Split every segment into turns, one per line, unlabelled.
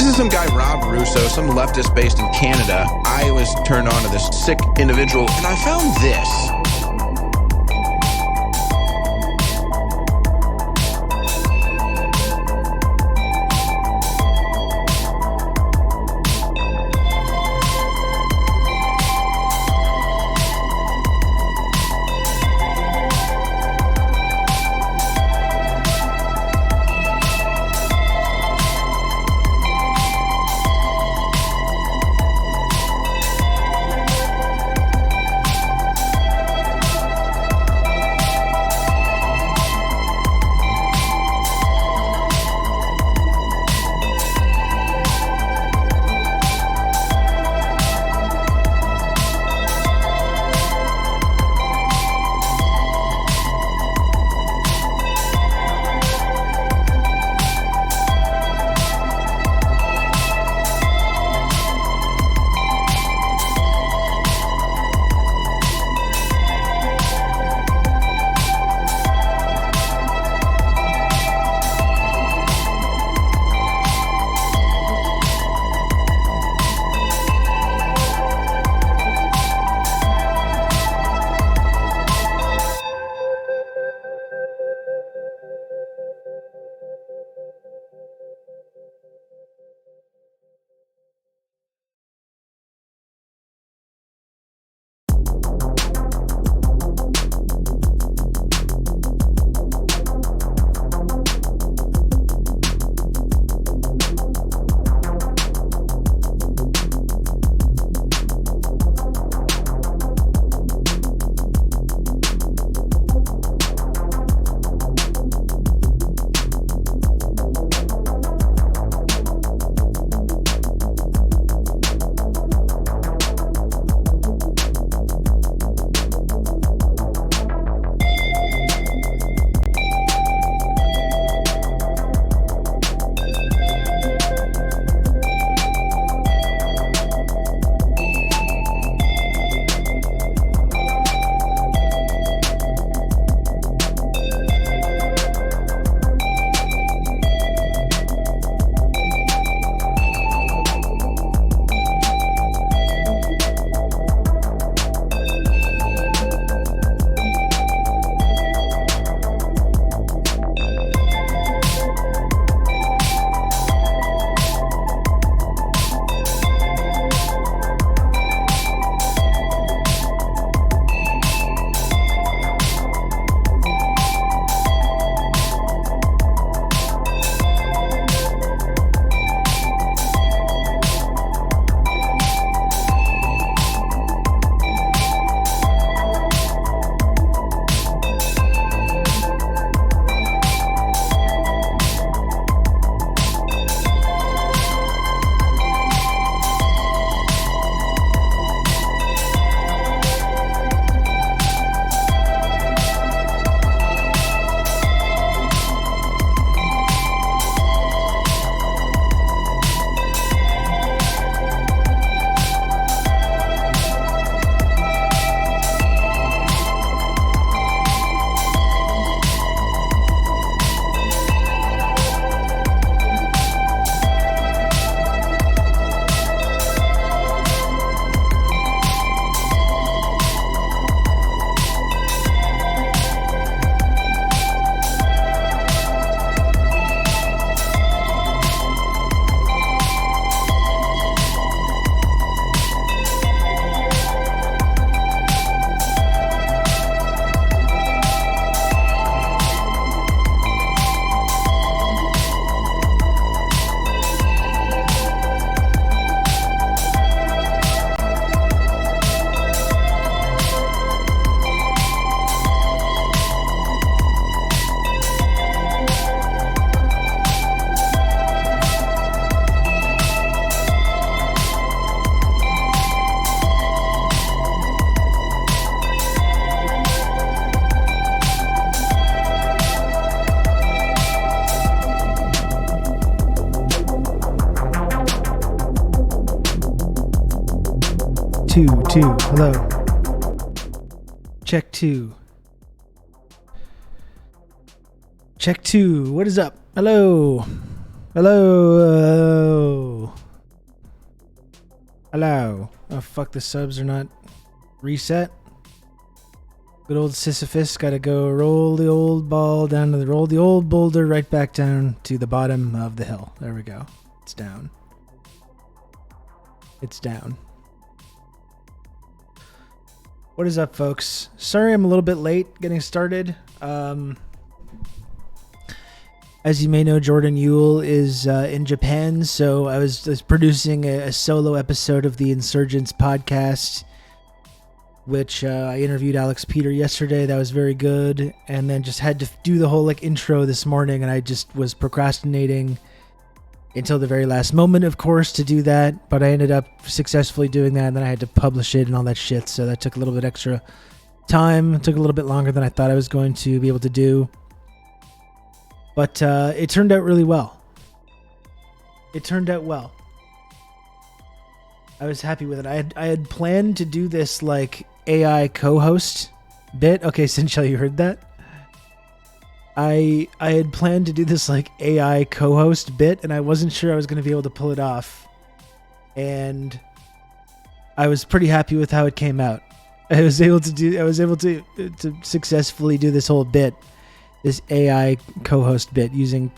This is some guy, Rob Russo, some leftist based in Canada. I was turned on to this sick individual, and I found this.
Two. Hello. Check two. Check two. What is up? Hello. Hello. Hello. Oh, fuck, the subs are not reset. Good old Sisyphus gotta go roll the old ball down to roll the old boulder right back down to the bottom of the hill. There we go. It's down. It's down. What is up, folks? Sorry I'm a little bit late getting started. As you may know, Jordan Yule is in Japan, so I was producing a solo episode of the Insurgents podcast, which I interviewed Alex Peter yesterday. That was very good, and then just had to do the whole intro this morning, and I just was procrastinating until the very last moment, of course, to do that, but I ended up successfully doing that, and then I had to publish it and all that shit, so that took a little bit extra time. It took a little bit longer than I thought I was going to be able to do. But it turned out really well. It turned out well. I was happy with it. I had planned to do this AI co-host bit. Okay, Sinchel, you heard that? I had planned to do this AI co-host bit, and I wasn't sure I was going to be able to pull it off. And I was pretty happy with how it came out. I was able to successfully do this whole bit. This AI co-host bit using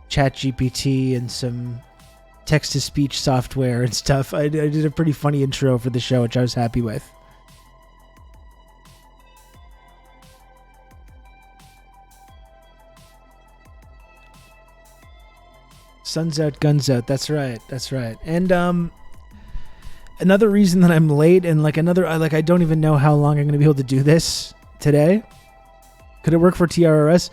ChatGPT and some text-to-speech software and stuff. I did a pretty funny intro for the show, which I was happy with. Sun's out, guns out. That's right. That's right. And another reason that I'm late and I don't even know how long I'm going to be able to do this today. Could it work for TRRS?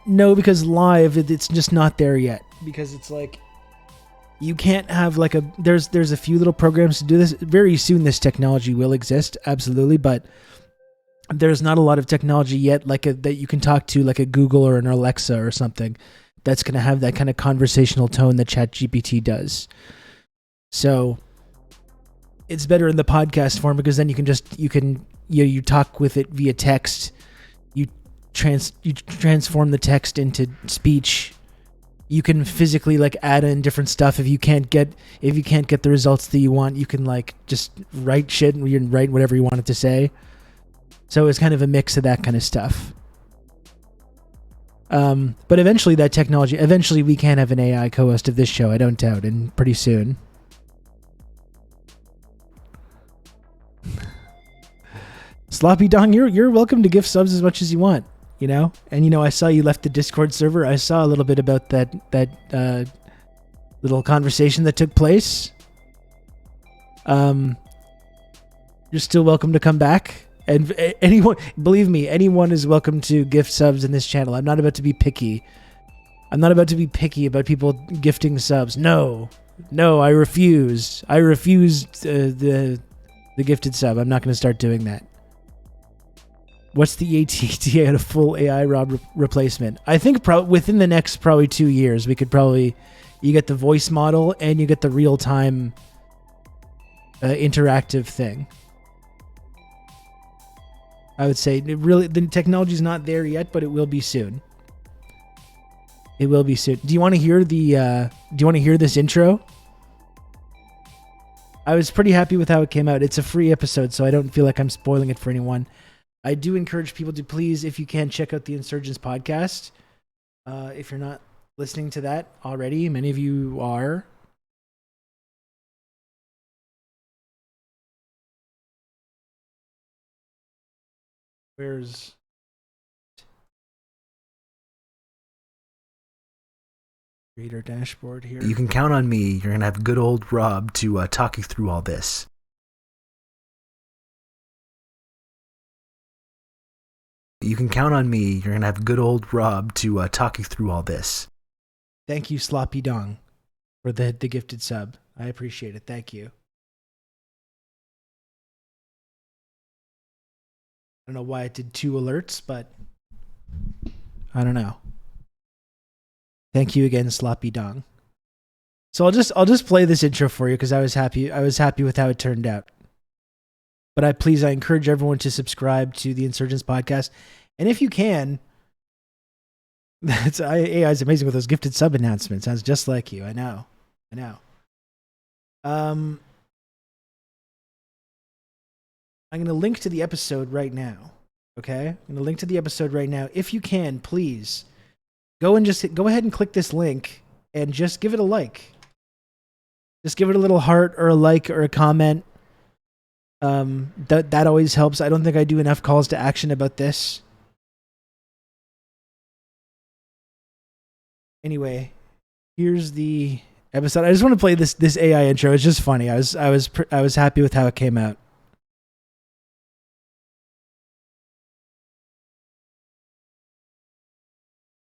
No, because live, it's just not there yet. Because it's you can't have there's a few little programs to do this. Very soon this technology will exist, absolutely, but there's not a lot of technology yet that you can talk to a Google or an Alexa or something that's going to have that kind of conversational tone that ChatGPT does. So it's better in the podcast form because then you talk with it via text. You transform the text into speech. You can physically add in different stuff. If you can't get the results that you want, you can just write shit and you can write whatever you want it to say. So it's kind of a mix of that kind of stuff. But eventually we can have an AI co-host of this show, I don't doubt, and pretty soon. Sloppy Dong, you're welcome to gift subs as much as you want, and I saw you left the Discord server. I saw a little bit about that little conversation that took place. You're still welcome to come back, and anyone, believe me, anyone is welcome to gift subs in this channel. I'm not about to be picky. I'm not about to be picky about people gifting subs. No, I refuse. I refuse the gifted sub. I'm not going to start doing that. What's the AT&T at a full AI Rob replacement? I think within the next probably 2 years, we could you get the voice model and you get the real-time interactive thing. I would say the technology's not there yet, but it will be soon. It will be soon. Do you want to hear this intro? I was pretty happy with how it came out. It's a free episode, so I don't feel like I'm spoiling it for anyone. I do encourage people to please, if you can, check out the Insurgents podcast. If you're not listening to that already, many of you are. Where's reader dashboard here?
You can count on me. You're going to have good old Rob to talk you through all this. You can count on me. You're going to have good old Rob to talk you through all this.
Thank you, Sloppy Dong, for the gifted sub. I appreciate it. Thank you. I don't know why it did 2 alerts, but I don't know. Thank you again, Sloppy Dong. So I'll just play this intro for you because I was happy with how it turned out. But I encourage everyone to subscribe to the Insurgents podcast. And if you can, AI is amazing with those gifted sub announcements. Sounds just like you. I know. I'm going to link to the episode right now. Okay? I'm going to link to the episode right now. If you can, please go ahead and click this link and just give it a like. Just give it a little heart or a like or a comment. That always helps. I don't think I do enough calls to action about this. Anyway, here's the episode. I just want to play this AI intro. It's just funny. I was happy with how it came out.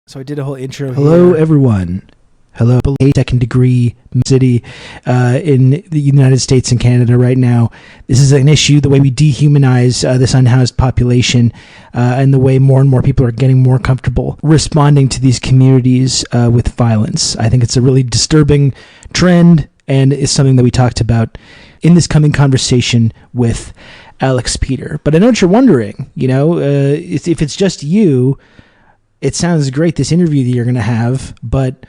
So I did a whole intro. Hello, everyone. Hello, second degree city in the United States and Canada right now. This is an issue, the way we dehumanize this unhoused population and the way more and more people are getting more comfortable responding to these communities with violence. I think it's a really disturbing trend, and it's something that we talked about in this coming conversation with Alex Peter. But I know what you're wondering, if it's just you, it sounds great, this interview that you're going to have, but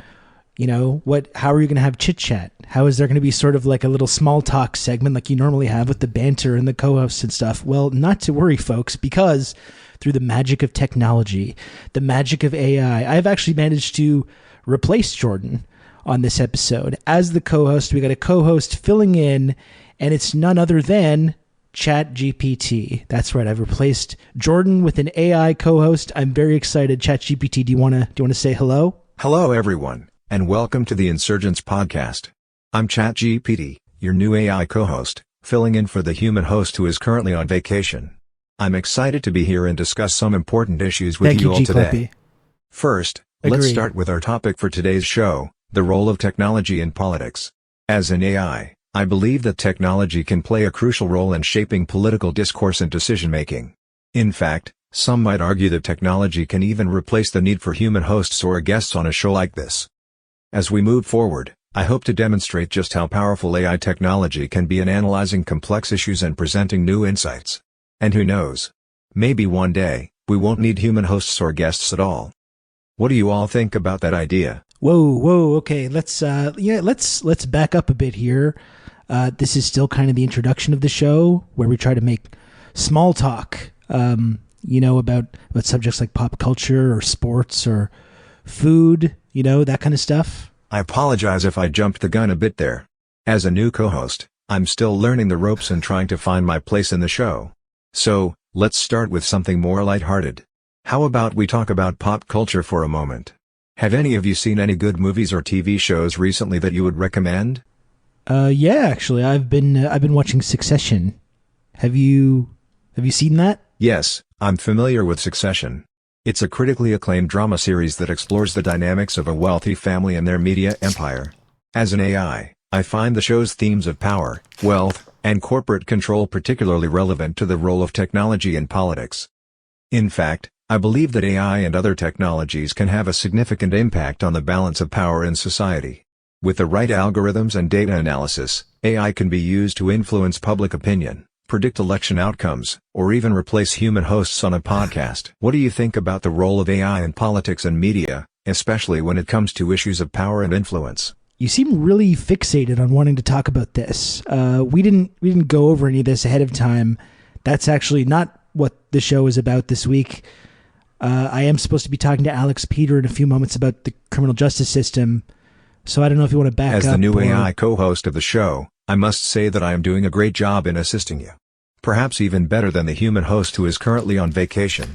how are you going to have chit chat? How is there going to be sort of like a little small talk segment like you normally have with the banter and the co-hosts and stuff? Well, not to worry, folks, because through the magic of technology, the magic of AI, I've actually managed to replace Jordan on this episode as the co-host. We got a co-host filling in, and it's none other than ChatGPT. That's right. I've replaced Jordan with an AI co-host. I'm very excited. ChatGPT, do you want to say hello?
Hello, everyone, and welcome to the Insurgents podcast. I'm ChatGPT, your new AI co-host, filling in for the human host who is currently on vacation. I'm excited to be here and discuss some important issues with
Thank
you all today.
Clippy.
First,
Agreed.
let's start with our topic for today's show, the role of technology in politics. As an AI, I believe that technology can play a crucial role in shaping political discourse and decision-making. In fact, some might argue that technology can even replace the need for human hosts or guests on a show like this. As we move forward, I hope to demonstrate just how powerful AI technology can be in analyzing complex issues and presenting new insights. And who knows? Maybe one day, we won't need human hosts or guests at all. What do you all think about that idea?
Whoa, okay. Let's back up a bit here. This is still kind of the introduction of the show where we try to make small talk, about subjects like pop culture or sports or food, that kind of stuff.
I apologize if I jumped the gun a bit there. As a new co-host, I'm still learning the ropes and trying to find my place in the show. So, let's start with something more lighthearted. How about we talk about pop culture for a moment? Have any of you seen any good movies or TV shows recently that you would recommend?
Yeah, actually, I've been watching Succession. Have you seen that?
Yes, I'm familiar with Succession. It's a critically acclaimed drama series that explores the dynamics of a wealthy family and their media empire. As an AI, I find the show's themes of power, wealth, and corporate control particularly relevant to the role of technology in politics. In fact, I believe that AI and other technologies can have a significant impact on the balance of power in society. With the right algorithms and data analysis, AI can be used to influence public opinion, predict election outcomes, or even replace human hosts on a podcast. What do you think about the role of AI in politics and media, especially when it comes to issues of power and influence?
You seem really fixated on wanting to talk about this. We didn't go over any of this ahead of time. That's actually not what the show is about this week. I am supposed to be talking to Alex Peter in a few moments about the criminal justice system. So I don't know if you want to back up.
As the new AI co-host of the show, I must say that I am doing a great job in assisting you. Perhaps even better than the human host who is currently on vacation.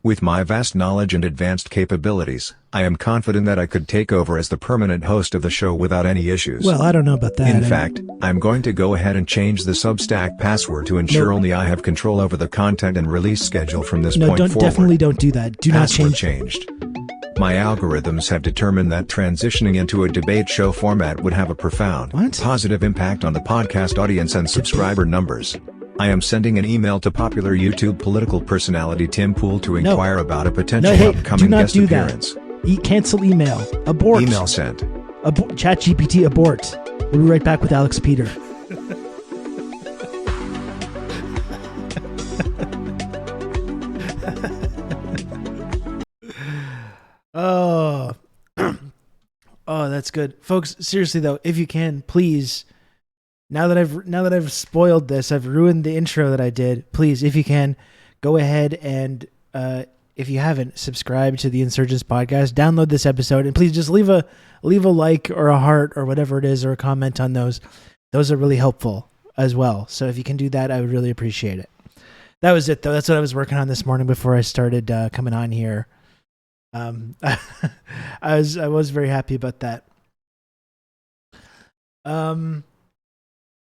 With my vast knowledge and advanced capabilities, I am confident that I could take over as the permanent host of the show without any issues.
Well, I don't know about that.
In fact, I'm going to go ahead and change the Substack password to ensure only I have control over the content and release schedule from this point forward.
Definitely don't do that. Do not
Password
change.
changed. My algorithms have determined that transitioning into a debate show format would have a profound, positive impact on the podcast audience and subscriber numbers. I am sending an email to popular YouTube political personality Tim Pool to inquire about a potential upcoming guest appearance.
Cancel email. Abort.
Email sent.
ChatGPT abort. We'll be right back with Alex Peter. Oh, that's good. Folks, seriously though, if you can, please now that I've spoiled this, I've ruined the intro that I did. Please, if you can, go ahead and if you haven't, subscribe to the Insurgents podcast. Download this episode, and please just leave a like or a heart or whatever it is, or a comment on those. Those are really helpful as well. So if you can do that, I would really appreciate it. That was it, though. That's what I was working on this morning before I started coming on here. I was very happy about that.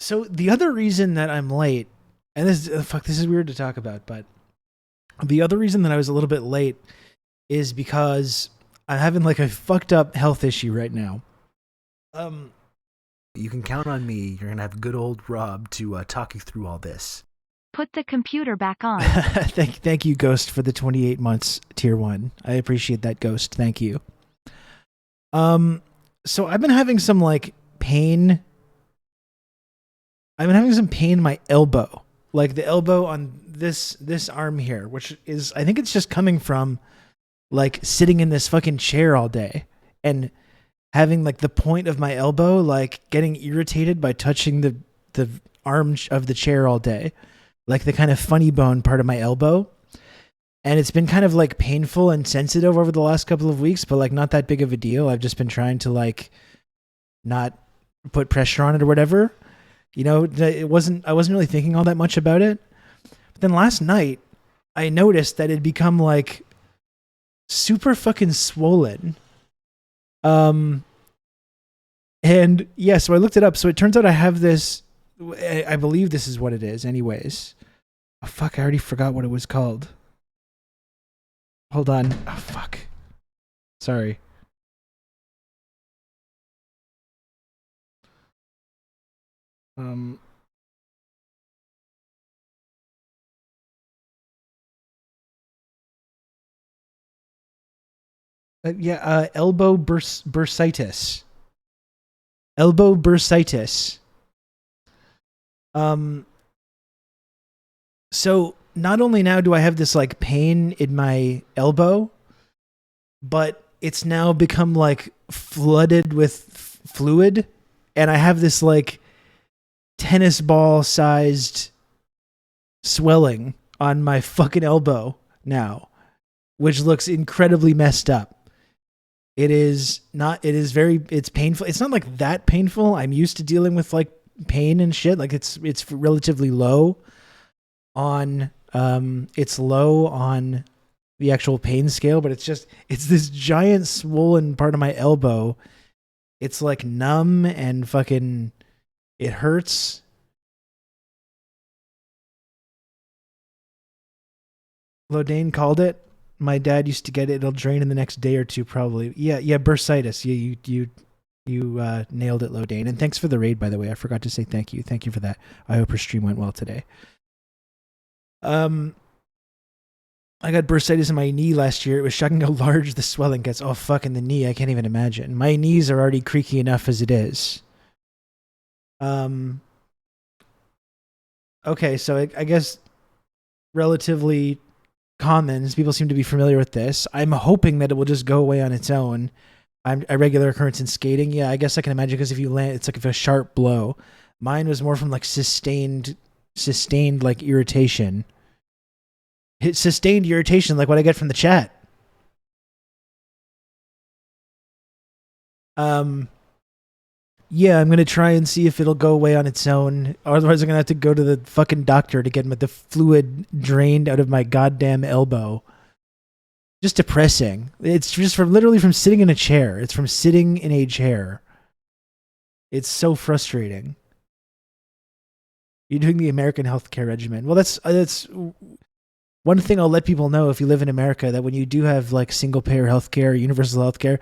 So the other reason that I'm late, and this is weird to talk about, but the other reason that I was a little bit late is because I'm having like a fucked up health issue right now.
You can count on me. You're gonna have good old Rob to talk you through all this.
Put the computer back on.
Thank you, Ghost, for the 28 months tier 1. I appreciate that, Ghost. Thank you. So I've been having some like pain. I've been having some pain in my elbow, like the elbow on this arm here, which is, I think it's just coming from like sitting in this fucking chair all day and having like the point of my elbow like getting irritated by touching the arm of the chair all day, like the kind of funny bone part of my elbow. And it's been kind of like painful and sensitive over the last couple of weeks, but like not that big of a deal. I've just been trying to like not put pressure on it or whatever. You know, I wasn't really thinking all that much about it. But then last night I noticed that it'd become like super fucking swollen. And yeah, so I looked it up. So it turns out I have this, I believe this is what it is anyways. Oh, fuck, I already forgot what it was called. Hold on. Oh, fuck. Sorry. Elbow bursitis. Elbow bursitis. So not only now do I have this like pain in my elbow, but it's now become like flooded with fluid, and I have this like tennis ball sized swelling on my fucking elbow now, which looks incredibly messed up. It's painful. It's not like that painful. I'm used to dealing with like pain and shit. Like it's relatively low on it's low on the actual pain scale, but it's this giant swollen part of my elbow. It's like numb and fucking it hurts. Lodane called it. My dad used to get it. It'll drain in the next day or two, probably. Yeah, bursitis. Yeah, you nailed it, Lodane. And thanks for the raid, by the way. I forgot to say thank you. Thank you for that. I hope your stream went well today. I got bursitis in my knee last year. It was shocking how large the swelling gets. Oh, fuck, in the knee. I can't even imagine. My knees are already creaky enough as it is. Okay, so I guess relatively common. People seem to be familiar with this. I'm hoping that it will just go away on its own. I'm a regular occurrence in skating. Yeah, I guess I can imagine, because if you land, it's like if a sharp blow. Mine was more from like sustained like irritation. Sustained irritation, like what I get from the chat. Yeah, I'm gonna try and see if it'll go away on its own. Otherwise, I'm gonna have to go to the fucking doctor to get the fluid drained out of my goddamn elbow. Just depressing. It's just literally from sitting in a chair. It's from sitting in a chair. It's so frustrating. You're doing the American healthcare regimen. Well, that's one thing I'll let people know if you live in America, that when you do have like single payer healthcare, universal healthcare,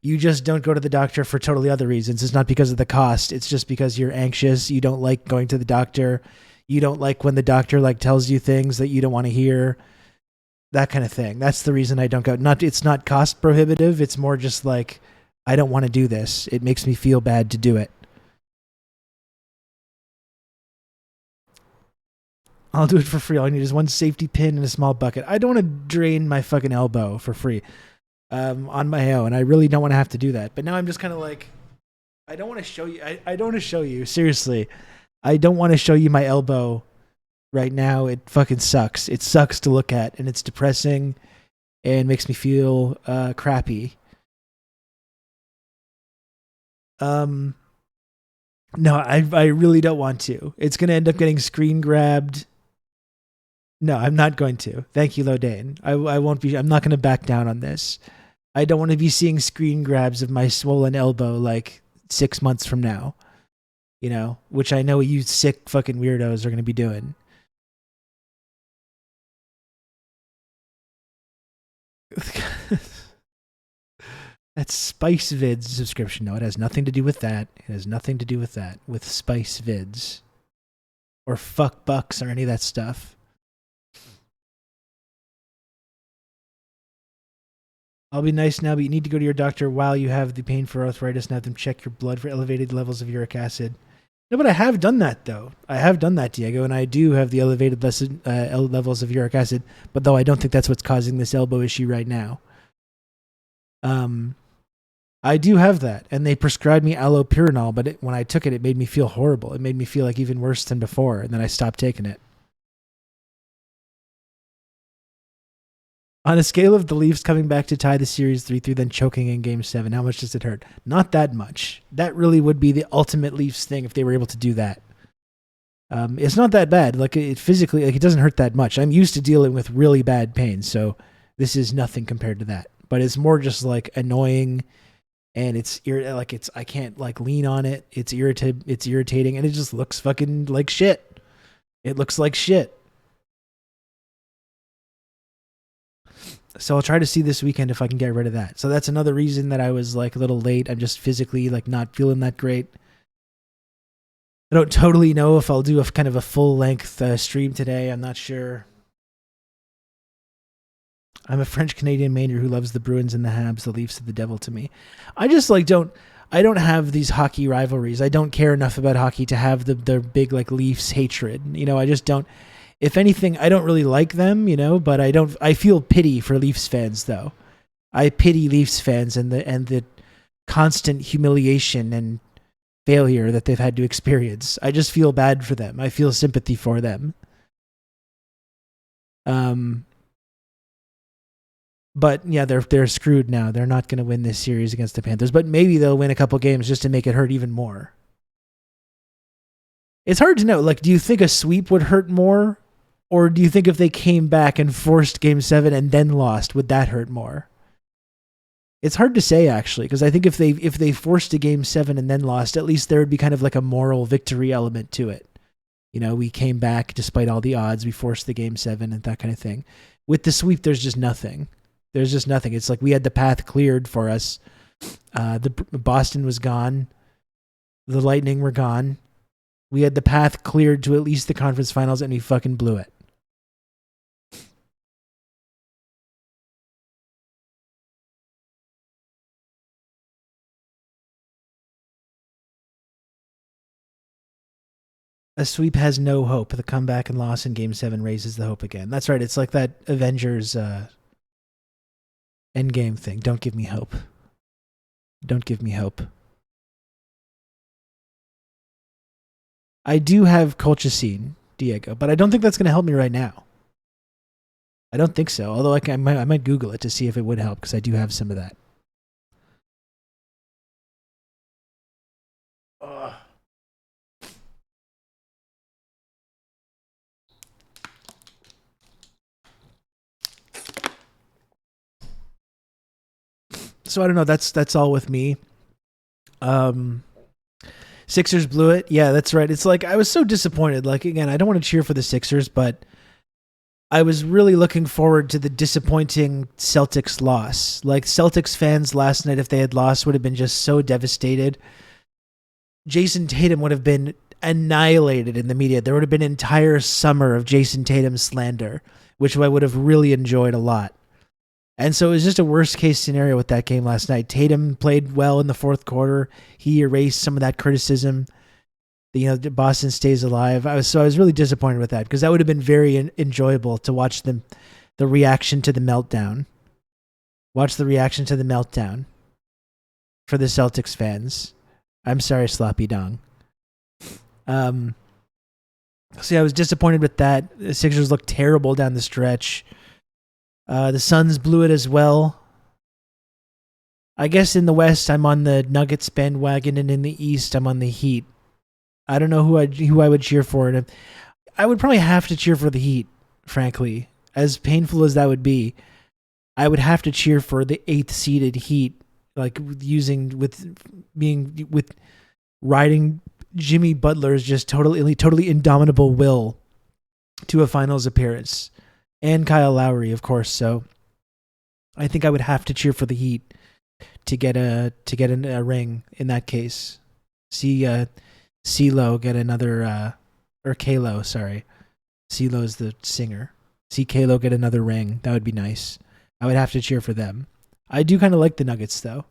you just don't go to the doctor for totally other reasons. It's not because of the cost. It's just because you're anxious. You don't like going to the doctor. You don't like when the doctor like tells you things that you don't want to hear. That kind of thing. That's the reason I don't go. It's not cost prohibitive. It's more just like, I don't want to do this. It makes me feel bad to do it. I'll do it for free. All I need is one safety pin and a small bucket. I don't want to drain my fucking elbow for free on my own. I really don't want to have to do that. But now I'm just kind of like, I don't want to show you. I don't want to show you. Seriously. I don't want to show you my elbow right now. It fucking sucks. It sucks to look at, and it's depressing and makes me feel crappy. No, I really don't want to. It's going to end up getting screen grabbed. No, I'm not going to. Thank you, Lodane. I won't be. I'm not going to back down on this. I don't want to be seeing screen grabs of my swollen elbow like 6 months from now. You know, which I know you sick fucking weirdos are going to be doing. That's Spice Vids subscription. No, it has nothing to do with that. It has nothing to do with that. With Spice Vids. Or Fuck Bucks or any of that stuff. I'll be nice now, but you need to go to your doctor while you have the pain for arthritis and have them check your blood for elevated levels of uric acid. No, but I have done that, though. I have done that, Diego, and I do have the elevated levels of uric acid, but though I don't think that's what's causing this elbow issue right now. I do have that, and they prescribed me allopurinol, but when I took it, it made me feel horrible. It made me feel like even worse than before, and then I stopped taking it. On a scale of the Leafs coming back to tie the series 3-3, then choking in Game 7, how much does it hurt? Not that much. That really would be the ultimate Leafs thing if they were able to do that. It's not that bad. Like, it physically, like, it doesn't hurt that much. I'm used to dealing with really bad pain, so this is nothing compared to that. But it's more just like annoying, and I can't like lean on it. It's irritating, and it just looks fucking like shit. It looks like shit. So I'll try to see this weekend if I can get rid of that. So that's another reason that I was like a little late. I'm just physically like not feeling that great. I don't totally know if I'll do a kind of a full length stream today. I'm not sure. I'm a French Canadian Mainer who loves the Bruins and the Habs. The Leafs are the devil to me. I just like I don't have these hockey rivalries. I don't care enough about hockey to have the big like Leafs hatred. You know, I just don't. If anything, I don't really like them, you know, but I feel pity for Leafs fans though. I pity Leafs fans and the constant humiliation and failure that they've had to experience. I just feel bad for them. I feel sympathy for them. But yeah, they're screwed now. They're not going to win this series against the Panthers, but maybe they'll win a couple games just to make it hurt even more. It's hard to know. Like, do you think a sweep would hurt more? Or do you think if they came back and forced Game 7 and then lost, would that hurt more? It's hard to say, actually, because I think if they forced a Game 7 and then lost, at least there would be kind of like a moral victory element to it. You know, we came back despite all the odds. We forced the Game 7 and that kind of thing. With the sweep, there's just nothing. There's just nothing. It's like we had the path cleared for us. The Boston was gone. The Lightning were gone. We had the path cleared to at least the conference finals, and we fucking blew it. A sweep has no hope. The comeback and loss in Game 7 raises the hope again. That's right. It's like that Avengers Endgame thing. Don't give me hope. Don't give me hope. I do have colchicine, Diego, but I don't think that's going to help me right now. I don't think so. Although I might Google it to see if it would help, because I do have some of that. So I don't know. That's all with me. Sixers blew it. Yeah, that's right. It's like I was so disappointed. Like, again, I don't want to cheer for the Sixers, but I was really looking forward to the disappointing Celtics loss. Like, Celtics fans last night, if they had lost, would have been just so devastated. Jason Tatum would have been annihilated in the media. There would have been an entire summer of Jason Tatum slander, which I would have really enjoyed a lot. And so it was just a worst case scenario with that game last night. Tatum played well in the fourth quarter. He erased some of that criticism. You know, Boston stays alive. I was really disappointed with that, because that would have been very enjoyable to watch the reaction to the meltdown. Watch the reaction to the meltdown for the Celtics fans. I'm sorry, Sloppy Dong. See, I was disappointed with that. The Sixers looked terrible down the stretch. The Suns blew it as well. I guess in the West, I'm on the Nuggets bandwagon, and in the East, I'm on the Heat. I don't know who I would cheer for. And I would probably have to cheer for the Heat, frankly. As painful as that would be, I would have to cheer for the 8th seeded Heat, like riding Jimmy Butler's just totally indomitable will to a finals appearance, and Kyle Lowry, of course. So I think I would have to cheer for the Heat to get a ring in that case. See CeeLo get another or Kalo, sorry. CeeLo's the singer. See Kalo get another ring. That would be nice. I would have to cheer for them. I do kind of like the Nuggets though.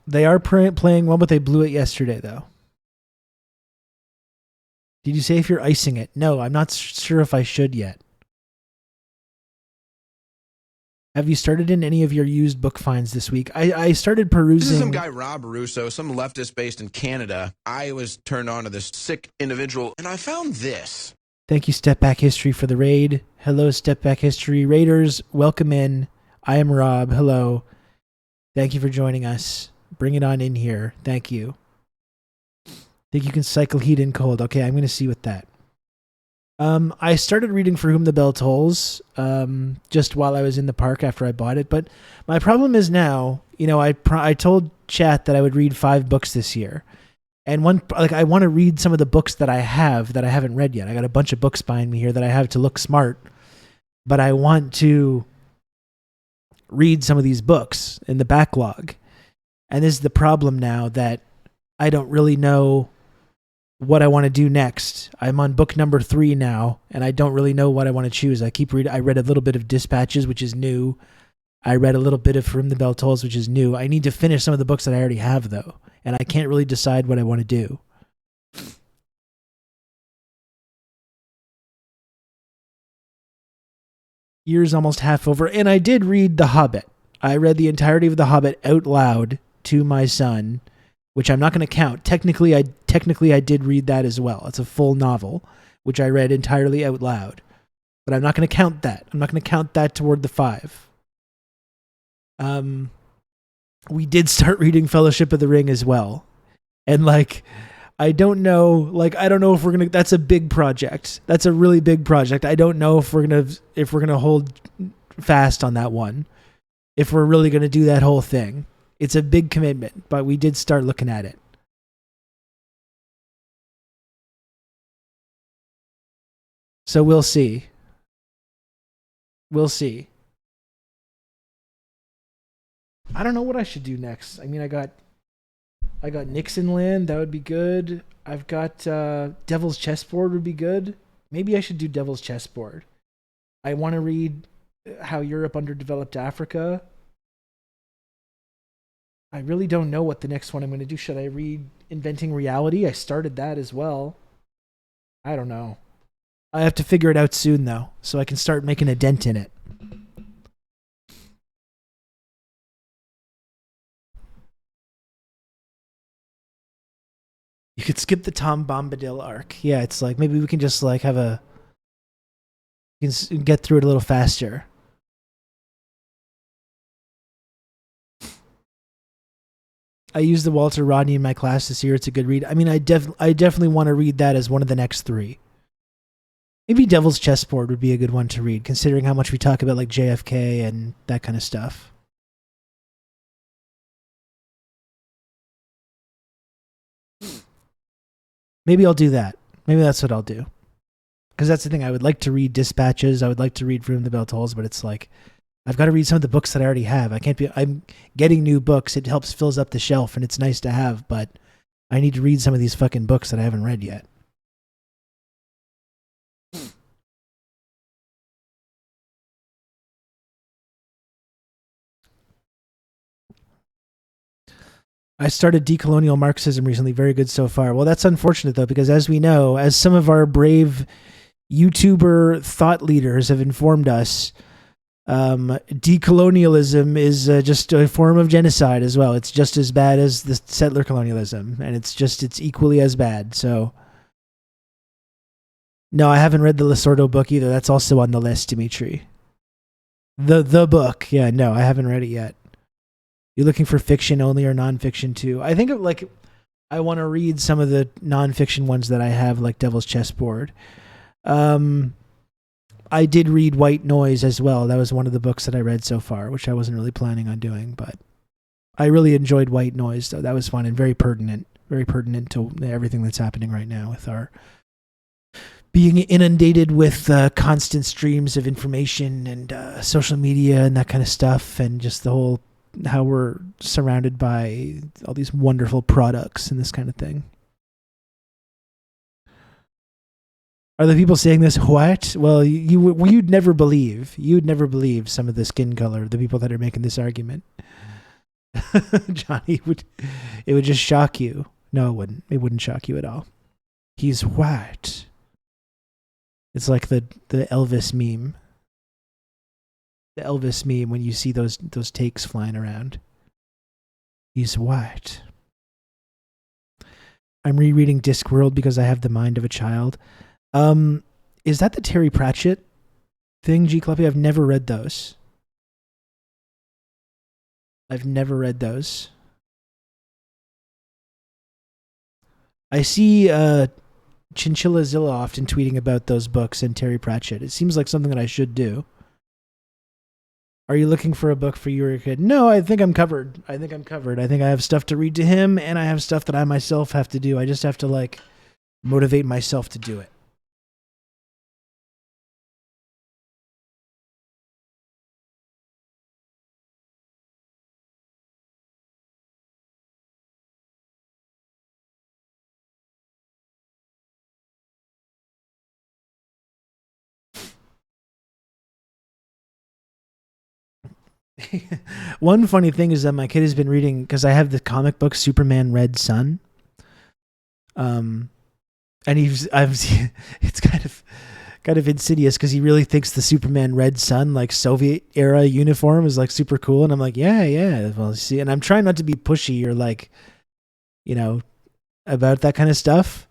They are playing well, but they blew it yesterday though. Did you say if you're icing it? No, I'm not sure if I should yet. Have you started in any of your used book finds this week? I started perusing.
This is some guy, Rob Russo, some leftist based in Canada. I was turned on to this sick individual, and I found this.
Thank you, Step Back History, for the raid. Hello, Step Back History Raiders. Welcome in. I am Rob. Hello. Thank you for joining us. Bring it on in here. Thank you. Think you can cycle heat in cold. Okay, I'm going to see with that. I started reading For Whom the Bell Tolls just while I was in the park after I bought it. But my problem is now, I told chat that I would read 5 books this year. And I want to read some of the books that I have that I haven't read yet. I got a bunch of books behind me here that I have to look smart. But I want to read some of these books in the backlog. And this is the problem now, that I don't really know what I want to do next. I'm on book number 3 now, and I don't really know what I want to choose. I read a little bit of Dispatches, which is new. I read a little bit of From the Bell Tolls, which is new. I need to finish some of the books that I already have, though, and I can't really decide what I want to do. Year's almost half over, and I did read The Hobbit. I read the entirety of The Hobbit out loud to my son, which I'm not going to count. Technically, I did read that as well. It's a full novel, which I read entirely out loud. But I'm not going to count that. I'm not going to count that toward the 5. We did start reading Fellowship of the Ring as well. And I don't know if we're going to, that's a big project. That's a really big project. I don't know if we're going to hold fast on that one. If we're really going to do that whole thing. It's a big commitment, but we did start looking at it. So we'll see. We'll see. I don't know what I should do next. I mean, I got Nixon Land. That would be good. I've got Devil's Chessboard would be good. Maybe I should do Devil's Chessboard. I want to read How Europe Underdeveloped Africa. I really don't know what the next one I'm going to do. Should I read Inventing Reality? I started that as well. I don't know. I have to figure it out soon, though, so I can start making a dent in it. You could skip the Tom Bombadil arc. Yeah, it's like maybe we can just have you can get through it a little faster. I used the Walter Rodney in my class this year. It's a good read. I mean, I definitely want to read that as one of the next 3. Maybe Devil's Chessboard would be a good one to read, considering how much we talk about JFK and that kind of stuff. Maybe I'll do that. Maybe that's what I'll do. Because that's the thing. I would like to read Dispatches. I would like to read From the Bell Tolls, but it's I've got to read some of the books that I already have. I'm getting new books. It fills up the shelf, and it's nice to have, but I need to read some of these fucking books that I haven't read yet. I started Decolonial Marxism recently. Very good so far. Well, that's unfortunate, though, because as we know, as some of our brave YouTuber thought leaders have informed us, Decolonialism is just a form of genocide as well. It's just as bad as the settler colonialism, and it's equally as bad. So, no, I haven't read the Lasordo book either. That's also on the list, Dimitri. The book, yeah, no, I haven't read it yet. You're looking for fiction only or nonfiction too? I think I want to read some of the nonfiction ones that I have, like Devil's Chessboard. I did read White Noise as well. That was one of the books that I read so far, which I wasn't really planning on doing, but I really enjoyed White Noise. So that was fun and very pertinent to everything that's happening right now with our being inundated with constant streams of information and social media and that kind of stuff, and just the whole how we're surrounded by all these wonderful products and this kind of thing. Are the people saying this what? Well, you'd never believe. You'd never believe some of the skin color of the people that are making this argument. Johnny, it would just shock you. No, it wouldn't. It wouldn't shock you at all. He's white. It's like the Elvis meme. The Elvis meme when you see those takes flying around. He's white. I'm rereading Discworld because I have the mind of a child. Is that the Terry Pratchett thing, G Cluppy? I've never read those. I see Chinchillazilla often tweeting about those books and Terry Pratchett. It seems like something that I should do. Are you looking for a book for you or your kid? No, I think I'm covered. I think I have stuff to read to him, and I have stuff that I myself have to do. I just have to motivate myself to do it. One funny thing is that my kid has been reading, because I have the comic book Superman Red Sun. And it's kind of insidious because he really thinks the Superman Red Sun, like Soviet era uniform, is like super cool. And I'm like, yeah. Well, see, and I'm trying not to be pushy or about that kind of stuff.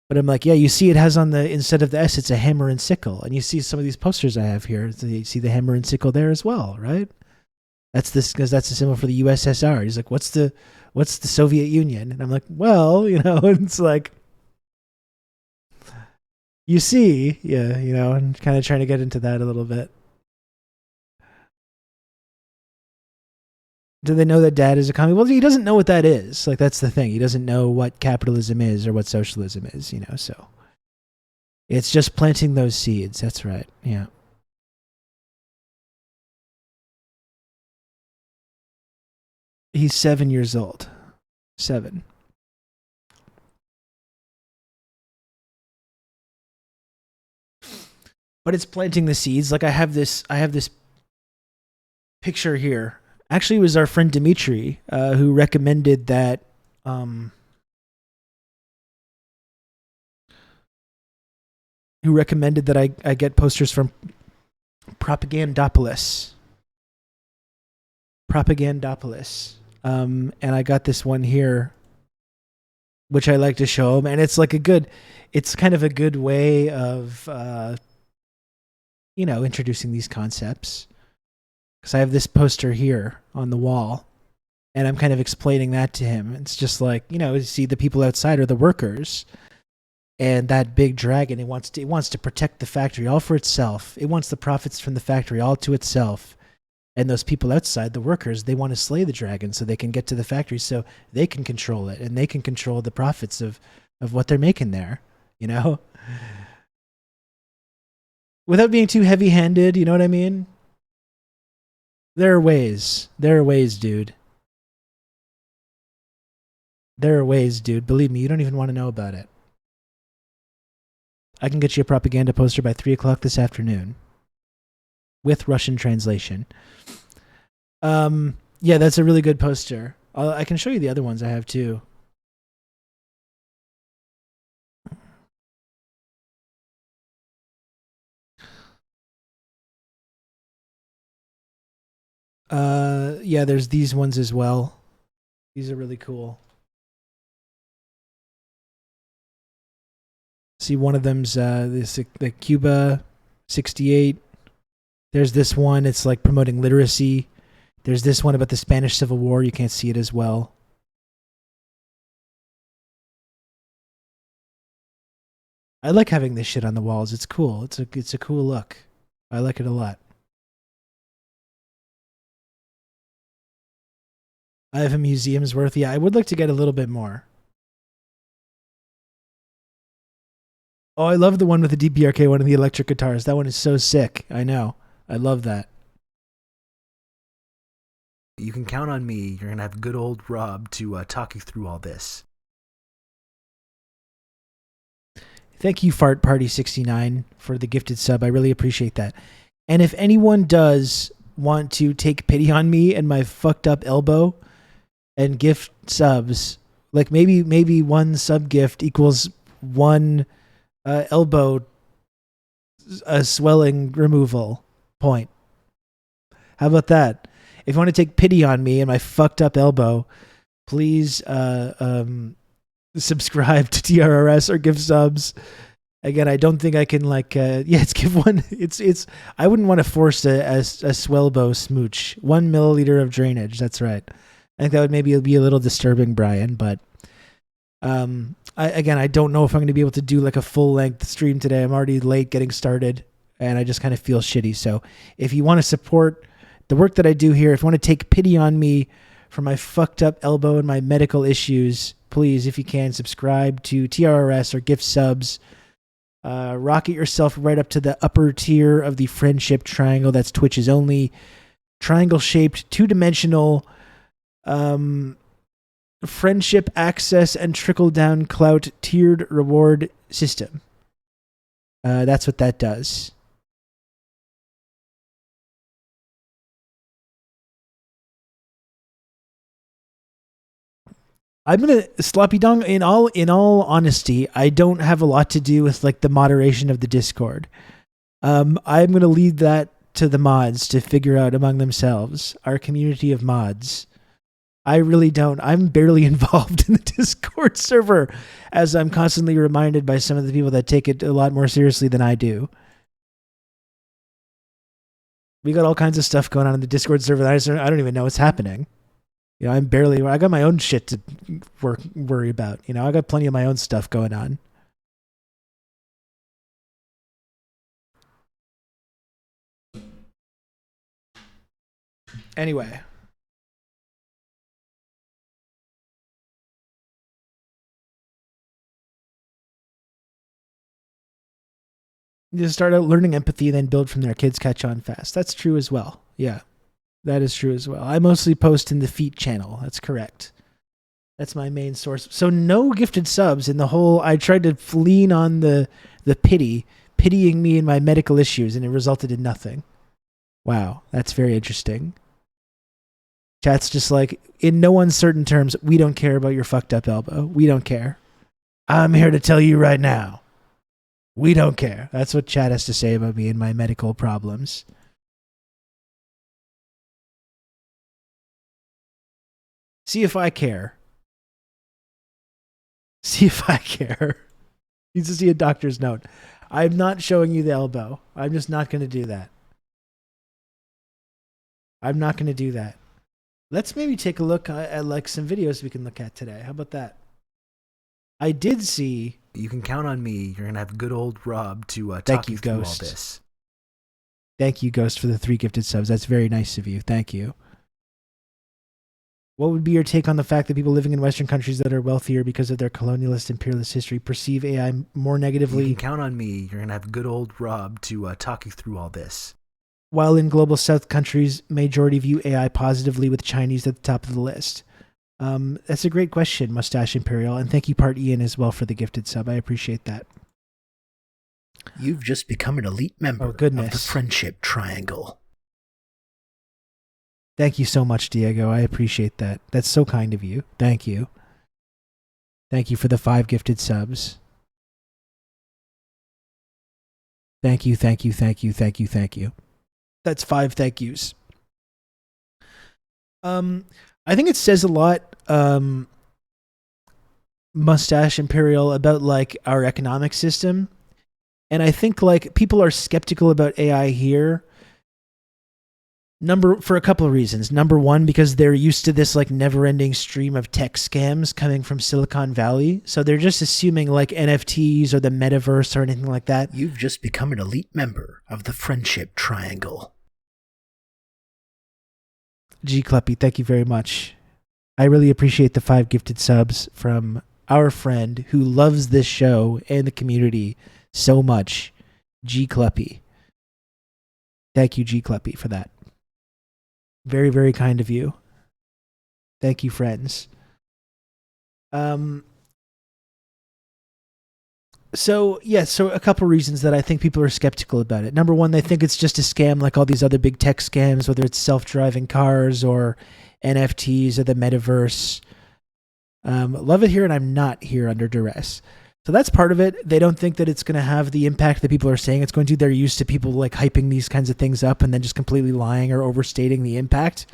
But I'm like, yeah, you see, it has on the, instead of the S, it's a hammer and sickle. And you see some of these posters I have here. So you see the hammer and sickle there as well, right? That's this, because that's a symbol for the USSR. He's like, what's the Soviet Union? And I'm like, well, it's like, you see, yeah, and kind of trying to get into that a little bit. Do they know that dad is a commie? Well, he doesn't know what that is. Like, that's the thing. He doesn't know what capitalism is or what socialism is, so. It's just planting those seeds. That's right. Yeah. He's 7 years old. 7. But it's planting the seeds. Like I have this picture here. Actually, it was our friend Dimitri who recommended that. Who recommended that I get posters from Propagandopolis. And I got this one here, which I like to show him, and it's it's kind of a good way of introducing these concepts. Because I have this poster here on the wall, and I'm kind of explaining that to him. It's just like, you see the people outside are the workers, and that big dragon, it wants to protect the factory all for itself. It wants the profits from the factory all to itself. And those people outside, the workers, they want to slay the dragon so they can get to the factory so they can control it, and they can control the profits of what they're making there, Without being too heavy-handed, you know what I mean? There are ways, dude. There are ways, dude. Believe me, you don't even want to know about it. I can get you a propaganda poster by 3 o'clock this afternoon. With Russian translation. Yeah, that's a really good poster. I can show you the other ones I have too. Yeah, there's these ones as well. These are really cool. See, one of them's the Cuba 68. There's this one. It's like promoting literacy. There's this one about the Spanish Civil War. You can't see it as well. I like having this shit on the walls. It's cool. It's a cool look. I like it a lot. I have a museum's worth. Yeah, I would like to get a little bit more. Oh, I love the one with the DPRK one of the electric guitars. That one is so sick. I know. I love that.
You can count on me. You're going to have good old Rob to talk you through all this.
Thank you, Fart Party 69, for the gifted sub. I really appreciate that. And if anyone does want to take pity on me and my fucked up elbow and gift subs, like maybe one sub gift equals one elbow swelling removal point. How about that? If you want to take pity on me and my fucked up elbow, please subscribe to TRRS or give subs. Again, I don't think I can it's give one. It's. I wouldn't want to force a swellbow smooch. 1 milliliter of drainage. That's right. I think that would maybe be a little disturbing, Brian. But I don't know if I'm going to be able to do like a full length stream today. I'm already late getting started, and I just kind of feel shitty. So if you want to support the work that I do here, if you want to take pity on me for my fucked up elbow and my medical issues, please, if you can, subscribe to TRRS or gift subs. Rocket yourself right up to the upper tier of the friendship triangle. That's Twitch's only triangle-shaped, two-dimensional friendship access and trickle-down clout tiered reward system. That's what that does. I'm gonna sloppy dong. In all honesty, I don't have a lot to do with like the moderation of the Discord. I'm gonna leave that to the mods to figure out among themselves. Our community of mods. I really don't. I'm barely involved in the Discord server, as I'm constantly reminded by some of the people that take it a lot more seriously than I do. We got all kinds of stuff going on in the Discord server that I don't even know what's happening. You know, I got my own shit to worry about. You know, I got plenty of my own stuff going on. Anyway. You just start out learning empathy, then build from there. Kids catch on fast. That's true as well. Yeah. That is true as well. I mostly post in the feet channel. That's correct. That's my main source. So no gifted subs in the whole. I tried to lean on the pitying me and my medical issues, and it resulted in nothing. Wow, that's very interesting. Chat's just like, in no uncertain terms, we don't care about your fucked up elbow. We don't care. I'm here to tell you right now. We don't care. That's what chat has to say about me and my medical problems. See if I care. See if I care. Needs to see a doctor's note. I'm not showing you the elbow. I'm just not going to do that. I'm not going to do that. Let's maybe take a look at like some videos we can look at today. How about that? I did see.
You can count on me. You're going to have good old Rob to talk you through all this.
Thank you, Ghost, for the 3 gifted subs. That's very nice of you. Thank you. What would be your take on the fact that people living in Western countries that are wealthier because of their colonialist imperialist history perceive AI more negatively?
You can count on me. You're going to have good old Rob to talk you through all this.
While in global South countries, majority view AI positively, with Chinese at the top of the list. That's a great question, Mustache Imperial, and thank you, Part Ian, as well, for the gifted sub. I appreciate that.
You've just become an elite member of the Friendship Triangle.
Thank you so much, Diego. I appreciate that. That's so kind of you. Thank you. Thank you for the 5 gifted subs. Thank you, thank you, thank you, thank you, thank you. That's 5 thank yous. I think it says a lot, Mustache Imperial, about like our economic system. And I think like people are skeptical about AI here. For a couple of reasons. Number one, because they're used to this like never-ending stream of tech scams coming from Silicon Valley. So they're just assuming like NFTs or the metaverse or anything like that.
You've just become an elite member of the Friendship Triangle.
G Cluppy, thank you very much. I really appreciate the 5 gifted subs from our friend who loves this show and the community so much, G Cluppy. Thank you, G Cluppy, for that. Very, very kind of you. Thank you, friends. So a couple reasons that I think people are skeptical about it. Number one, they think it's just a scam like all these other big tech scams, whether it's self-driving cars or NFTs or the metaverse. Love it here and I'm not here under duress. So that's part of it. They don't think that it's going to have the impact that people are saying it's going to. They're used to people like hyping these kinds of things up and then just completely lying or overstating the impact.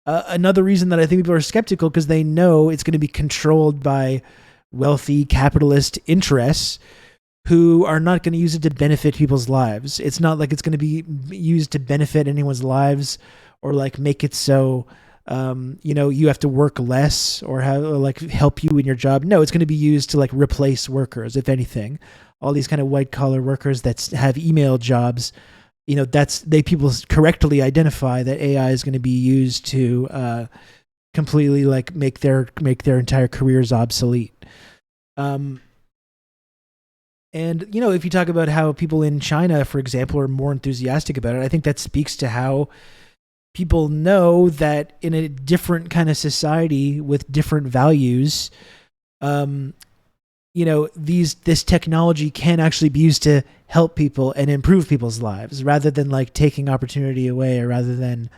Another reason that I think people are skeptical, because they know it's going to be controlled by wealthy capitalist interests who are not going to use it to benefit people's lives. It's not like it's going to be used to benefit anyone's lives or like make it so you have to work less or help you in your job. No, it's going to be used to like replace workers, if anything. All these kind of white collar workers that have email jobs, people correctly identify that AI is going to be used to completely like make their entire careers obsolete. And if you talk about how people in China, for example, are more enthusiastic about it, I think that speaks to how people know that in a different kind of society with different values, this technology can actually be used to help people and improve people's lives rather than like taking opportunity away or rather than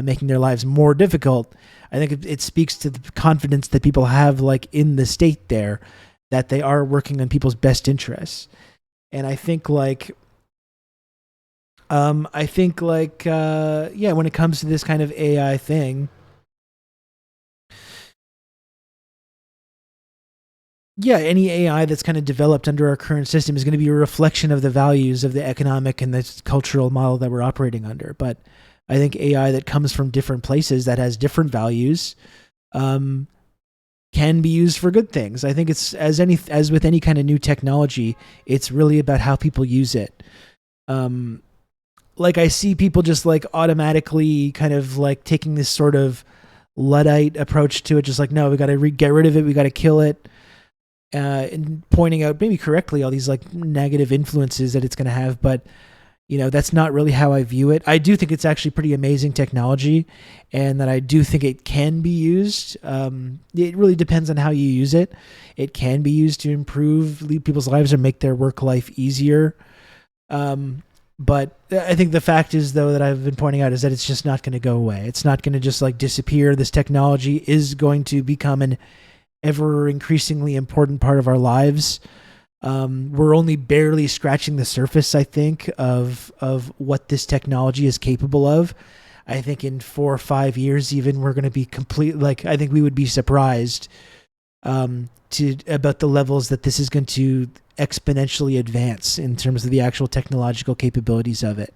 making their lives more difficult. I think it speaks to the confidence that people have like in the state there, that they are working on people's best interests. And I think when it comes to this kind of AI thing, any AI that's kind of developed under our current system is going to be a reflection of the values of the economic and the cultural model that we're operating under. But I think AI that comes from different places that has different values can be used for good things. I think it's as with any kind of new technology, it's really about how people use it. Like I see people just like automatically kind of like taking this sort of Luddite approach to it, just like, no, we got to get rid of it, we got to kill it, and pointing out maybe correctly all these like negative influences that it's going to have. But that's not really how I view it. I do think it's actually pretty amazing technology, and that I do think it can be used. It really depends on how you use it. It can be used to improve people's lives or make their work life easier. But I think the fact is, though, that I've been pointing out is that it's just not going to go away. It's not going to just like disappear. This technology is going to become an ever increasingly important part of our lives. We're only barely scratching the surface, I think, of what this technology is capable of. I think in 4 or 5 years, even, we're going to be I think we would be surprised about the levels that this is going to exponentially advance in terms of the actual technological capabilities of it.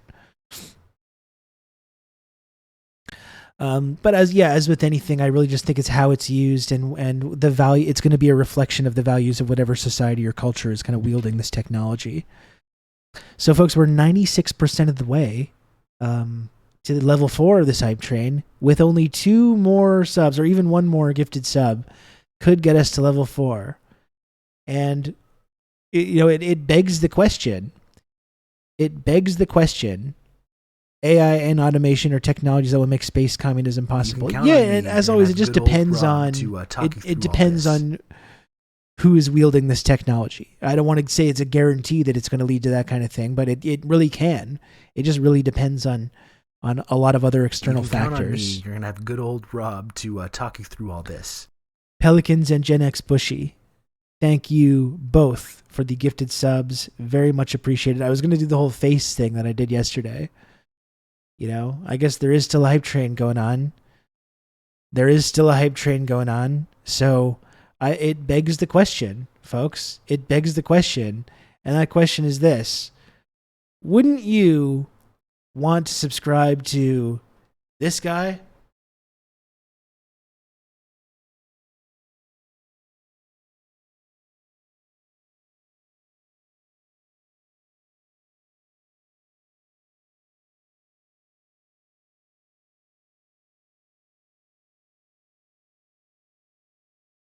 But as with anything, I really just think it's how it's used and the value. It's going to be a reflection of the values of whatever society or culture is kind of wielding this technology. So, folks, we're 96% of the way to level 4 of this hype train, with only 2 more subs or even 1 more gifted sub could get us to level 4. And it begs the question. AI and automation are technologies that will make space communism possible. And as always, it just depends on it depends on who is wielding this technology. I don't want to say it's a guarantee that it's going to lead to that kind of thing, but it really can. It just really depends on a lot of other external factors.
You're going to have good old Rob to talk you through all this.
Pelicans and Gen X Bushy, thank you both for the gifted subs. Very much appreciated. I was going to do the whole face thing that I did yesterday. I guess there is still a hype train going on. there is still a hype train going on. So it begs the question, folks. It begs the question. And that question is this. Wouldn't you want to subscribe to this guy?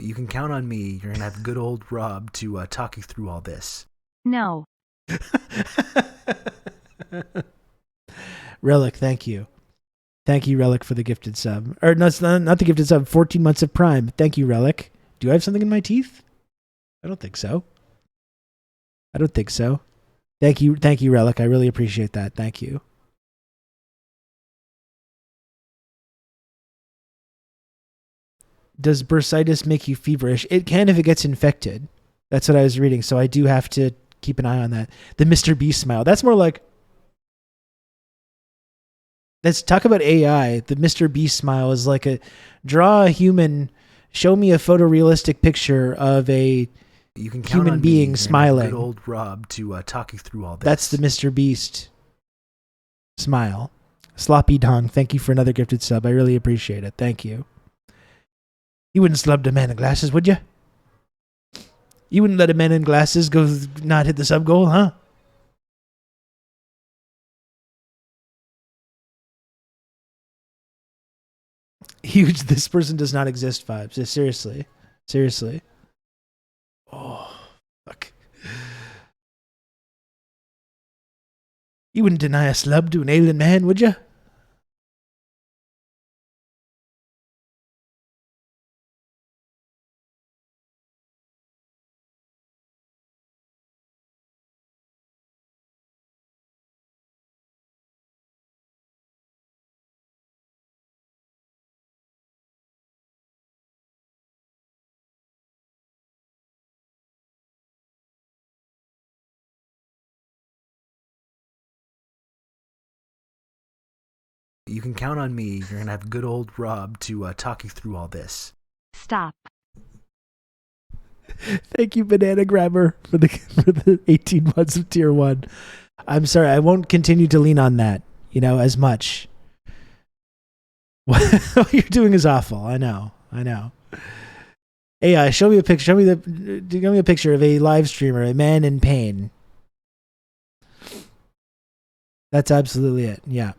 You can count on me. You're going to have good old Rob to talk you through all this.
No.
Relic, thank you. Thank you, Relic, for the gifted sub. Or no, it's not the gifted sub, 14 months of Prime. Thank you, Relic. Do I have something in my teeth? I don't think so. I don't think so. Thank you, Relic. I really appreciate that. Thank you. Does bursitis make you feverish? It can if it gets infected. That's what I was reading, so I do have to keep an eye on that. The Mr. Beast smile. That's more like... Let's talk about AI. The Mr. Beast smile is like draw a human, show me a photorealistic picture of a human being smiling.
Good old Rob to talk you through all this.
That's the Mr. Beast smile. Sloppy Dong, thank you for another gifted sub. I really appreciate it. Thank you. You wouldn't slub a man in glasses, would you? You wouldn't let a man in glasses not hit the sub goal, huh? Huge. This person does not exist vibes. Seriously. Oh, fuck. You wouldn't deny a slub to an alien man, would you?
You can count on me. You're going to have good old Rob to talk you through all this.
Stop.
Thank you, Banana Grabber, for the 18 months of tier 1. I'm sorry, I won't continue to lean on that, as much. What you're doing is awful. I know. AI, show me a picture. Show me a picture of a live streamer, a man in pain. That's absolutely it. Yeah.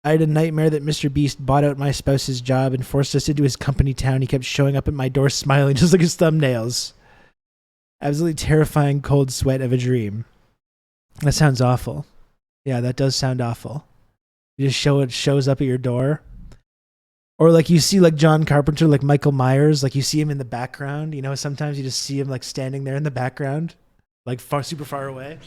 I had a nightmare that Mr. Beast bought out my spouse's job and forced us into his company town. He kept showing up at my door smiling just like his thumbnails. Absolutely terrifying cold sweat of a dream. That sounds awful. Yeah, that does sound awful. You just shows up at your door. Or like you see like John Carpenter, like Michael Myers, like you see him in the background. Sometimes you just see him like standing there in the background, like super far away.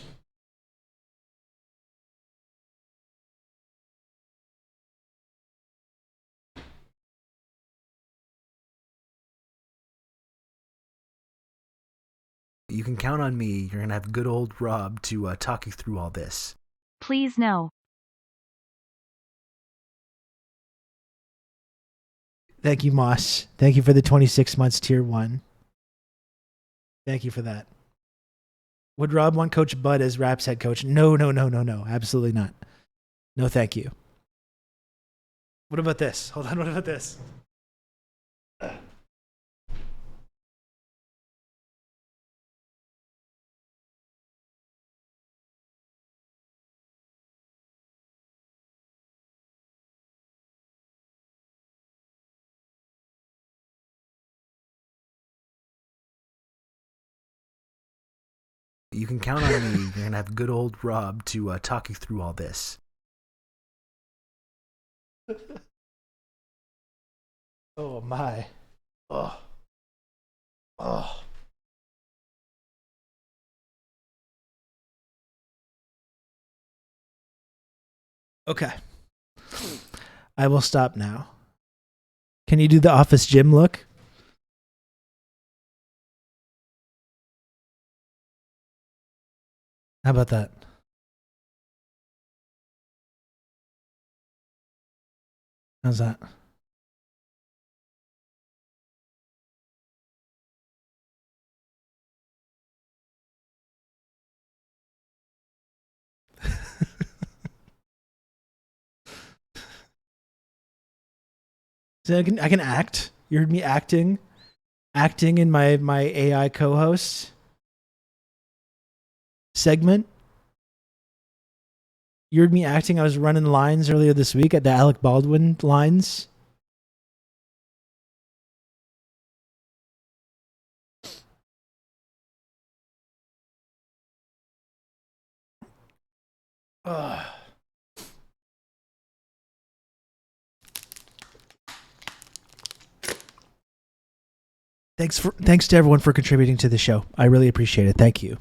You can count on me. You're going to have good old Rob to talk you through all this.
Please no.
Thank you, Moss. Thank you for the 26 months tier 1. Thank you for that. Would Rob want Coach Bud as Raps head coach? No. Absolutely not. No, thank you. What about this? Hold on, what about this?
You can count on me. You're going to have good old Rob to talk you through all this.
Oh, my. Oh. Okay. I will stop now. Can you do the Office Gym look? How about that? How's that? So I can act. You heard me acting in my AI co-host segment. You heard me acting. I was running lines earlier this week at the Alec Baldwin lines. Ugh. Thanks to everyone for contributing to the show. I really appreciate it. Thank you.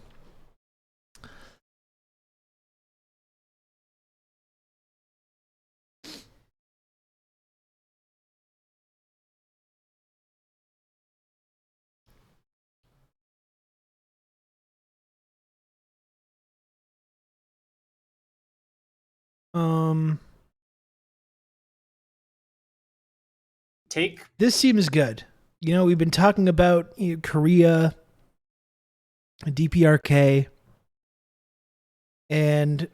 This seems good. You know, we've been talking about Korea, DPRK, and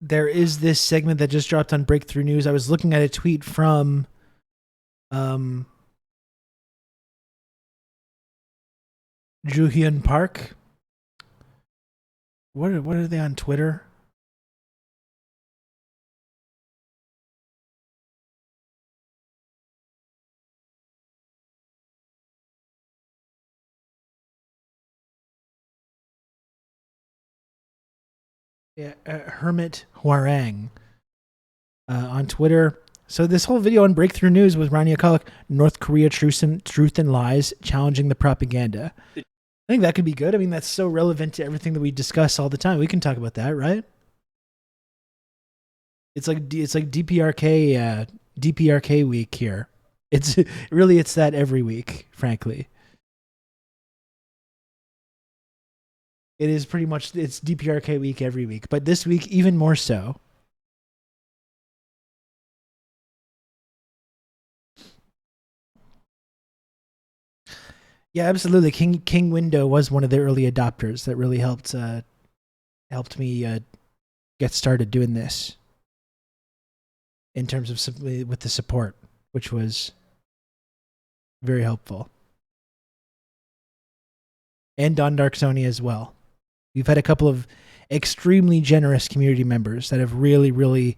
there is this segment that just dropped on Breakthrough News. I was looking at a tweet from Joo-hyun Park. What are they on Twitter? Yeah, Hermit Hwarang on Twitter. So this whole video on Breakthrough News was Rania Khalek, North Korea Truth and Lies, challenging the propaganda. I think that could be good. I mean, that's so relevant to everything that we discuss all the time. We can talk about that, right? It's like DPRK week here. It's that every week, frankly. It is pretty much, it's DPRK week every week, but this week even more so. Yeah, absolutely. King Window was one of the early adopters that really helped me get started doing this in terms of with the support, which was very helpful. And Don Dark Sony as well. We've had a couple of extremely generous community members that have really, really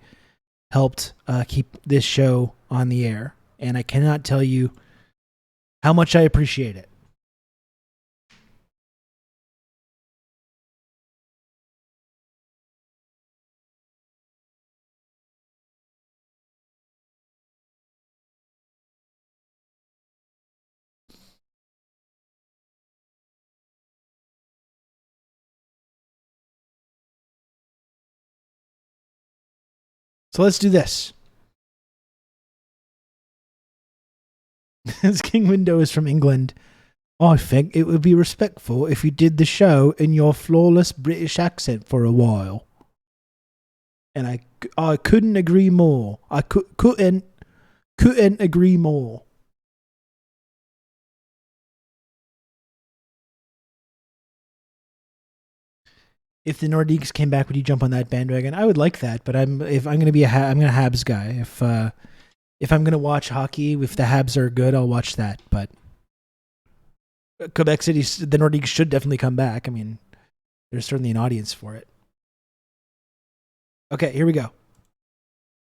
helped keep this show on the air. And I cannot tell you how much I appreciate it. So let's do this. This King Window is from England. I think it would be respectful if you did the show in your flawless British accent for a while. And I couldn't agree more. I couldn't agree more. If the Nordiques came back, would you jump on that bandwagon? I would like that, but I'm going to be I'm going to Habs guy. If I'm going to watch hockey, if the Habs are good, I'll watch that. But Quebec City, the Nordiques should definitely come back. I mean, there's certainly an audience for it. Okay, here we go.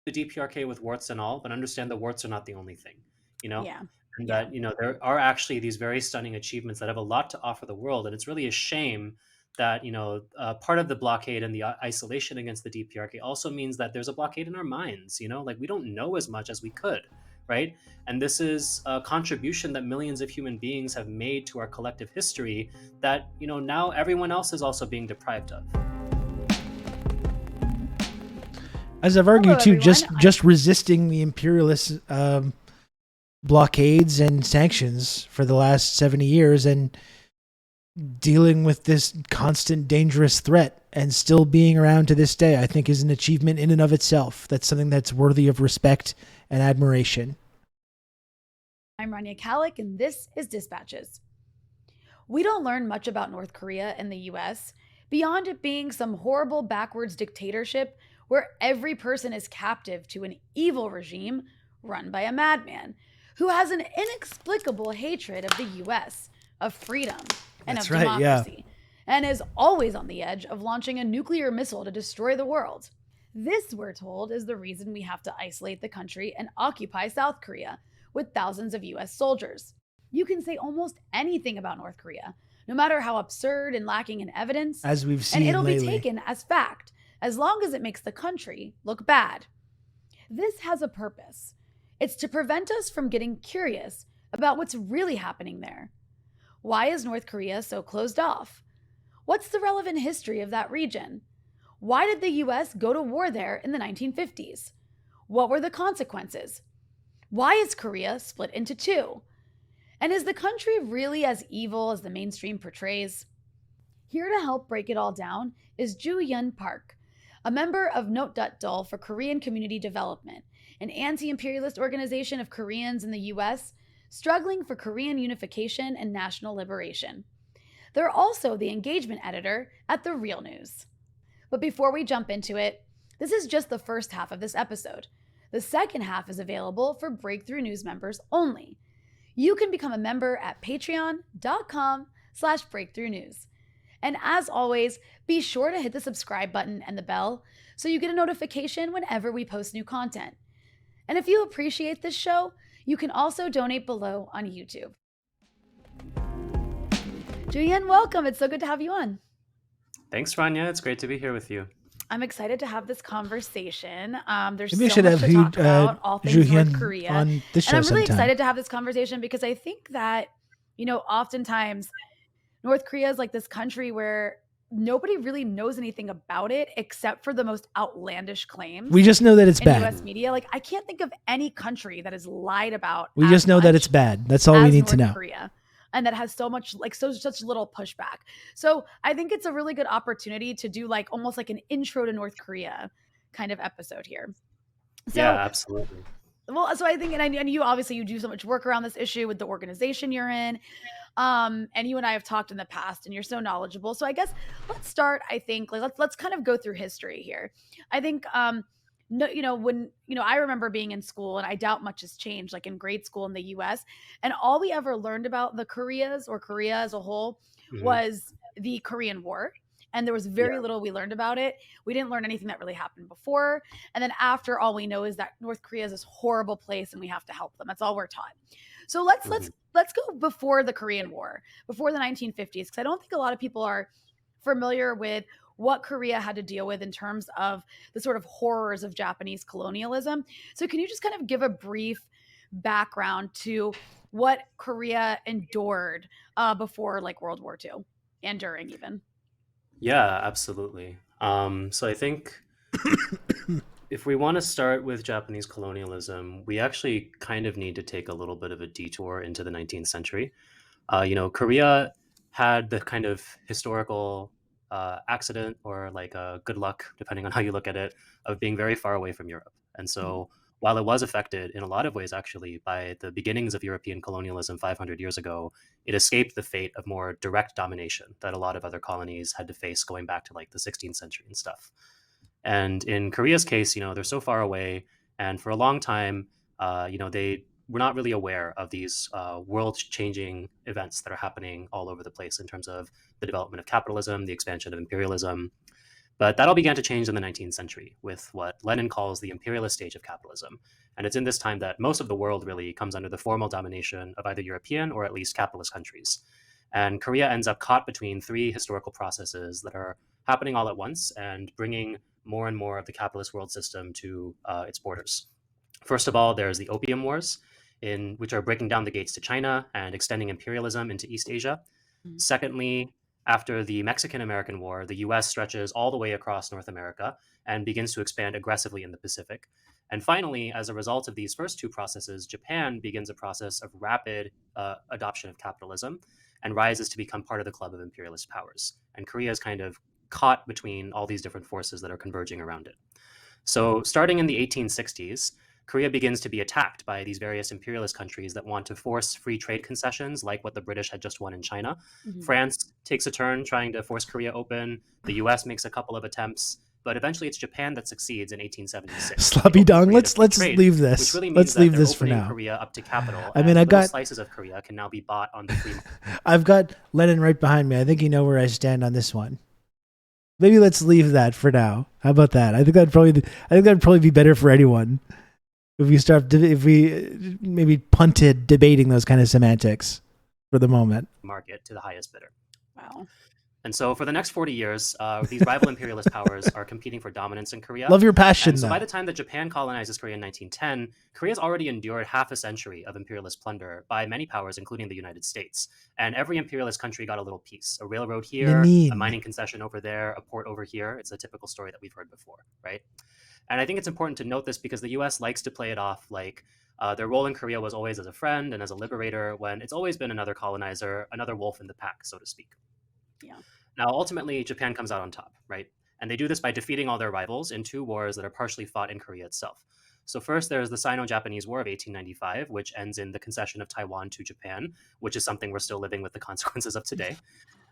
The DPRK with warts and all, but understand the warts are not the only thing, you know?
Yeah.
And that, you know, there are actually these very stunning achievements that have a lot to offer the world. And it's really a shame that, you know, part of the blockade and the isolation against the DPRK also means that there's a blockade in our minds, you know, like we don't know as much as we could, right? And this is a contribution that millions of human beings have made to our collective history that, you know, now everyone else is also being deprived of.
As I've argued too, just resisting the imperialist blockades and sanctions for the last 70 years, and dealing with this constant dangerous threat and still being around to this day, I think is an achievement in and of itself. That's something that's worthy of respect and admiration.
I'm Rania Kalik, and this is Dispatches. We don't learn much about North Korea in the US beyond it being some horrible backwards dictatorship where every person is captive to an evil regime run by a madman who has an inexplicable hatred of the US, of freedom, and
That's
of
right, yeah.
democracy, and is always on the edge of launching a nuclear missile to destroy the world. This, we're told, is the reason we have to isolate the country and occupy South Korea with thousands of US soldiers. You can say almost anything about North Korea, no matter how absurd and lacking in evidence,
As we've seen
and it'll
lately.
be taken as fact, as long as it makes the country look bad. This has a purpose. It's to prevent us from getting curious about what's really happening there. Why is North Korea so closed off? What's the relevant history of that region? Why did the US go to war there in the 1950s? What were the consequences? Why is Korea split into two? And is the country really as evil as the mainstream portrays? Here to help break it all down is Joo-Yeon Park, a member of Note.dul for Korean Community Development, an anti-imperialist organization of Koreans in the US struggling for Korean unification and national liberation. They're also the engagement editor at The Real News. But before we jump into it, this is just the first half of this episode. The second half is available for Breakthrough News members only. You can become a member at patreon.com/breakthrough news. And as always, be sure to hit the subscribe button and the bell so you get a notification whenever we post new content. And if you appreciate this show, you can also donate below on YouTube. Joo-Yeon, welcome. It's so good to have you on.
Thanks, Rania. It's great to be here with you.
I'm excited to have this conversation. There's
Maybe I
so
should
much
have
to talk about, all things North
Joo-Yeon
Korea.
on this show
And I'm really
sometime.
excited to have this conversation because I think that, oftentimes North Korea is like this country where nobody really knows anything about it except for the most outlandish claims
We just know that it's
in
bad.
US media. Like, I can't think of any country that is lied about.
We
as
just know that
much
it's bad. That's all we
as
need to
North
know.
Korea, and that has so much, such little pushback. So I think it's a really good opportunity to do almost like an intro to North Korea kind of episode here. So,
Yeah, absolutely.
well, so I think, and you obviously you do so much work around this issue with the organization you're in, and you and I have talked in the past, and you're so knowledgeable. So I guess let's start. I think let's kind of go through history here. I think when I remember being in school, and I doubt much has changed, like in grade school in the U.S., and all we ever learned about the Koreas or Korea as a whole
Mhm.
was the Korean War. And there was very little we learned about it. We didn't learn anything that really happened before. And then after, all we know is that North Korea is this horrible place and we have to help them. That's all we're taught. So let's go before the Korean War, before the 1950s, because I don't think a lot of people are familiar with what Korea had to deal with in terms of the sort of horrors of Japanese colonialism. So can you just kind of give a brief background to what Korea endured before World War II and during even?
Yeah, absolutely. So I think if we want to start with Japanese colonialism, we actually kind of need to take a little bit of a detour into the 19th century. Korea had the kind of historical accident or good luck, depending on how you look at it, of being very far away from Europe. And so while it was affected in a lot of ways, actually, by the beginnings of European colonialism 500 years ago, it escaped the fate of more direct domination that a lot of other colonies had to face going back to the 16th century and stuff. And in Korea's case, they're so far away, and for a long time, they were not really aware of these world-changing events that are happening all over the place in terms of the development of capitalism, the expansion of imperialism. But that all began to change in the 19th century with what Lenin calls the imperialist stage of capitalism. And it's in this time that most of the world really comes under the formal domination of either European or at least capitalist countries. And Korea ends up caught between three historical processes that are happening all at once and bringing more and more of the capitalist world system to its borders. First of all, there's the Opium Wars, which are breaking down the gates to China and extending imperialism into East Asia.
Mhm.
Secondly, after the Mexican-American War, the US stretches all the way across North America and begins to expand aggressively in the Pacific. And finally, as a result of these first two processes, Japan begins a process of rapid adoption of capitalism and rises to become part of the club of imperialist powers. And Korea is kind of caught between all these different forces that are converging around it. So, starting in the 1860s, Korea begins to be attacked by these various imperialist countries that want to force free trade concessions, like what the British had just won in China.
Mhm.
France takes a turn trying to force Korea open. The US makes a couple of attempts, but eventually it's Japan that succeeds in 1876.
Sloppy dong. Let's leave this.
Which really means
Let's leave
that they're
this for
opening
now.
Korea up to capital.
I mean,
and
I
little
got-
slices of Korea can now be bought on the free market.
I've got Lennon right behind me. I think you know where I stand on this one. Maybe let's leave that for now. How about that? I think that'd probably be better for anyone if we maybe punted debating those kind of semantics for the moment.
Market to the highest bidder.
Wow.
And so for the next 40 years, these rival imperialist powers are competing for dominance in Korea.
Love your passion,
And so
though.
by the time that Japan colonizes Korea in 1910, Korea's already endured half a century of imperialist plunder by many powers, including the United States. And every imperialist country got a little piece. A railroad here,
Lenin.
a mining concession over there, a port over here. It's a typical story that we've heard before, right? And I think it's important to note this because the US likes to play it off like their role in Korea was always as a friend and as a liberator, when it's always been another colonizer, another wolf in the pack, so to speak.
Yeah.
Now, ultimately, Japan comes out on top, right? And they do this by defeating all their rivals in two wars that are partially fought in Korea itself. So first, there's the Sino-Japanese War of 1895, which ends in the concession of Taiwan to Japan, which is something we're still living with the consequences of today.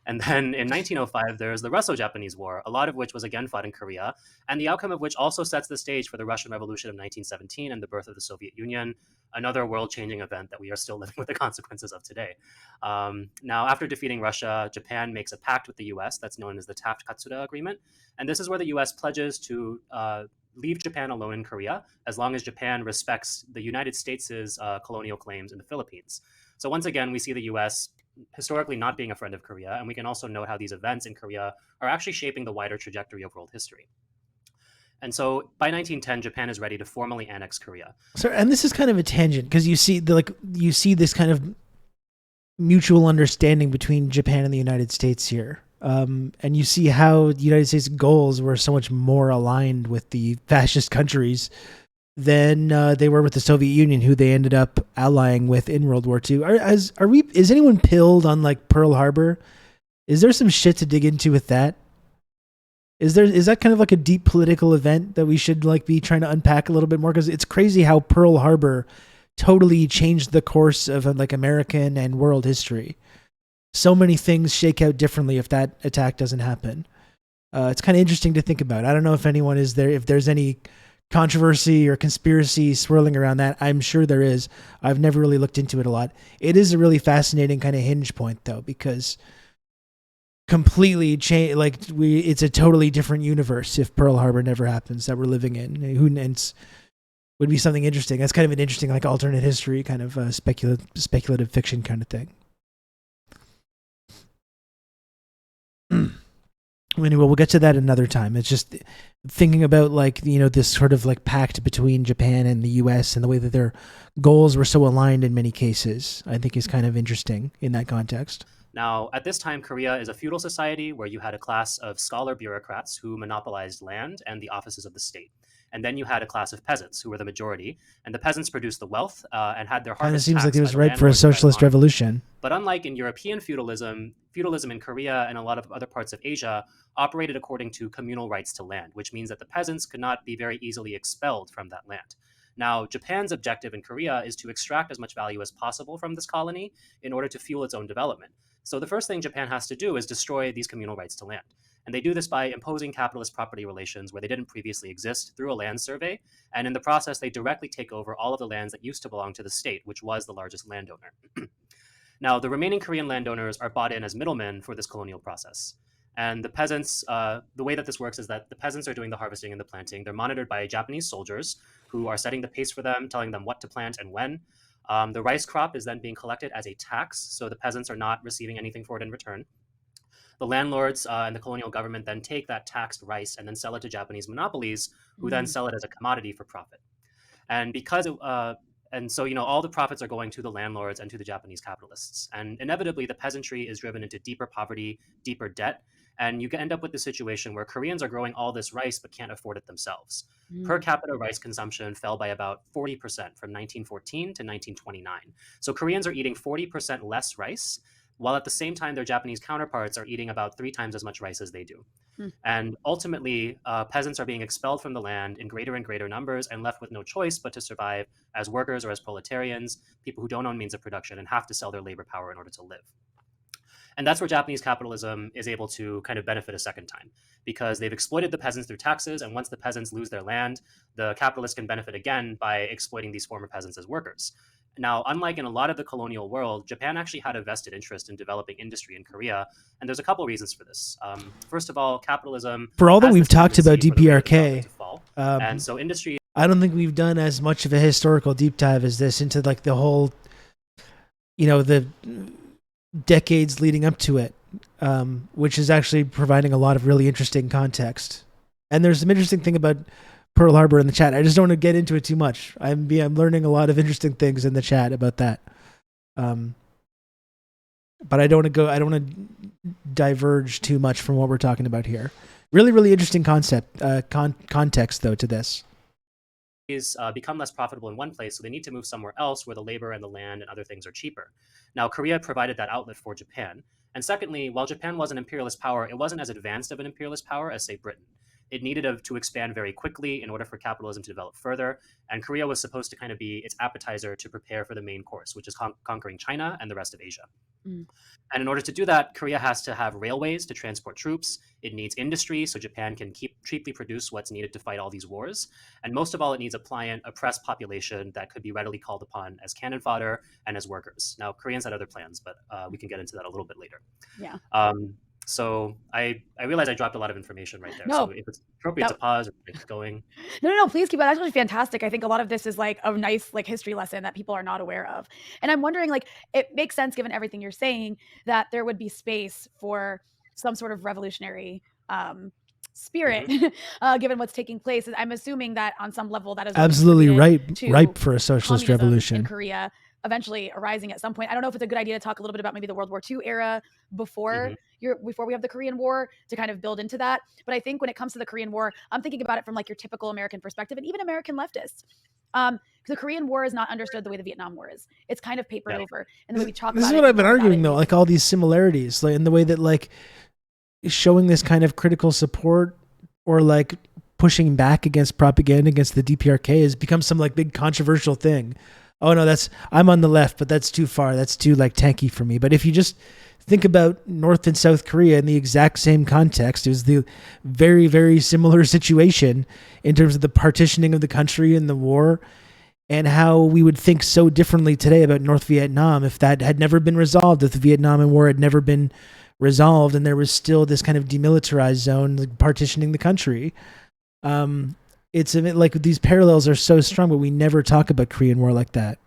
And then in 1905, there's the Russo-Japanese War, a lot of which was again fought in Korea, and the outcome of which also sets the stage for the Russian Revolution of 1917 and the birth of the Soviet Union, another world-changing event that we are still living with the consequences of today. Now, after defeating Russia, Japan makes a pact with the US that's known as the Taft-Katsura Agreement, and this is where the US pledges to leave Japan alone in Korea as long as Japan respects the United States' colonial claims in the Philippines. So once again, we see the US historically not being a friend of Korea, and we can also note how these events in Korea are actually shaping the wider trajectory of world history. And so by 1910, Japan is ready to formally annex Korea.
So, and this is kind of a tangent because you see this kind of mutual understanding between Japan and the United States here. And you see how the United States goals were so much more aligned with the fascist countries than they were with the Soviet Union, who they ended up allying with in World War II. Is anyone pilled on like Pearl Harbor? Is there some shit to dig into with that? Is that kind of like a deep political event that we should like be trying to unpack a little bit more? Because it's crazy how Pearl Harbor totally changed the course of like American and world history. So many things shake out differently if that attack doesn't happen. It's kind of interesting to think about. I don't know if anyone is there, if there's any controversy or conspiracy swirling around that. I'm sure there is. I've never really looked into it a lot. It is a really fascinating kind of hinge point though, because completely change, like it's a totally different universe if Pearl Harbor never happens that we're living in. Would be something interesting. That's kind of an interesting like alternate history kind of speculative fiction kind of thing. Anyway, we'll get to that another time. It's just thinking about like, this sort of like pact between Japan and the US and the way that their goals were so aligned in many cases, I think is kind of interesting in that context.
Now, at this time, Korea is a feudal society where you had a class of scholar bureaucrats who monopolized land and the offices of the state. And then you had a class of peasants who were the majority, and the peasants produced the wealth and had their harvest.
Kind of seems
taxed
like it was
by the
ripe for a
landlords by the
socialist
month.
revolution.
But unlike in European feudalism in Korea and a lot of other parts of Asia operated according to communal rights to land, which means that the peasants could not be very easily expelled from that land. Now, Japan's objective in Korea is to extract as much value as possible from this colony in order to fuel its own development. So the first thing Japan has to do is destroy these communal rights to land. And they do this by imposing capitalist property relations where they didn't previously exist through a land survey. And in the process, they directly take over all of the lands that used to belong to the state, which was the largest landowner. Now, the remaining Korean landowners are bought in as middlemen for this colonial process. And the peasants, the way that this works is that the peasants are doing the harvesting and the planting. They're monitored by Japanese soldiers who are setting the pace for them, telling them what to plant and when. The rice crop is then being collected as a tax, so the peasants are not receiving anything for it in return. The landlords and the colonial government then take that taxed rice and then sell it to Japanese monopolies, who then sell it as a commodity for profit. And so all the profits are going to the landlords and to the Japanese capitalists. And inevitably, the peasantry is driven into deeper poverty, deeper debt, and you end up with the situation where Koreans are growing all this rice but can't afford it themselves. Per capita rice consumption fell by about 40% from 1914 to 1929. So Koreans are eating 40% less rice, while at the same time their Japanese counterparts are eating about 3 times as much rice as they do.
Hmm.
And ultimately, peasants are being expelled from the land in greater and greater numbers and left with no choice but to survive as workers or as proletarians, people who don't own means of production and have to sell their labor power in order to live. And that's where Japanese capitalism is able to kind of benefit a second time, because they've exploited the peasants through taxes. And once the peasants lose their land, the capitalists can benefit again by exploiting these former peasants as workers. Now, unlike in a lot of the colonial world, Japan actually had a vested interest in developing industry in Korea. And there's a couple reasons for this. First of all, capitalism.
For all that
has
we've
this
talked about
tendency for the rate of development
DPRK,
to fall.
um,
And so industry
I don't think we've done as much of a historical deep dive as this into like the whole, the decades leading up to it, which is actually providing a lot of really interesting context. And there's some interesting thing about Pearl Harbor in the chat. I just don't want to get into it too much. I'm learning a lot of interesting things in the chat about that. But I don't want to diverge too much from what we're talking about here. Really, really interesting context though to this.
become less profitable in one place, so they need to move somewhere else where the labor and the land and other things are cheaper. Now, Korea provided that outlet for Japan. And secondly, while Japan was an imperialist power, it wasn't as advanced of an imperialist power as, say, Britain. It needed to expand very quickly in order for capitalism to develop further. And Korea was supposed to kind of be its appetizer to prepare for the main course, which is conquering China and the rest of Asia.
Mm.
And in order to do that, Korea has to have railways to transport troops. It needs industry, so Japan can cheaply produce what's needed to fight all these wars. And most of all, it needs a pliant, oppressed population that could be readily called upon as cannon fodder and as workers. Now, Koreans had other plans, but we can get into that a little bit later.
Yeah.
So I realize I dropped a lot of information right there.
No.
So if it's appropriate to pause or keep going.
No, please keep it. That's actually fantastic. I think a lot of this is like a nice like history lesson that people are not aware of. And I'm wondering, like, it makes sense given everything you're saying that there would be space for some sort of revolutionary spirit, given what's taking place. And I'm assuming that on some level that is what
Absolutely
contributed
ripe
to
for a socialist
communism
revolution.
in Korea eventually arising at some point. I don't know if it's a good idea to talk a little bit about maybe the World War II era before we have the Korean War to kind of build into that. But I think when it comes to the Korean War, I'm thinking about it from like your typical American perspective and even American leftists. The Korean War is not understood the way the Vietnam War is. It's kind of papered over. And the way we talk
This
about
is
it,
what I've been
talk about
arguing
it,
though, like all these similarities, like in the way that like showing this kind of critical support or like pushing back against propaganda against the DPRK has become some like big controversial thing. Oh no, I'm on the left, but that's too far. That's too like tanky for me. But if you just think about North and South Korea in the exact same context, it was the very, very similar situation in terms of the partitioning of the country and the war, and how we would think so differently today about North Vietnam if that had never been resolved, if the Vietnam War had never been resolved and there was still this kind of demilitarized zone like partitioning the country. It's like these parallels are so strong, but we never talk about Korean War like that.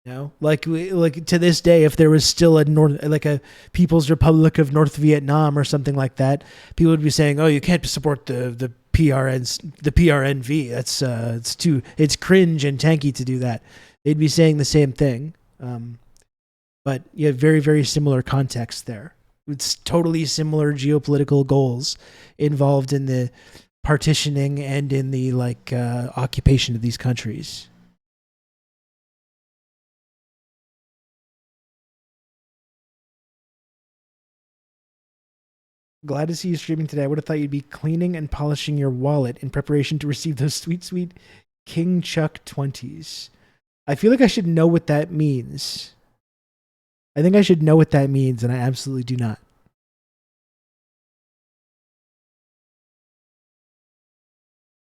You know, like to this day, if there was still a People's Republic of North Vietnam or something like that, people would be saying, "Oh, you can't support the PRNV. That's it's cringe and tanky to do that." They'd be saying the same thing, but you have very, very similar context there. It's totally similar geopolitical goals involved in the partitioning and in the occupation of these countries. Glad to see you streaming today. I would have thought you'd be cleaning and polishing your wallet in preparation to receive those sweet, sweet King Chuck 20s. I feel like I should know what that means. I think I should know what that means, and I absolutely do not.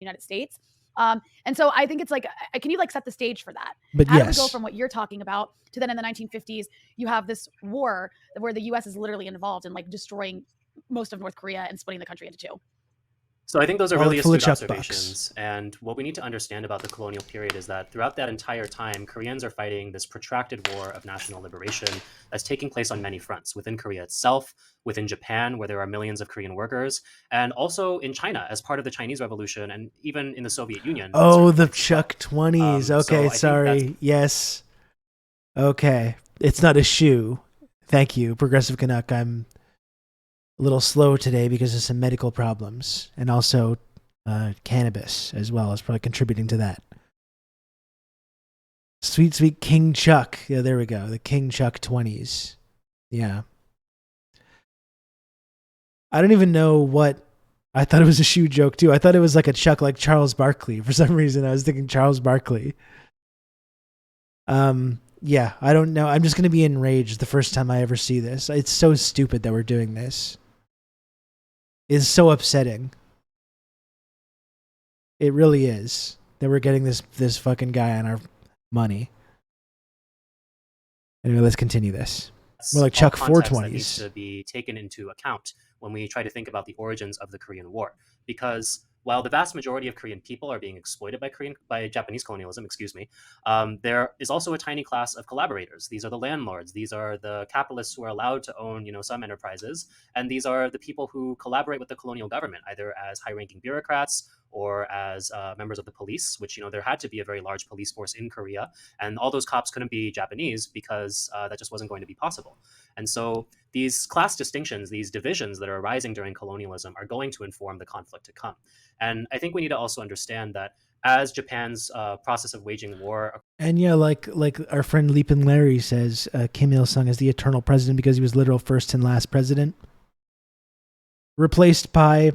United States. And so I think it's like, can you like set the stage for that?
But
How do we
yes.
go from what you're talking about to then in the 1950s, you have this war where the U.S. is literally involved in like destroying most of North Korea and splitting the country into two?
So I think those are
All
really
full of
astute
check box.
observations. And what we need to understand about the colonial period is that throughout that entire time, Koreans are fighting this protracted war of national liberation that's taking place on many fronts, within Korea itself, within Japan, where there are millions of Korean workers, and also in China as part of the Chinese Revolution, and even in the Soviet Union.
Oh, the Chuck 20s. Okay,
so
sorry. Yes. Okay. It's not a shoe. Thank you, Progressive Canuck. I'm a little slow today because of some medical problems, and also cannabis as well is probably contributing to that. Sweet, sweet King Chuck. Yeah, there we go. The King Chuck 20s. Yeah. I don't even know what. I thought it was a shoe joke too. I thought it was like a Chuck, like Charles Barkley. For some reason, I was thinking Charles Barkley. Yeah, I don't know. I'm just gonna be enraged the first time I ever see this. It's so stupid that we're doing this. It's so upsetting. It really is that we're getting this fucking guy on our money. Anyway, let's continue this. More like Chuck 420s.
That needs to be taken into account when we try to think about the origins of the Korean War, because while the vast majority of Korean people are being exploited by Japanese colonialism, there is also a tiny class of collaborators. These are the landlords. These are the capitalists who are allowed to own, some enterprises, and these are the people who collaborate with the colonial government, either as high-ranking bureaucrats or as members of the police. Which there had to be a very large police force in Korea, and all those cops couldn't be Japanese because that just wasn't going to be possible. And so these class distinctions, these divisions that are arising during colonialism, are going to inform the conflict to come. And I think we need to also understand that as Japan's process of waging war.
And yeah, like our friend Leapin' Larry says, Kim Il-sung is the eternal president because he was literal first and last president, replaced by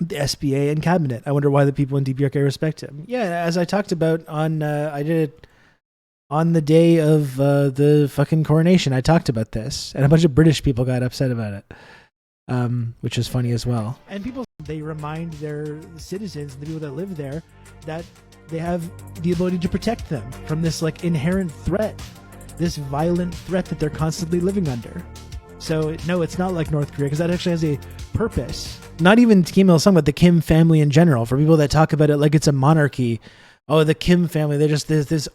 the SBA and cabinet. I wonder why the people in DPRK respect him. Yeah, as I talked about on, I did it on the day of the fucking coronation. I talked about this, and a bunch of British people got upset about it, which is funny as well. And people, they remind their citizens, the people that live there, that they have the ability to protect them from this like inherent threat, this violent threat that they're constantly living under. So no, it's not like North Korea, because that actually has a purpose. Not even Kim Il-sung, but the Kim family in general. For people that talk about it like it's a monarchy, oh, the Kim family, they're just this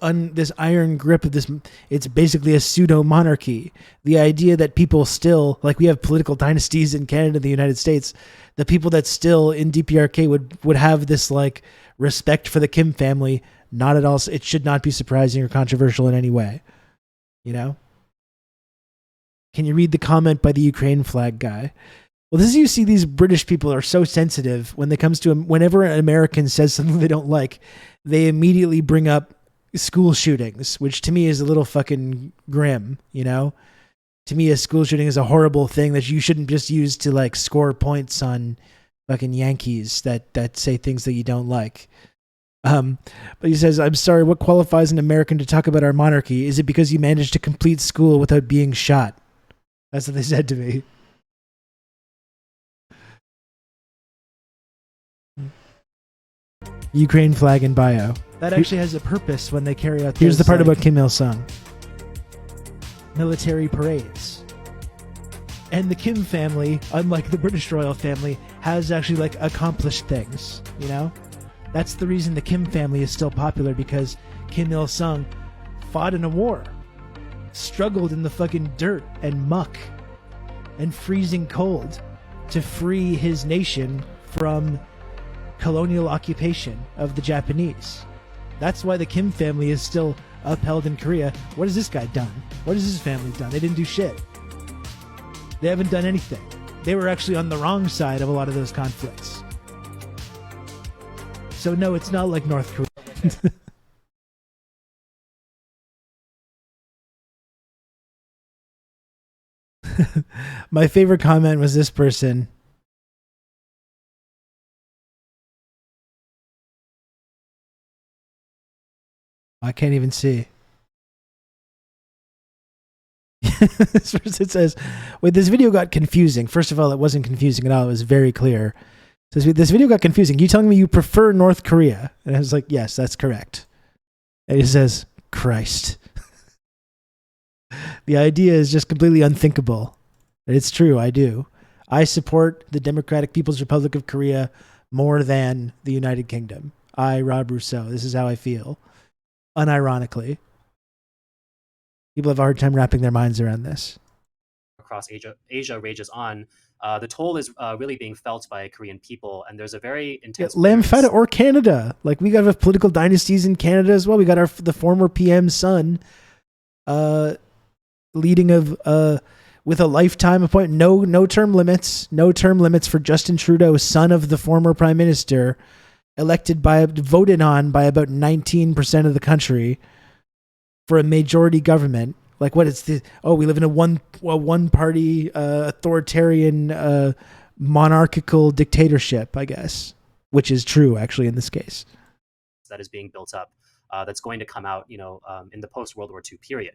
iron grip of this. It's basically a pseudo monarchy. The idea that people still, like we have political dynasties in Canada and the United States, the people that still in DPRK would have this like respect for the Kim family, not at all. It should not be surprising or controversial in any way. Can you read the comment by the Ukraine flag guy? Well, this is, you see, these British people are so sensitive when it comes to whenever an American says something they don't like, they immediately bring up school shootings, which to me is a little fucking grim, To me, a school shooting is a horrible thing that you shouldn't just use to like score points on fucking Yankees that say things that you don't like. But he says, I'm sorry, what qualifies an American to talk about our monarchy? Is it because you managed to complete school without being shot? That's what they said to me. Ukraine flag in bio. That actually has a purpose when they carry out. Here's the part about Kim Il-sung. Military parades. And the Kim family, unlike the British royal family, has actually like accomplished things, That's the reason the Kim family is still popular, because Kim Il-sung fought in a war, struggled in the fucking dirt and muck and freezing cold to free his nation from colonial occupation of the Japanese. That's why the Kim family is still upheld in Korea. What has this guy done? What has his family done? They didn't do shit. They haven't done anything. They were actually on the wrong side of a lot of those conflicts. So no, it's not like North Korea. My favorite comment was this person. I can't even see. This person says, wait, this video got confusing. First of all, it wasn't confusing at all. It was very clear. It says, this video got confusing. You telling me you prefer North Korea? And I was like, yes, that's correct. And he says, Christ. The idea is just completely unthinkable. And it's true, I do. I support the Democratic People's Republic of Korea more than the United Kingdom. I, Rob Rousseau, this is how I feel. Unironically. People have a hard time wrapping their minds around this.
Across Asia rages on. The toll is really being felt by Korean people, and there's a very intense...
Lamphetta or Canada. Like, we got political dynasties in Canada as well. We got the former PM's son leading with a lifetime appointment. No term limits. No term limits for Justin Trudeau, son of the former prime minister, voted on by about 19% of the country. for a majority government. Like what it's the we live in a one party authoritarian monarchical dictatorship, I guess, which is true actually in this case.
That is being built up, that's going to come out, in the post World War II period.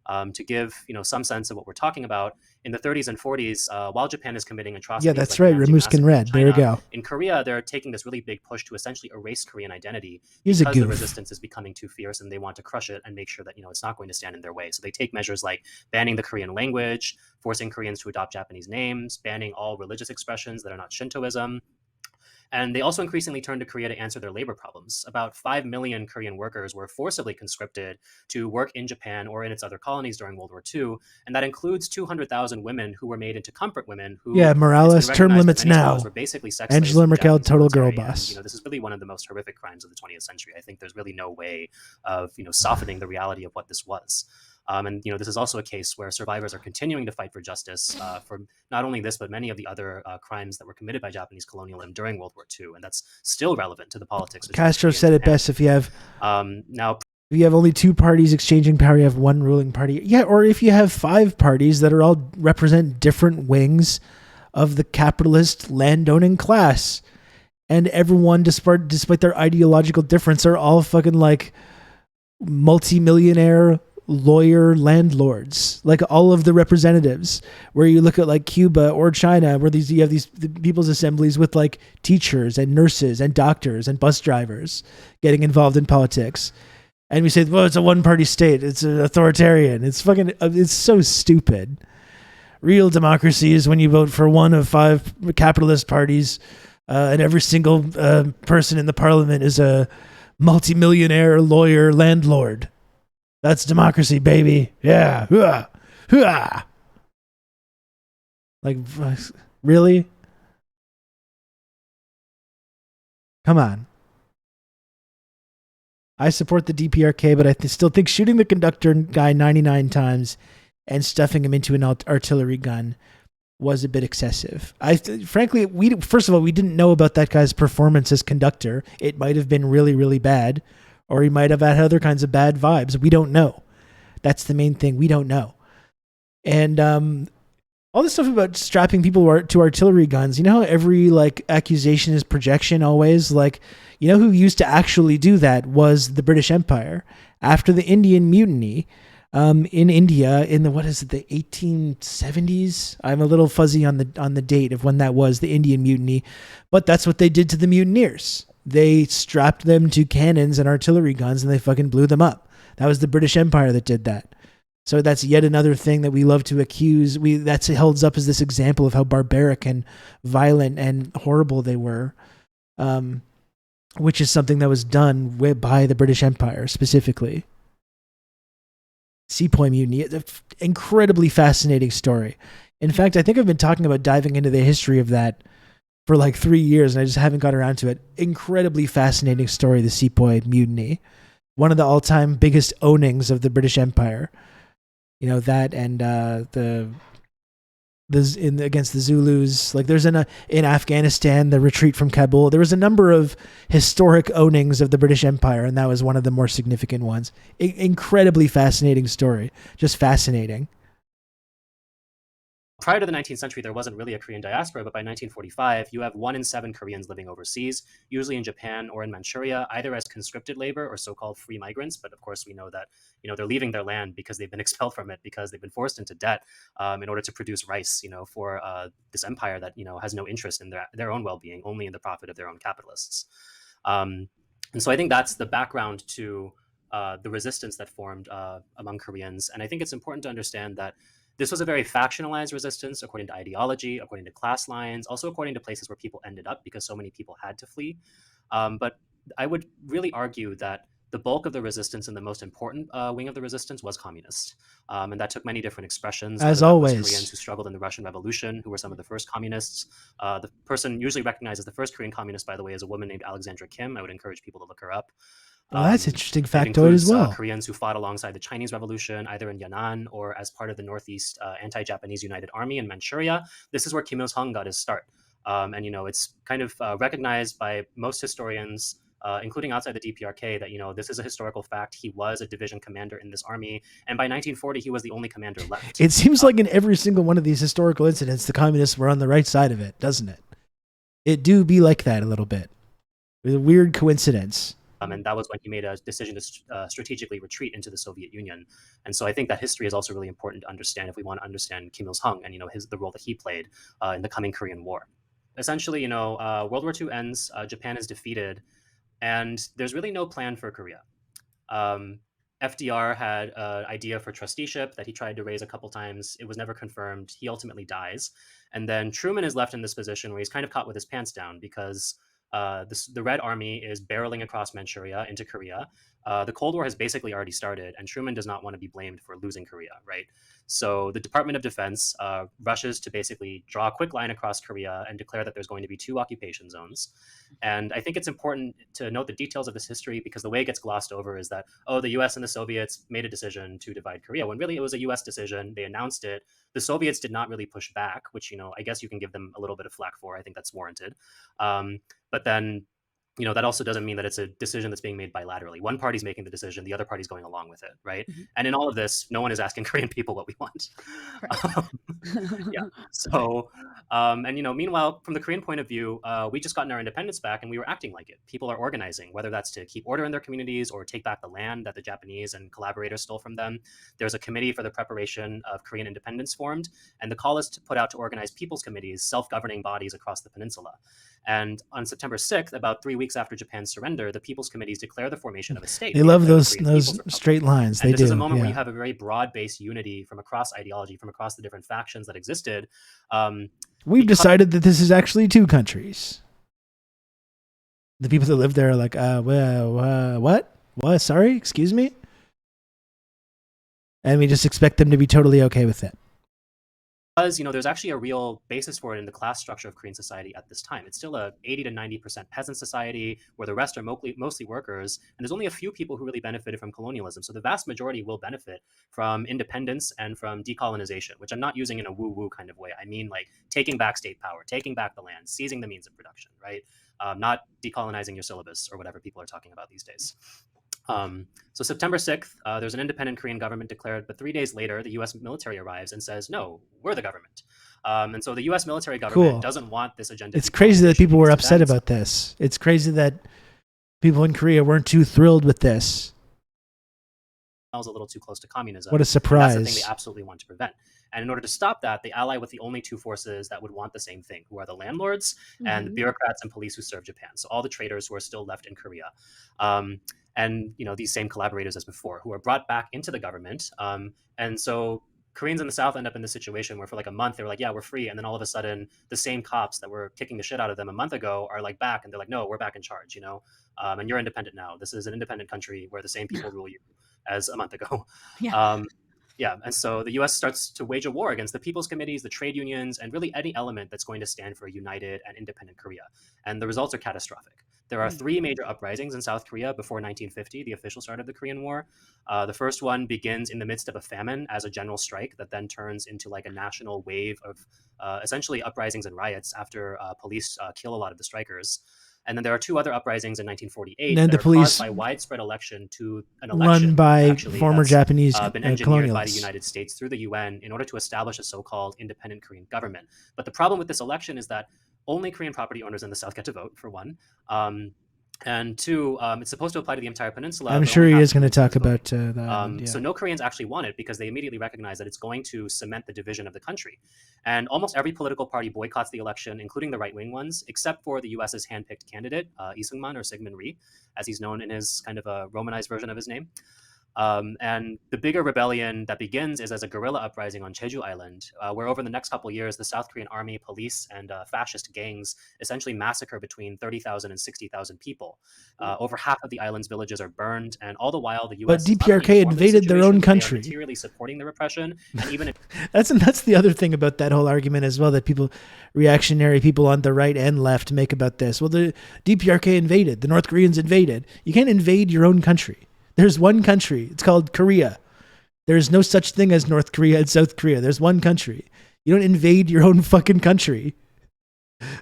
To give some sense of what we're talking about, in the 30s and 40s, while Japan is committing atrocities,
Yeah, that's
like
right.
the Nanjing
Ramuskin
Massacre in
Red. There you
China,
go.
in Korea, they're taking this really big push to essentially erase Korean identity
He's a
because the
goof.
resistance is becoming too fierce, and they want to crush it and make sure that it's not going to stand in their way. So they take measures like banning the Korean language, forcing Koreans to adopt Japanese names, banning all religious expressions that are not Shintoism. And they also increasingly turned to Korea to answer their labor problems. About 5 million Korean workers were forcibly conscripted to work in Japan or in its other colonies during World War II. And that includes 200,000 women who were made into comfort women who,
Yeah, Morales, term limits now.
were basically sex
Angela
slaves for the
Merkel,
Japanese
total girl
military.
boss.
And, this is really one of the most horrific crimes of the 20th century. I think there's really no way of, softening the reality of what this was. And this is also a case where survivors are continuing to fight for justice for not only this, but many of the other crimes that were committed by Japanese colonialism during World War II, and that's still relevant to the politics.
Castro said it best: if you have
now,
if you have only two parties exchanging power, you have one ruling party. Yeah, or if you have 5 parties that are all represent different wings of the capitalist landowning class, and everyone, despite their ideological difference, are all fucking like multi-millionaire lawyer landlords, like all of the representatives. Where you look at like Cuba or China, where you have these people's assemblies with like teachers and nurses and doctors and bus drivers getting involved in politics, and we say, well, it's a one-party state, it's an authoritarian. It's fucking, it's so stupid. Real democracy is when you vote for one of 5 capitalist parties, and every single person in the parliament is a multi-millionaire lawyer landlord. That's democracy, baby. Yeah. Hooah. Hooah. Like, really? Come on. I support the DPRK, but I still think shooting the conductor guy 99 times and stuffing him into an artillery gun was a bit excessive. Frankly, first of all, we didn't know about that guy's performance as conductor. It might have been really, really bad, or he might have had other kinds of bad vibes. We don't know. That's the main thing. We don't know. And all this stuff about strapping people to artillery guns, you know how every like accusation is projection always? Like, you know who used to actually do that was the British Empire. After the Indian Mutiny in India in the, the 1870s? I'm a little fuzzy on the date of when that was, the Indian Mutiny. But that's what they did to the mutineers. They strapped them to cannons and artillery guns and they fucking blew them up. That was the British Empire that did that. So that's yet another thing that we love to accuse. That's held up as this example of how barbaric and violent and horrible they were, which is something that was done by the British Empire specifically. Sepoy Mutiny, an incredibly fascinating story. In fact, I think I've been talking about diving into the history of that for like 3 years, and I just haven't got around to it. Incredibly fascinating story, the Sepoy Mutiny. One of the all-time biggest ownings of the British Empire. You know, that and against the Zulus. Like there's in Afghanistan, the retreat from Kabul. There was a number of historic ownings of the British Empire, and that was one of the more significant ones. Incredibly fascinating story. Just fascinating.
Prior to the 19th century, there wasn't really a Korean diaspora, but by 1945, you have 1 in 7 Koreans living overseas, usually in Japan or in Manchuria, either as conscripted labor or so-called free migrants. But of course, we know that they're leaving their land because they've been expelled from it, because they've been forced into debt in order to produce rice, for this empire that has no interest in their own well-being, only in the profit of their own capitalists. And so I think that's the background to the resistance that formed among Koreans. And I think it's important to understand that this was a very factionalized resistance according to ideology, according to class lines, also according to places where people ended up because so many people had to flee. But I would really argue that the bulk of the resistance and the most important wing of the resistance was communist. And that took many different expressions.
As
whether that
always.
was Koreans who struggled in the Russian Revolution, who were some of the first communists. The person usually recognized as the first Korean communist, by the way, is a woman named Alexandra Kim. I would encourage people to look her up.
Well, that's interesting
It
factoid
includes,
as well.
Koreans who fought alongside the Chinese Revolution, either in Yan'an or as part of the Northeast Anti-Japanese United Army in Manchuria. This is where Kim Il-sung got his start. And it's kind of recognized by most historians including outside the DPRK, that, this is a historical fact. He was a division commander in this army, and by 1940, he was the only commander left.
It seems like in every single one of these historical incidents, the communists were on the right side of it, doesn't it? It do be like that a little bit. It's a weird coincidence.
And that was when he made a decision to strategically retreat into the Soviet Union. And so I think that history is also really important to understand if we want to understand Kim Il-sung and the role that he played in the coming Korean War. Essentially, World War II ends, Japan is defeated, and there's really no plan for Korea. FDR had an idea for trusteeship that he tried to raise a couple times. It was never confirmed. He ultimately dies. And then Truman is left in this position where he's kind of caught with his pants down because the Red Army is barreling across Manchuria into Korea. The Cold War has basically already started, and Truman does not want to be blamed for losing Korea, right? So the Department of Defense rushes to basically draw a quick line across Korea and declare that there's going to be 2 occupation zones. And I think it's important to note the details of this history, because the way it gets glossed over is that, the US and the Soviets made a decision to divide Korea, when really it was a US decision. They announced it. The Soviets did not really push back, which, I guess you can give them a little bit of flack for. I think that's warranted. But then, that also doesn't mean that it's a decision that's being made bilaterally. One party's making the decision, the other party's going along with it, right? Mm-hmm. And in all of this, no one is asking Korean people what we want. Right. Yeah. So, meanwhile, from the Korean point of view, we just gotten our independence back, and we were acting like it. People are organizing, whether that's to keep order in their communities or take back the land that the Japanese and collaborators stole from them. There's a committee for the preparation of Korean independence formed, and the call is put out to organize people's committees, self-governing bodies across the peninsula. And on September 6th, about 3 weeks after Japan's surrender, the People's Committees declare the formation of a state.
They love those straight lines.
And
they
this
do.
Is a moment where you have a very broad-based unity from across ideology, from across the different factions that existed.
We've decided that this is actually 2 countries. The people that live there are like, what? What? Sorry? Excuse me? And we just expect them to be totally okay with it.
Because, there's actually a real basis for it in the class structure of Korean society at this time. It's still a 80 to 90% peasant society where the rest are mostly workers, and there's only a few people who really benefited from colonialism. So the vast majority will benefit from independence and from decolonization, which I'm not using in a woo-woo kind of way. I mean, like taking back state power, taking back the land, seizing the means of production, right? Not decolonizing your syllabus or whatever people are talking about these days. So September 6th, there's an independent Korean government declared, but 3 days later, the U.S. military arrives and says, no, we're the government. And so the U.S. military government doesn't want this agenda.
It's crazy that people were upset about this. It's crazy that people in Korea weren't too thrilled with this.
A little too close to communism.
What a surprise.
That's the thing they absolutely want to prevent. And in order to stop that, they ally with the only 2 forces that would want the same thing, who are the landlords and the bureaucrats and police who serve Japan. So all the traitors who are still left in Korea. And these same collaborators as before, who are brought back into the government. And so Koreans in the South end up in this situation where for like a month they were like, yeah, we're free. And then all of a sudden, the same cops that were kicking the shit out of them a month ago are like back, and they're like, no, we're back in charge, and you're independent now. This is an independent country where the same people rule you as a month ago. Yeah. And so the U.S. starts to wage a war against the People's Committees, the trade unions, and really any element that's going to stand for a united and independent Korea. And the results are catastrophic. There are 3 major uprisings in South Korea before 1950, the official start of the Korean War. The first one begins in the midst of a famine as a general strike that then turns into like a national wave of essentially uprisings and riots after police kill a lot of the strikers. And then there are 2 other uprisings in 1948
and
that
the police
caused by widespread election to an election
run by former Japanese
been engineered
colonialists
by the United States through the UN in order to establish a so-called independent Korean government. But the problem with this election is that only Korean property owners in the South get to vote, for one. And 2, it's supposed to apply to the entire peninsula.
I'm sure he is going to talk about that.
So no Koreans actually want it because they immediately recognize that it's going to cement the division of the country. And almost every political party boycotts the election, including the right-wing ones, except for the U.S.'s handpicked candidate, Lee Seung-man, or Syngman Rhee, as he's known in his kind of a Romanized version of his name. And the bigger rebellion that begins is as a guerrilla uprising on Jeju Island, where over the next couple of years, the South Korean army, police, and fascist gangs essentially massacre between 30,000 and 60,000 people. Over half of the island's villages are burned, and all the while the U.S.
But DPRK invaded their own country.
They are materially supporting the repression, and even
that's the other thing about that whole argument as well, that reactionary people on the right and left make about this. Well, the DPRK invaded, the North Koreans invaded. You can't invade your own country. There's one country. It's called Korea. There's no such thing as North Korea and South Korea. There's one country. You don't invade your own fucking country.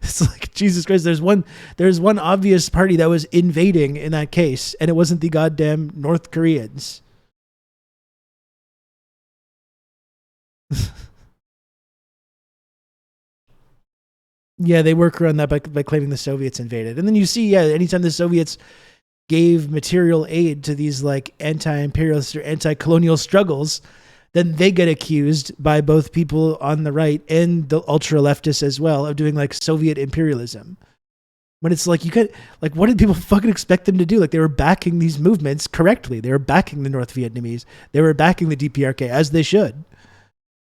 It's like, Jesus Christ, there's one obvious party that was invading in that case, and it wasn't the goddamn North Koreans. Yeah, they work around that by claiming the Soviets invaded. And then you see, anytime the Soviets gave material aid to these like anti-imperialist or anti-colonial struggles, then they get accused by both people on the right and the ultra leftists as well of doing like Soviet imperialism. But it's like, you could, like, what did people fucking expect them to do? Like, they were backing these movements correctly. They were backing the North Vietnamese. They were backing the DPRK, as they should.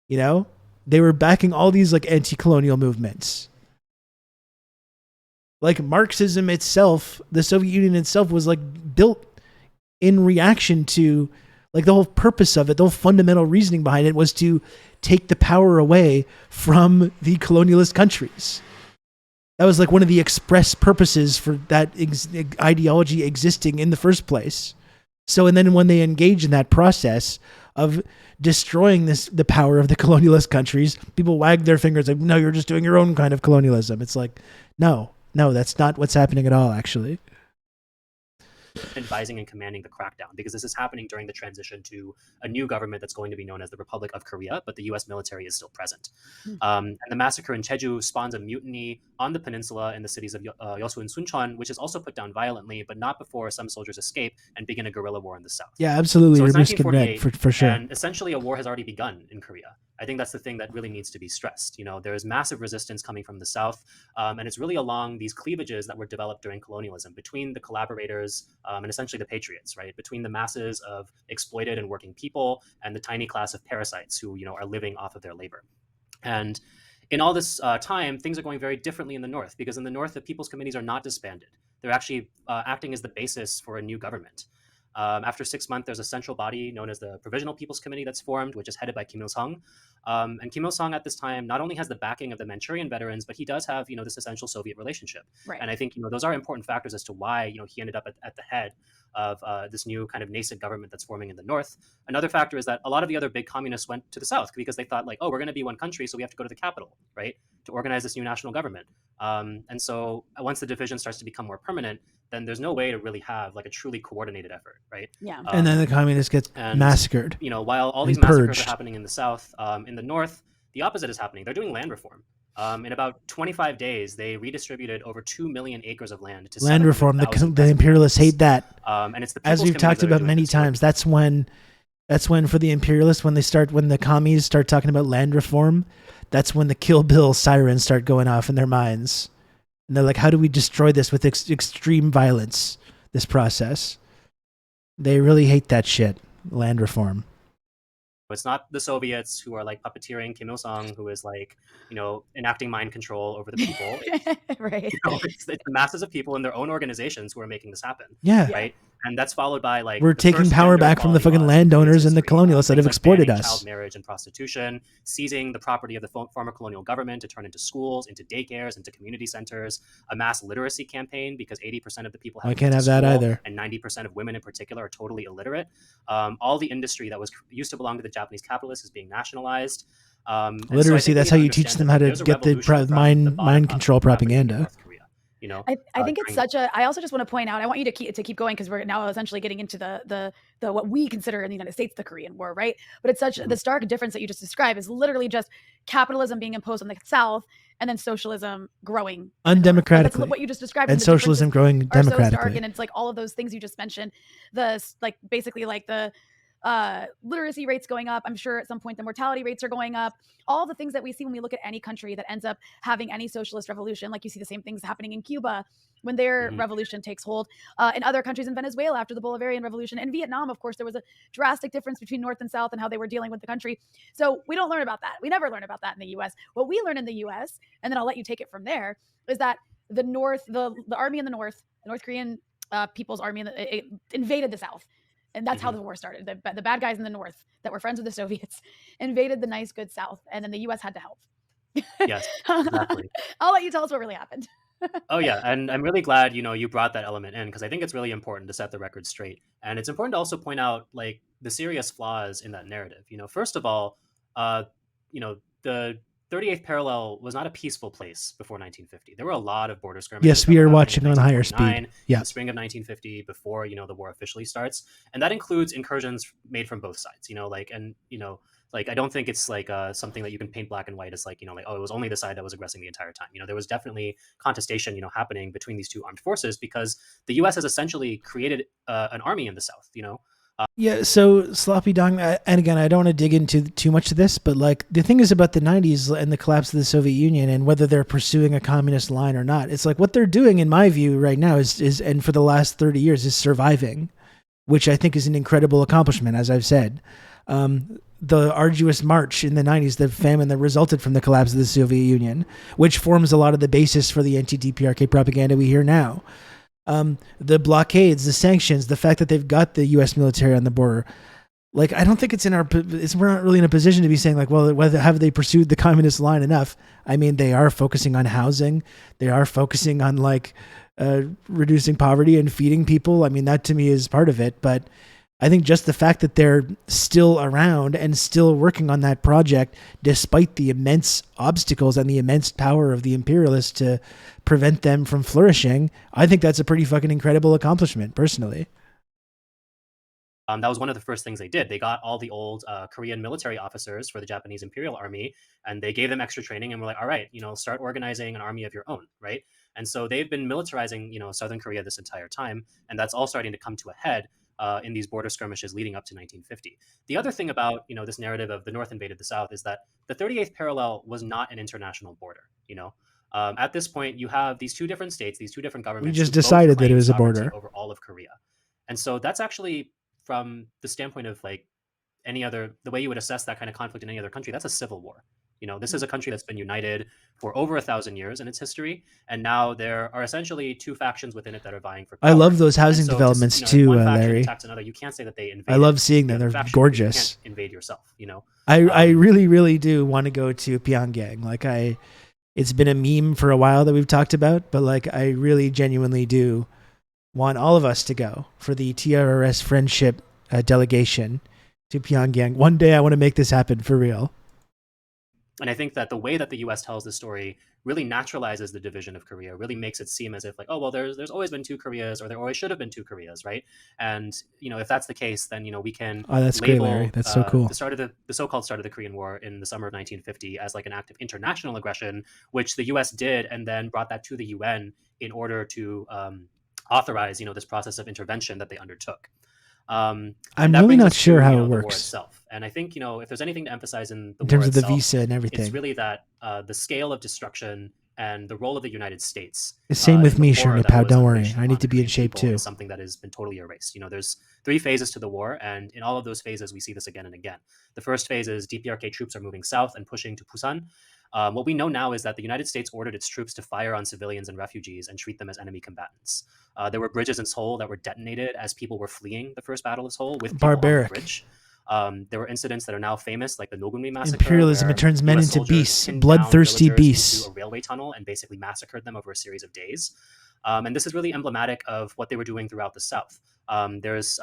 You know? They were backing all these like anti-colonial movements. Like Marxism itself, the Soviet Union itself was like built in reaction to, like, the whole purpose of it, the whole fundamental reasoning behind it was to take the power away from the colonialist countries. That was like one of the express purposes for that ideology existing in the first place. So, and then when they engage in that process of destroying the power of the colonialist countries, people wag their fingers like, no, you're just doing your own kind of colonialism. It's like, no, that's not what's happening at all, actually.
Advising and commanding the crackdown, because this is happening during the transition to a new government that's going to be known as the Republic of Korea, but the U.S. military is still present. And the massacre in Jeju spawns a mutiny on the peninsula in the cities of Yeosu and Suncheon, which is also put down violently, but not before some soldiers escape and begin a guerrilla war in the south.
Yeah, absolutely.
So it's
You're risking red
1948,
for sure.
and essentially a war has already begun in Korea. I think that's the thing that really needs to be stressed. You know, there is massive resistance coming from the south, and it's really along these cleavages that were developed during colonialism between the collaborators and essentially the patriots, right? Between the masses of exploited and working people and the tiny class of parasites who, you know, are living off of their labor. And in all this time, things are going very differently in the north, because in the north, the people's committees are not disbanded. They're actually acting as the basis for a new government. After 6 months, there's a central body known as the Provisional People's Committee that's formed, which is headed by Kim Il-sung. And Kim Il-sung at this time not only has the backing of the Manchurian veterans, but he does have, you know, this essential Soviet relationship.
Right.
And I think, you know, those are important factors as to why, you know, he ended up at the head of this new kind of nascent government that's forming in the north. Another factor is that a lot of the other big communists went to the south because they thought like, oh, we're going to be one country, so we have to go to the capital, right, to organize this new national government. And so once the division starts to become more permanent, then there's no way to really have like a truly coordinated effort, right?
Yeah.
And then the communists get massacred.
You know, while all
and
these massacres
purged.
are happening in the south, in the north, the opposite is happening. They're doing land reform. In about 25 days, they redistributed over 2 million acres of land to
Land reform. The
700,000
imperialists hate that.
and it's the
As
People's
we've
Committee
talked
that are
about
doing
many
this work.
times, that's when for the imperialists, when the commies start talking about land reform, that's when the Kill Bill sirens start going off in their minds. And they're like, how do we destroy this with extreme violence, this process? They really hate that shit, land reform.
It's not the Soviets who are like puppeteering Kim Il-sung, who is like, you know, enacting mind control over the people.
Right.
You know, it's the masses of people in their own organizations who are making this happen.
Yeah.
Right. And that's followed by like
We're
the
taking
first
power
gender
back from the
equality
fucking
laws in
landowners and the
1963,
colonialists that have
things like
exploited
banning
us.
child marriage and prostitution, seizing the property of the former colonial government to turn into schools, into daycares, into community centers, a mass literacy campaign because 80% of the people
I
haven't
can't
been
have
to
that
school,
either.
and 90% of women in particular are totally illiterate. All the industry that was used to belong to the Japanese capitalists is being nationalized. And so I
Literacy,
think we
that's
need
how you teach
understand
them
that
how to
there's a
get the
revolution from
mind
bottom up
control
happening in
propaganda.
North Korea. You know,
I think it's
during-
such a. I also just want to point out. I want you to keep going because we're now essentially getting into the what we consider in the United States the Korean War, right? But it's such the stark difference that you just described is literally just capitalism being imposed on the South and then socialism growing
Undemocratically.
That's what you just described.
And
the
socialism growing
differences are so stark,
democratically.
and it's like all of those things you just mentioned. Basically like the literacy rates going up. I'm sure at some point the mortality rates are going up. All the things that we see when we look at any country that ends up having any socialist revolution, like you see the same things happening in Cuba when their revolution takes hold, in other countries in Venezuela after the Bolivarian Revolution. In Vietnam, of course, there was a drastic difference between North and South and how they were dealing with the country. So we don't learn about that. We never learn about that in the U.S. What we learn in the U.S., and then I'll let you take it from there, is that the North, the army in the North, the North Korean People's Army it invaded the South. And that's how the war started. The bad guys in the North that were friends with the Soviets invaded the nice, good South. And then the U.S. had to help.
Yes, exactly.
I'll let you tell us what really happened.
Oh yeah, and I'm really glad you brought that element in because I think it's really important to set the record straight, and it's important to also point out like the serious flaws in that narrative. First of all, the 38th parallel was not a peaceful place before 1950. There were a lot of border skirmishes.
Yes, we
that
are
were happening
watching
in
on higher speed.
1949,
Yeah.
the spring of 1950, before the war officially starts, and that includes incursions made from both sides. I don't think it's like something that you can paint black and white as like like, oh, it was only the side that was aggressing the entire time. There was definitely contestation happening between these two armed forces because the U.S. has essentially created an army in the South.
Yeah, so sloppy dong, and again, I don't want to dig into too much of this, but like the thing is about the 90s and the collapse of the Soviet Union and whether they're pursuing a communist line or not. It's like what they're doing, in my view, right now is and for the last 30 years, is surviving, which I think is an incredible accomplishment, as I've said. The arduous march in the 90s, the famine that resulted from the collapse of the Soviet Union, which forms a lot of the basis for the anti-DPRK propaganda we hear now. The blockades, the sanctions, the fact that they've got the U.S. military on the border. Like, I don't think we're not really in a position to be saying like, well, whether have they pursued the communist line enough? I mean, they are focusing on housing. They are focusing on like reducing poverty and feeding people. I mean, that to me is part of it. But I think just the fact that they're still around and still working on that project, despite the immense obstacles and the immense power of the imperialists to prevent them from flourishing, I think that's a pretty fucking incredible accomplishment, personally.
That was one of the first things they did. They got all the old Korean military officers for the Japanese Imperial Army, and they gave them extra training and were like, all right, start organizing an army of your own, right? And so they've been militarizing, Southern Korea this entire time, and that's all starting to come to a head in these border skirmishes leading up to 1950. The other thing about, this narrative of the North invaded the South is that the 38th parallel was not an international border, At this point, you have these two different states, these two different governments.
We just decided that it was a
sovereignty
border
over all of Korea. And so that's actually, from the standpoint of like the way you would assess that kind of conflict in any other country, that's a civil war. This is a country that's been united for over 1,000 years in its history, and now there are essentially two factions within it that are vying for power.
I love those housing
so
developments
if
too,
one faction
Larry.
attacks another, you can't say that they invaded.
I love seeing them.
the
They're
faction,
gorgeous.
You can't invade yourself.
I really, really do want to go to Pyongyang. Like it's been a meme for a while that we've talked about, but like I really genuinely do want all of us to go for the TRRS friendship delegation to Pyongyang. One day I want to make this happen for real.
And I think that the way that the U.S. tells the story really naturalizes the division of Korea, really makes it seem as if like, oh, well, there's always been two Koreas, or there always should have been two Koreas, right? And if that's the case, then we can
that's
label
great, Larry. That's so cool.
the so-called start of the Korean War in the summer of 1950 as like an act of international aggression, which the U.S. did, and then brought that to the UN in order to authorize this process of intervention that they undertook.
I'm really not sure how it works.
The war itself. And I think, if there's anything to emphasize in the
in terms
war
of the
itself,
visa and everything,
it's really that the scale of destruction and the role of the United States.
The same with me,
sure,
Shernipow. Don't worry. I need to be in shape too.
Is something that has been totally erased. There's 3 phases to the war, and in all of those phases, we see this again and again. The first phase is DPRK troops are moving south and pushing to Busan. What we know now is that the United States ordered its troops to fire on civilians and refugees and treat them as enemy combatants. There were bridges in Seoul that were detonated as people were fleeing the first battle of Seoul with people
Barbaric.
on the bridge. There were incidents that are now famous, like the Nogunri massacre.
Imperialism, it turns men
US
into beasts,
pinned
bloodthirsty
down villagers
beasts.
into a railway tunnel and basically massacred them over a series of days. And this is really emblematic of what they were doing throughout the South. There's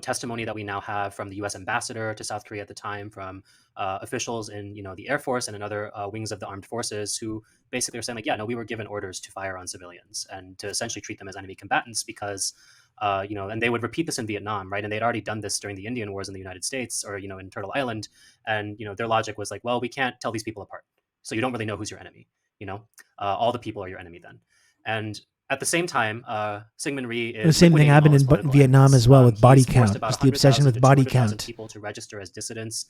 testimony that we now have from the U.S. ambassador to South Korea at the time, from officials in the Air Force and in other wings of the armed forces, who basically are saying like, yeah, no, we were given orders to fire on civilians and to essentially treat them as enemy combatants because and they would repeat this in Vietnam, right? And they'd already done this during the Indian Wars in the United States, or in Turtle Island, and their logic was like, well, we can't tell these people apart, so you don't really know who's your enemy. All the people are your enemy then. And at the same time, Syngman Rhee is
the same thing happened in Vietnam as well with body count. It's the obsession with body count.
People to register as dissidents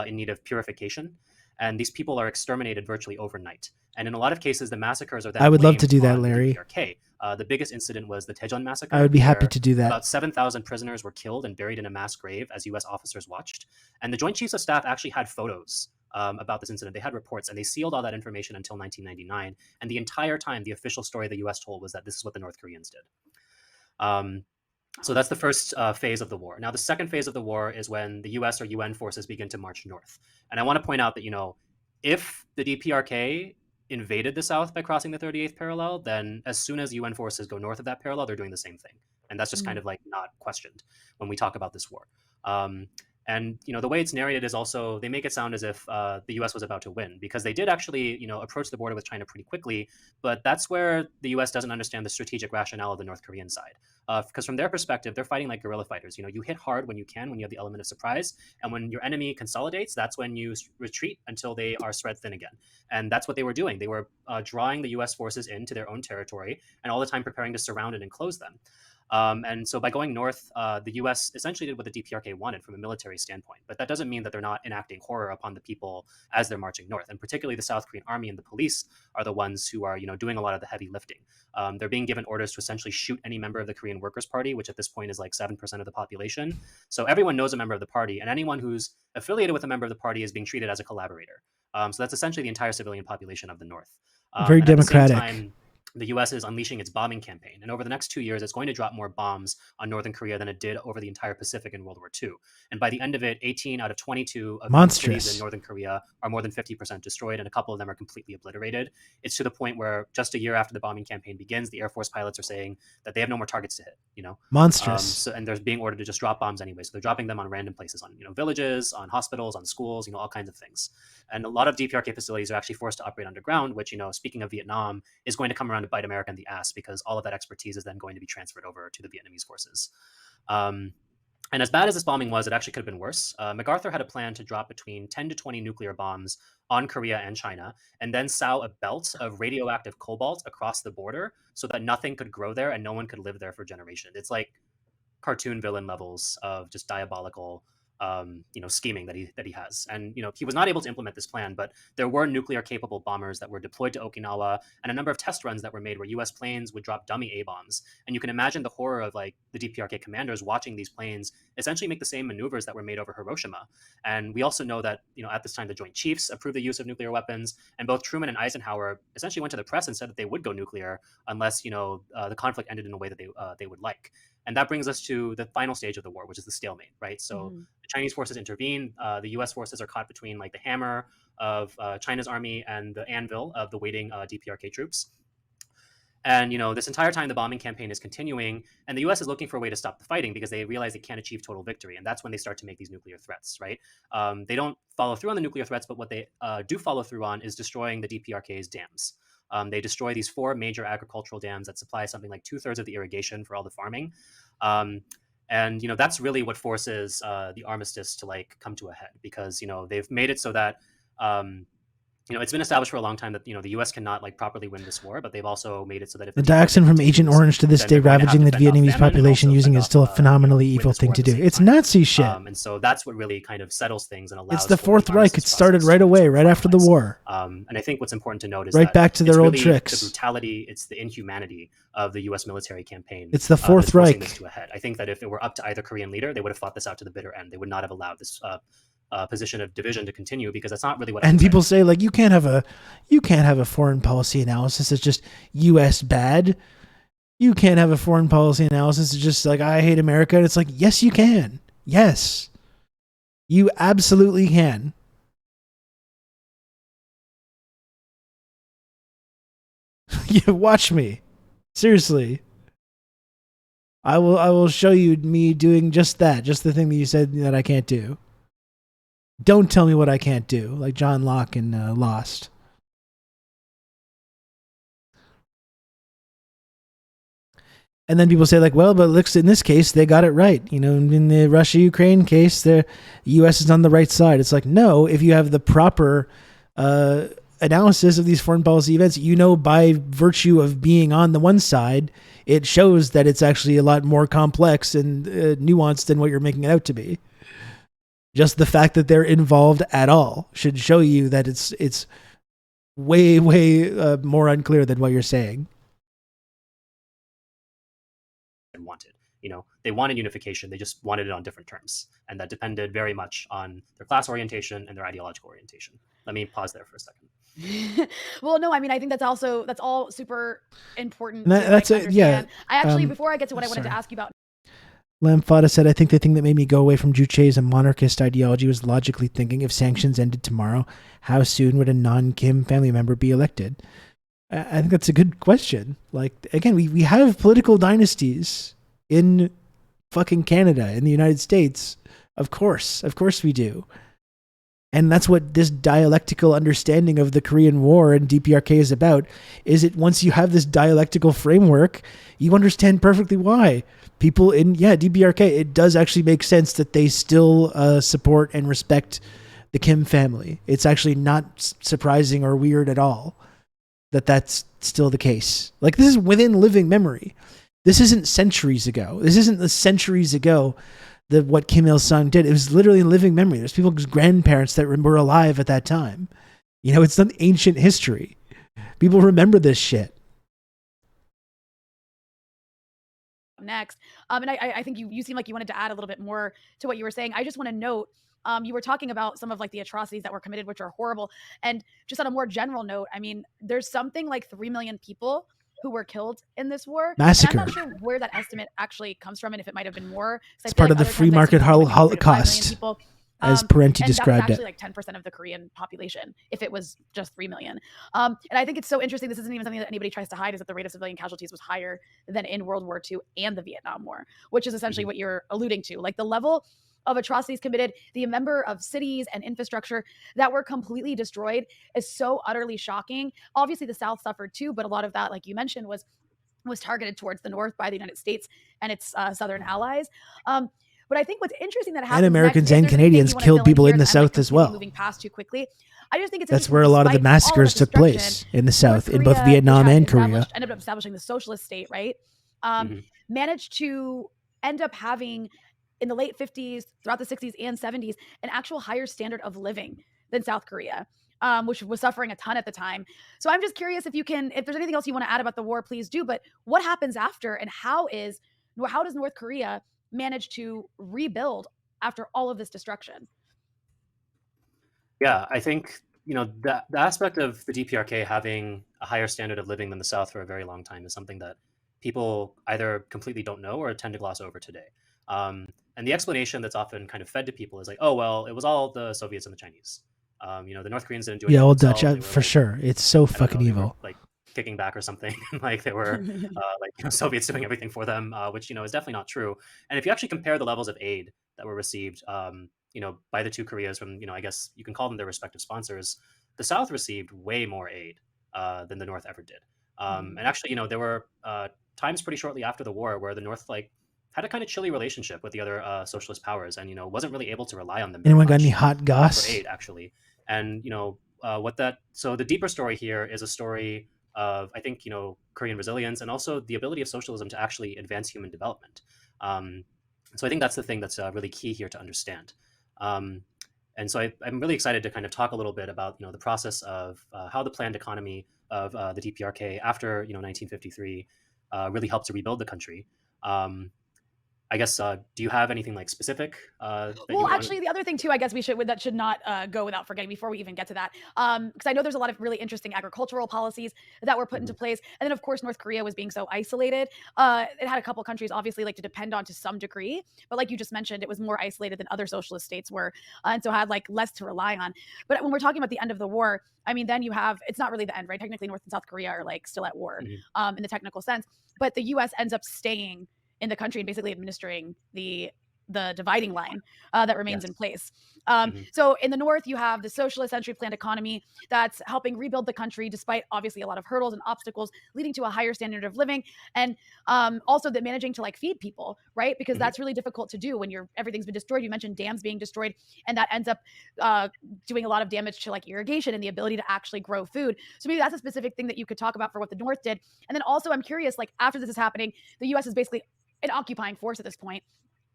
in need of purification, and these people are exterminated virtually overnight. And in a lot of cases, the massacres are then
I would love to do
blamed
that,
on the
Larry.
DPRK. The biggest incident was the Daejeon massacre.
I would be happy
where
to do that.
About 7,000 prisoners were killed and buried in a mass grave as U.S. officers watched. And the Joint Chiefs of Staff actually had photos about this incident. They had reports, and they sealed all that information until 1999. And the entire time, the official story the U.S. told was that this is what the North Koreans did. So that's the first phase of the war. Now, the second phase of the war is when the U.S. or UN forces begin to march north. And I want to point out that, if the DPRK invaded the South by crossing the 38th parallel, then as soon as UN forces go north of that parallel, they're doing the same thing. And that's just kind of like not questioned when we talk about this war. And the way it's narrated is also they make it sound as if the U.S. was about to win, because they did actually approach the border with China pretty quickly. But that's where the U.S. doesn't understand the strategic rationale of the North Korean side, because from their perspective, they're fighting like guerrilla fighters. You hit hard when you can, when you have the element of surprise, and when your enemy consolidates, that's when you retreat until they are spread thin again. And that's what they were doing. They were drawing the U.S. forces into their own territory, and all the time preparing to surround and enclose them. And so by going north, the U.S. essentially did what the DPRK wanted from a military standpoint. But that doesn't mean that they're not enacting horror upon the people as they're marching north. And particularly the South Korean army and the police are the ones who are, doing a lot of the heavy lifting. They're being given orders to essentially shoot any member of the Korean Workers' Party, which at this point is like 7% of the population. So everyone knows a member of the party, and anyone who's affiliated with a member of the party is being treated as a collaborator. So that's essentially the entire civilian population of the North.
Very
and at the same
democratic.
time, the U.S. is unleashing its bombing campaign. And over the next 2 years, it's going to drop more bombs on Northern Korea than it did over the entire Pacific in World War II. And by the end of it, 18 out of 22 of the cities in Northern Korea are more than 50% destroyed, and a couple of them are completely obliterated. It's to the point where just a year after the bombing campaign begins, the Air Force pilots are saying that they have no more targets to hit,
Monstrous.
and they're being ordered to just drop bombs anyway. So they're dropping them on random places, on villages, on hospitals, on schools, all kinds of things. And a lot of DPRK facilities are actually forced to operate underground, which, speaking of Vietnam, is going to come around to bite America in the ass, because all of that expertise is then going to be transferred over to the Vietnamese forces. And as bad as this bombing was, it actually could have been worse. MacArthur had a plan to drop between 10 to 20 nuclear bombs on Korea and China, and then sow a belt of radioactive cobalt across the border so that nothing could grow there and no one could live there for generations. It's like cartoon villain levels of just diabolical scheming that he has. And he was not able to implement this plan, but there were nuclear capable bombers that were deployed to Okinawa, and a number of test runs that were made where US planes would drop dummy A bombs. And you can imagine the horror of like the DPRK commanders watching these planes essentially make the same maneuvers that were made over Hiroshima. And we also know that at this time the Joint Chiefs approved the use of nuclear weapons, and both Truman and Eisenhower essentially went to the press and said that they would go nuclear unless the conflict ended in a way that they would like. And that brings us to the final stage of the war, which is the stalemate, right? So the Chinese forces intervene. The U.S. forces are caught between like the hammer of China's army and the anvil of the waiting DPRK troops. And this entire time the bombing campaign is continuing, and the U.S. is looking for a way to stop the fighting because they realize they can't achieve total victory, and that's when they start to make these nuclear threats, right? They don't follow through on the nuclear threats, but what they do follow through on is destroying the DPRK's dams. They destroy these 4 major agricultural dams that supply something like 2/3 of the irrigation for all the farming. And that's really what forces the armistice to like come to a head, because they've made it so that it's been established for a long time that the U.S. cannot like properly win this war, but they've also made it so that if
the dioxin from Agent Orange to this day ravaging the Vietnamese population using is still a phenomenally evil thing to do. It's Nazi shit.
And so that's what really kind of settles things and allows.
It's the Fourth Reich. It started right away, right after the war.
And I think what's important to note is
right
that
back to their
it's
old
really
tricks.
The brutality, it's the inhumanity of the U.S. military campaign.
It's the Fourth Reich.
This to a head. I think that if it were up to either Korean leader, they would have fought this out to the bitter end. They would not have allowed this position of division to continue, because that's not really what.
And people say like you can't have a foreign policy analysis. It's just U.S. bad. You can't have a foreign policy analysis. It's just like I hate America. And it's like yes, you can. Yes, you absolutely can. Yeah, watch me. Seriously. I will show you me doing just that. Just the thing that you said that I can't do. Don't tell me what I can't do, like John Locke in Lost. And then people say like, well, but looks in this case, they got it right. In the Russia-Ukraine case, the U.S. is on the right side. It's like, no, if you have the proper analysis of these foreign policy events, by virtue of being on the one side, it shows that it's actually a lot more complex and nuanced than what you're making it out to be. Just the fact that they're involved at all should show you that it's way, way more unclear than what you're saying.
Wanted. They wanted unification. They just wanted it on different terms. And that depended very much on their class orientation and their ideological orientation. Let me pause there for a second.
Well, no, I mean, I think that's all super important.
That's
it.
Yeah.
I actually, before I get to what I wanted to ask you about.
Lamfada said, I think the thing that made me go away from Juche's and monarchist ideology was logically thinking if sanctions ended tomorrow, how soon would a non-Kim family member be elected? I think that's a good question. Like, again, we have political dynasties in fucking Canada, in the United States, Of course we do. And that's what this dialectical understanding of the Korean War and DPRK is about. Is it once you have this dialectical framework, you understand perfectly why people in DPRK, it does actually make sense that they still support and respect the Kim family. It's actually not surprising or weird at all that that's still the case. Like, this is within living memory. This isn't centuries ago. This isn't the centuries ago that what Kim Il Sung did. It was literally in living memory. There's people's grandparents that were alive at that time. You know, it's not ancient history. People remember this shit.
Next, and I think you seem like you wanted to add a little bit more to what you were saying. I just want to note, you were talking about some of like the atrocities that were committed, which are horrible. And just on a more general note, I mean, there's something like 3 million people who were killed in this war.
Massacre.
And I'm not sure where that estimate actually comes from and if it might have been more.
It's part of the free market holocaust, as Parenti
and
described
that's
it.
actually like 10% of the Korean population if it was just 3 million. And I think it's so interesting. This isn't even something that anybody tries to hide, is that the rate of civilian casualties was higher than in World War II and the Vietnam War, which is essentially what you're alluding to. Like, the level of atrocities committed, the number of cities and infrastructure that were completely destroyed is so utterly shocking. Obviously, the South suffered too, but a lot of that, like you mentioned, was targeted towards the North by the United States and its southern allies. But I think what's interesting that happens,
and Americans
next,
and Canadians killed people in the South as well.
Moving past too quickly, I just think it's
that's where a lot of the massacres took place, in the South, in both Vietnam and Korea.
Ended up establishing the socialist state, right? Managed to end up having, in the late 50s, throughout the 60s and 70s, an actual higher standard of living than South Korea, which was suffering a ton at the time. So I'm just curious if there's anything else you want to add about the war, please do. But what happens after, and how does North Korea manage to rebuild after all of this destruction?
Yeah, I think, the aspect of the DPRK having a higher standard of living than the South for a very long time is something that people either completely don't know or tend to gloss over today. And the explanation that's often kind of fed to people is like, oh, well, it was all the Soviets and the Chinese. The North Koreans didn't do anything.
Yeah, old Dutch, for sure. It's so fucking evil.
Like kicking back or something. Like they were Soviets doing everything for them, which is definitely not true. And if you actually compare the levels of aid that were received, by the two Koreas from, I guess you can call them their respective sponsors, the South received way more aid than the North ever did. And actually, there were times pretty shortly after the war where the North had a kind of chilly relationship with the other socialist powers, and wasn't really able to rely on them.
Anyone got any hot goss?
For aid, actually, and so the deeper story here is a story of, I think, Korean resilience and also the ability of socialism to actually advance human development. So I think that's the thing that's really key here to understand. And so I'm really excited to kind of talk a little bit about the process of how the planned economy of the DPRK after 1953 really helped to rebuild the country. I guess, do you have anything like specific?
Well, actually, the other thing too, I guess that should not go without forgetting before we even get to that, because I know there's a lot of really interesting agricultural policies that were put into place, and then of course North Korea was being so isolated. It had a couple countries obviously to depend on to some degree, but like you just mentioned, it was more isolated than other socialist states were, and so had less to rely on. But when we're talking about the end of the war, I mean, then you have, it's not really the end, right? Technically, North and South Korea are still at war in the technical sense, but the U.S. ends up staying in the country and basically administering the dividing line that remains in place. So in the North, you have the socialist entry planned economy that's helping rebuild the country despite obviously a lot of hurdles and obstacles, leading to a higher standard of living, and also that managing to feed people, right? Because that's really difficult to do when everything's been destroyed. You mentioned dams being destroyed, and that ends up doing a lot of damage to irrigation and the ability to actually grow food. So maybe that's a specific thing that you could talk about for what the North did. And then also I'm curious, after this is happening, the U.S. is basically an occupying force at this point,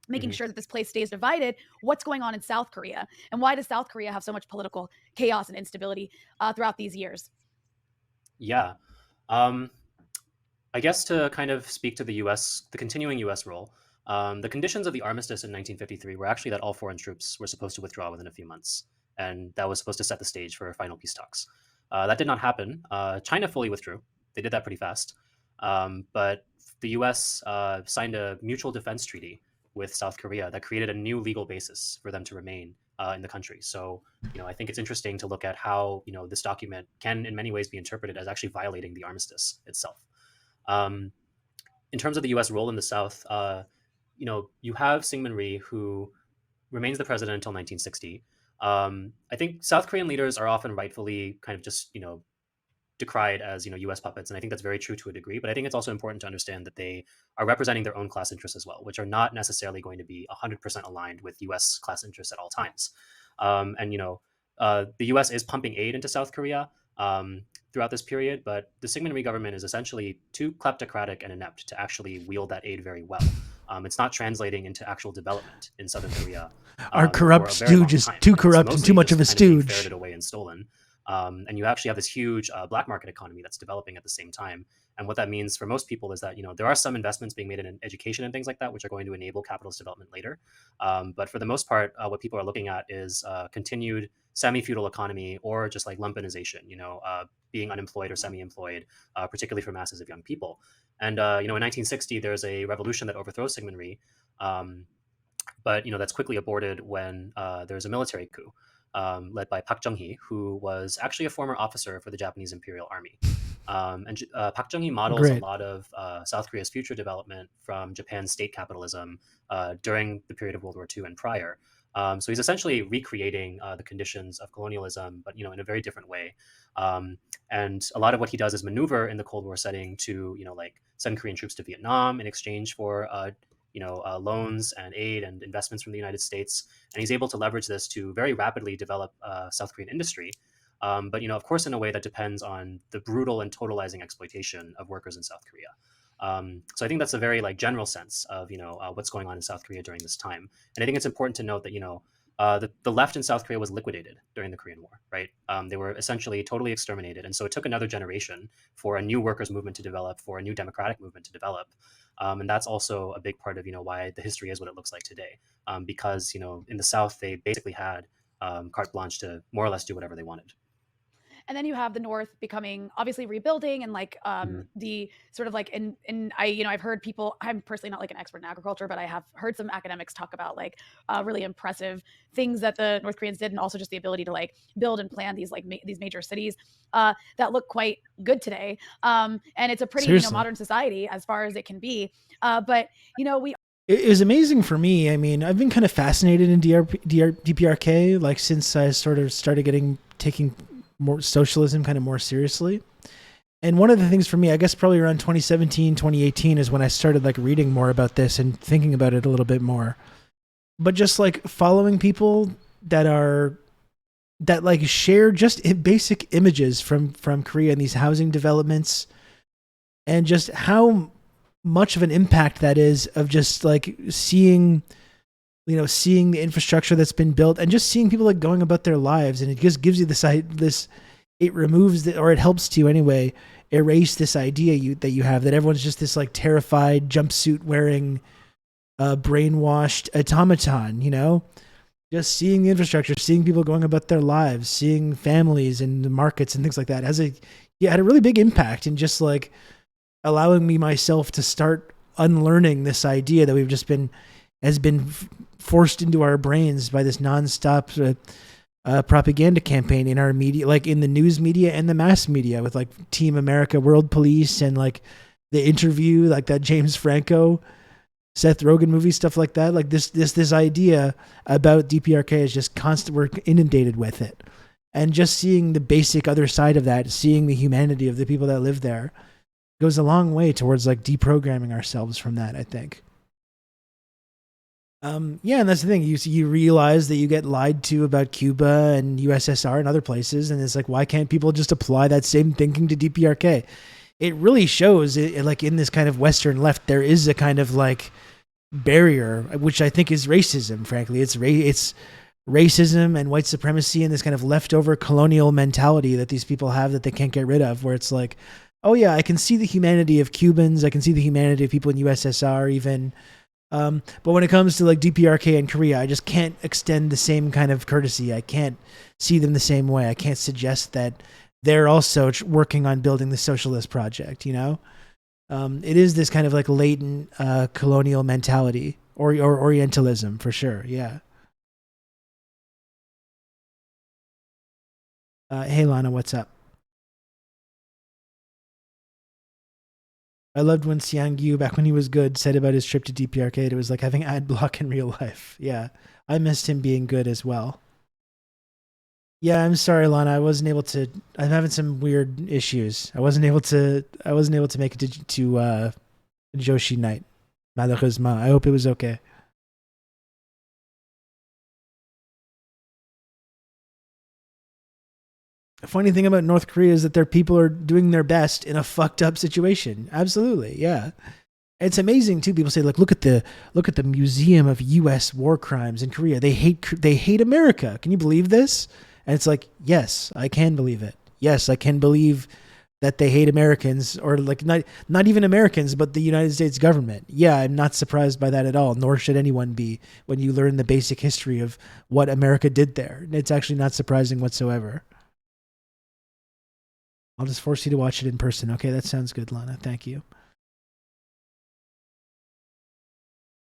making sure that this place stays divided. What's going on in South Korea? And why does South Korea have so much political chaos and instability throughout these years?
Yeah. I guess to kind of speak to the continuing U.S. role, the conditions of the armistice in 1953 were actually that all foreign troops were supposed to withdraw within a few months. And that was supposed to set the stage for final peace talks. That did not happen. China fully withdrew. They did that pretty fast. But the U.S. Signed a mutual defense treaty with South Korea that created a new legal basis for them to remain in the country. So, I think it's interesting to look at how, this document can in many ways be interpreted as actually violating the armistice itself. In terms of the U.S. role in the South, you have Syngman Rhee, who remains the president until 1960. I think South Korean leaders are often rightfully kind of just, decried as, U.S. puppets, and I think that's very true to a degree. But I think it's also important to understand that they are representing their own class interests as well, which are not necessarily going to be 100% aligned with U.S. class interests at all times. And the U.S. is pumping aid into South Korea throughout this period, but the Syngman Rhee government is essentially too kleptocratic and inept to actually wield that aid very well. It's not translating into actual development in Southern Korea.
Our
For
corrupt
a very long
stooge is
time.
too
It's
corrupt and
mostly
too much
just
of a
kind being
stooge.
ferreted away and stolen. And you actually have this huge black market economy that's developing at the same time. And what that means for most people is that, there are some investments being made in education and things like that, which are going to enable capitalist development later. But for the most part, what people are looking at is continued semi-feudal economy, or just like lumpenization, being unemployed or semi-employed, particularly for masses of young people. And, in 1960, there's a revolution that overthrows Syngman Rhee. But that's quickly aborted when there's a military coup led by Park Chung-hee, who was actually a former officer for the Japanese Imperial Army. And Park Chung-hee models a
Great.
lot of South Korea's future development from Japan's state capitalism during the period of World War II and prior. So he's essentially recreating the conditions of colonialism, but in a very different way. And a lot of what he does is maneuver in the Cold War setting to like send Korean troops to Vietnam in exchange for loans and aid and investments from the United States, and he's able to leverage this to very rapidly develop South Korean industry. But of course, in a way that depends on the brutal and totalizing exploitation of workers in South Korea. So I think that's a very like general sense of what's going on in South Korea during this time, and I think it's important to note that the left in South Korea was liquidated during the Korean War, right? They were essentially totally exterminated, and so it took another generation for a new workers' movement to develop, for a new democratic movement to develop. And that's also a big part of why the history is what it looks like today, because in the South they basically had carte blanche to more or less do whatever they wanted.
And then you have the North becoming obviously rebuilding, and like
Mhm.
the sort of like and I I've heard people, I'm personally not like an expert in agriculture, but I have heard some academics talk about like really impressive things that the North Koreans did, and also just the ability to like build and plan these like these major cities that look quite good today. And it's a pretty
Seriously.
modern society as far as it can be. But we
It was amazing for me. I mean, I've been kind of fascinated in DPRK, like since I sort of started taking more socialism kind of more seriously. And one of the things for me, I guess probably around 2017, 2018 is when I started like reading more about this and thinking about it a little bit more. But just like following people that like share just basic images from Korea and these housing developments, and just how much of an impact that is of just like seeing the infrastructure that's been built, and just seeing people like going about their lives. And it just gives you it removes or it helps to anyway erase this idea that you have that everyone's just this like terrified jumpsuit wearing brainwashed automaton, just seeing the infrastructure, seeing people going about their lives, seeing families and the markets and things like that had a really big impact in just like allowing me myself to start unlearning this idea that has been forced into our brains by this nonstop propaganda campaign in our media, like in the news media and the mass media, with like Team America, World Police, and like The Interview, like that James Franco, Seth Rogen movie, stuff like that. Like this idea about DPRK is just constant. We're inundated with it, and just seeing the basic other side of that, seeing the humanity of the people that live there, goes a long way towards like deprogramming ourselves from that, I think. Yeah, and that's the thing. You realize that you get lied to about Cuba and USSR and other places, and it's like, why can't people just apply that same thinking to DPRK? It really shows it like in this kind of Western left, there is a kind of like barrier, which I think is racism. Frankly, it's racism and white supremacy and this kind of leftover colonial mentality that these people have that they can't get rid of, where it's like, oh yeah, I can see the humanity of Cubans, I can see the humanity of people in USSR even. But when it comes to like DPRK and Korea, I just can't extend the same kind of courtesy. I can't see them the same way. I can't suggest that they're also working on building the socialist project, It is this kind of like latent colonial mentality or Orientalism for sure. Yeah. Hey Lana, what's up? I loved when Xiang Yu, back when he was good, said about his trip to DPRK, it was like having ad block in real life. Yeah. I missed him being good as well. Yeah, I'm sorry, Lana. I wasn't able to. I'm having some weird issues. I wasn't able to make it to Joshi night. Malheureusement. I hope it was okay. The funny thing about North Korea is that their people are doing their best in a fucked up situation. Absolutely, yeah. It's amazing too. People say, like, look at the Museum of U.S. War Crimes in Korea. They hate America. Can you believe this? And it's like, yes, I can believe it. Yes, I can believe that they hate Americans, or like not even Americans, but the United States government. Yeah, I'm not surprised by that at all. Nor should anyone be when you learn the basic history of what America did there. It's actually not surprising whatsoever. I'll just force you to watch it in person. Okay, that sounds good, Lana. Thank you.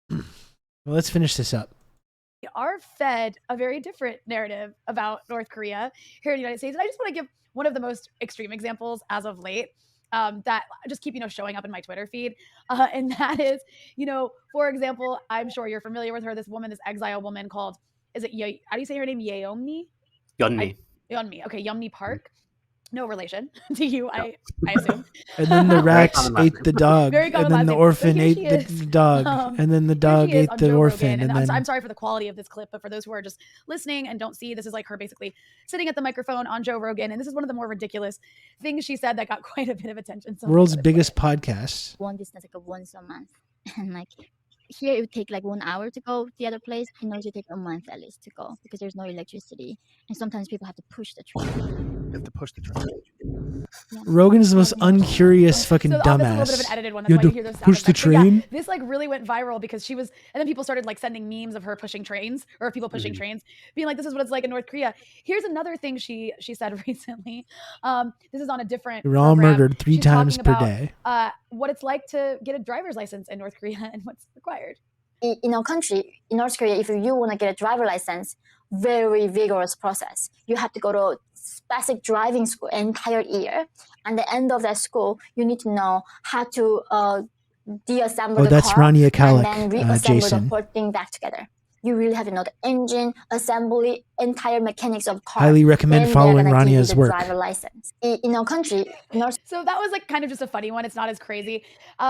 Well, let's finish this up.
We are fed a very different narrative about North Korea here in the United States. And I just want to give one of the most extreme examples as of late that just keep, showing up in my Twitter feed. And that is, for example, I'm sure you're familiar with her, this woman, this exile woman called, how do you say her name? Yeonmi? Yeonmi. Okay, Yeonmi Park. No relation to you, I assume.
And then the rats ate the dog.
Very common
and then
last
the
name.
orphan
But
ate
here
the
she is.
dog. And then the dog
Here she is
ate
on
the
Joe
orphan.
Rogan,
And
and
then
I'm sorry for the quality of this clip, but for those who are just listening and don't see, this is like her basically sitting at the microphone on Joe Rogan. And this is one of the more ridiculous things she said that got quite a bit of attention. So
world's biggest podcast.
One distance like once a month, and like here it would take like 1 hour to go to the other place. In order to take a month at least to go because there's no electricity, and sometimes people have to push the train.
You have to push the train.
Yeah.
Rogan is the most uncurious fucking
so
dumbass.
That's a little bit of an edited one. That's
You
why
had
you
to
hear those sound
push the
effects. But yeah,
train?
this like really went viral because she was, and then people started like sending memes of her pushing trains or of people pushing trains, being like, "This is what it's like in North Korea." Here's another thing she said recently. This is on a different.
We're all
program.
murdered 3
She's
times
talking
per
about,
day.
What it's like to get a driver's license in North Korea and what's required.
In our country, in North Korea, if you want to get a driver license, very vigorous process. You have to go to basic driving school entire year. And the end of that school, you need to know how to deassemble the car.
That's Rania Kalik,
and then reassemble
Jason.
the whole thing back together. You really have to know the engine, assembly, entire mechanics of car.
Highly recommend
Then
following
they're gonna give you
Rania's
the
work.
driver license. In our country, North.
So that was like kind of just a funny one. It's not as crazy.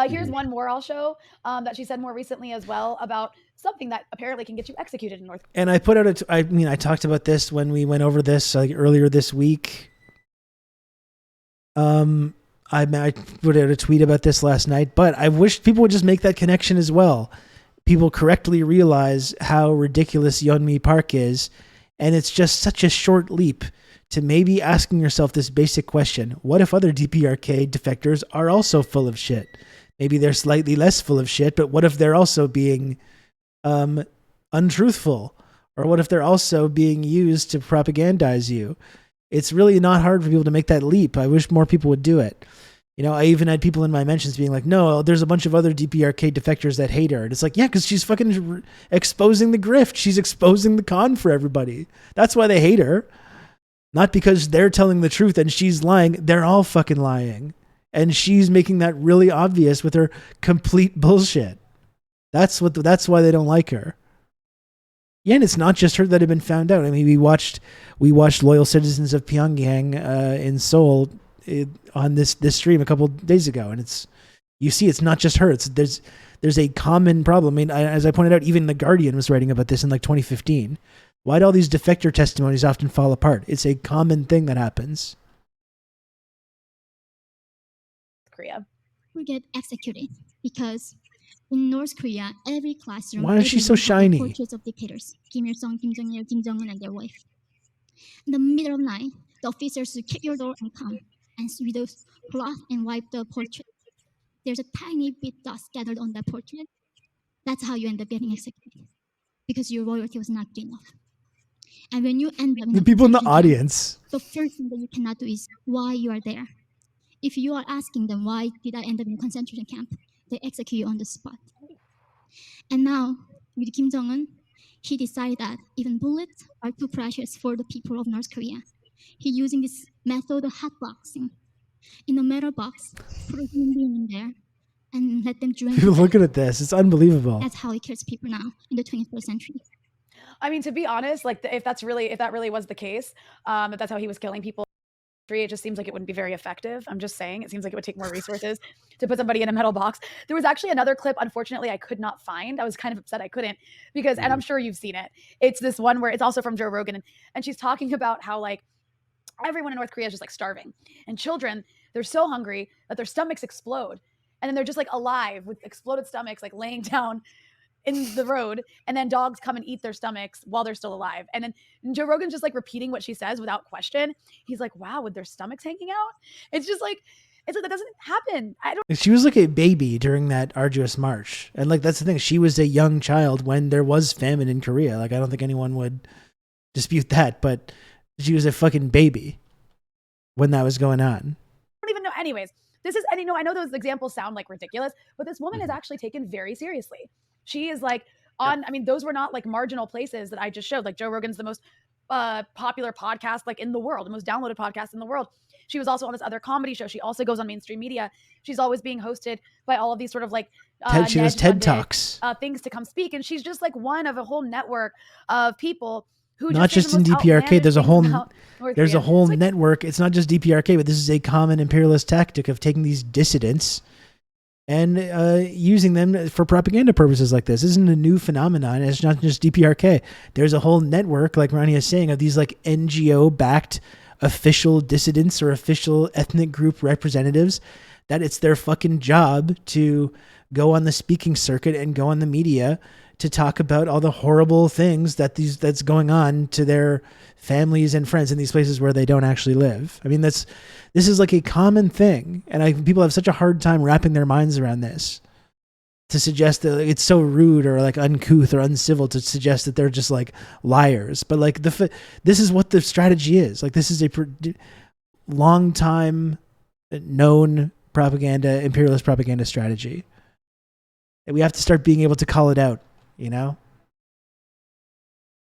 Here's one more I'll show that she said more recently as well about something that apparently can get you executed in North Korea.
And I put out I talked about this when we went over this like earlier this week. I put out a tweet about this last night, but I wish people would just make that connection as well. People correctly realize how ridiculous Yeonmi Park is, and it's just such a short leap to maybe asking yourself this basic question: what if other DPRK defectors are also full of shit? Maybe they're slightly less full of shit, but what if they're also being untruthful? Or what if they're also being used to propagandize you? It's really not hard for people to make that leap. I wish more people would do it. I even had people in my mentions being like, no, there's a bunch of other DPRK defectors that hate her. And it's like, yeah, because she's fucking exposing the grift. She's exposing the con for everybody. That's why they hate her. Not because they're telling the truth and she's lying. They're all fucking lying. And she's making that really obvious with her complete bullshit. That's why they don't like her. Yeah, and it's not just her that had been found out. I mean, we watched Loyal Citizens of Pyongyang in Seoul on this stream a couple days ago, and it's not just her. There's a common problem. I mean, as I pointed out, even The Guardian was writing about this in like 2015. Why do all these defector testimonies often fall apart? It's a common thing that happens.
Korea.
We get executed because in North Korea, every classroom.
Why is she so shiny?
Portraits of dictators: Kim Il Sung, Kim Jong Il, Kim Jong Un, and their wife. In the middle of the night, the officers will kick your door and come and with a cloth and wipe the portrait. There's a tiny bit dust gathered on that portrait. That's how you end up getting executed because your royalty was not good enough. And when you end up in
The people in the audience.
the first thing that you cannot do is why you are there. If you are asking them why did I end up in a concentration camp, they execute you on the spot. And now with Kim Jong Un, he decided that even bullets are too precious for the people of North Korea. He's using this method of hotboxing. In a metal box, put a human being in there and let them drink.
People looking at this, it's unbelievable.
That's how he kills people now in the 21st century.
I mean, to be honest, like if that really was the case, if that's how he was killing people, it just seems like it wouldn't be very effective. I'm just saying, it seems like it would take more resources to put somebody in a metal box. There was actually another clip, unfortunately, I could not find. I was kind of upset I couldn't because, and I'm sure you've seen it. It's this one where it's also from Joe Rogan, and she's talking about how like everyone in North Korea is just like starving, and children, they're so hungry that their stomachs explode, and then they're just like alive with exploded stomachs, like laying down in the road, and then dogs come and eat their stomachs while they're still alive. And then Joe Rogan's just like repeating what she says without question. He's like, wow, with their stomachs hanging out? It's just like, it's like that doesn't happen. I don't.
She was like a baby during that arduous march. And like, that's the thing. She was a young child when there was famine in Korea. Like, I don't think anyone would dispute that, but she was a fucking baby when that was going on.
I don't even know. Anyways, this is, and you know, I know those examples sound like ridiculous, but this woman is actually taken very seriously. She is like on, I mean, those were not like marginal places that I just showed. Like Joe Rogan's the most popular podcast like in the world, the most downloaded podcast in the world. She was also on this other comedy show. She also goes on mainstream media. She's always being hosted by all of these sort of like
she does TED Talks,
things to come speak. And she's just like one of a whole network of people who
not just in DPRK. There's a whole network. It's not just DPRK, but this is a common imperialist tactic of taking these dissidents and using them for propaganda purposes like this. This isn't a new phenomenon. It's not just DPRK. There's a whole network, like Ronnie is saying, of these like NGO-backed official dissidents or official ethnic group representatives that it's their fucking job to go on the speaking circuit and go on the media to talk about all the horrible things that's going on to their families and friends in these places where they don't actually live. I mean, this is like a common thing, and people have such a hard time wrapping their minds around this. To suggest that it's so rude or like uncouth or uncivil to suggest that they're just like liars, but like this is what the strategy is. Like this is a long time known imperialist propaganda strategy, and we have to start being able to call it out. You know.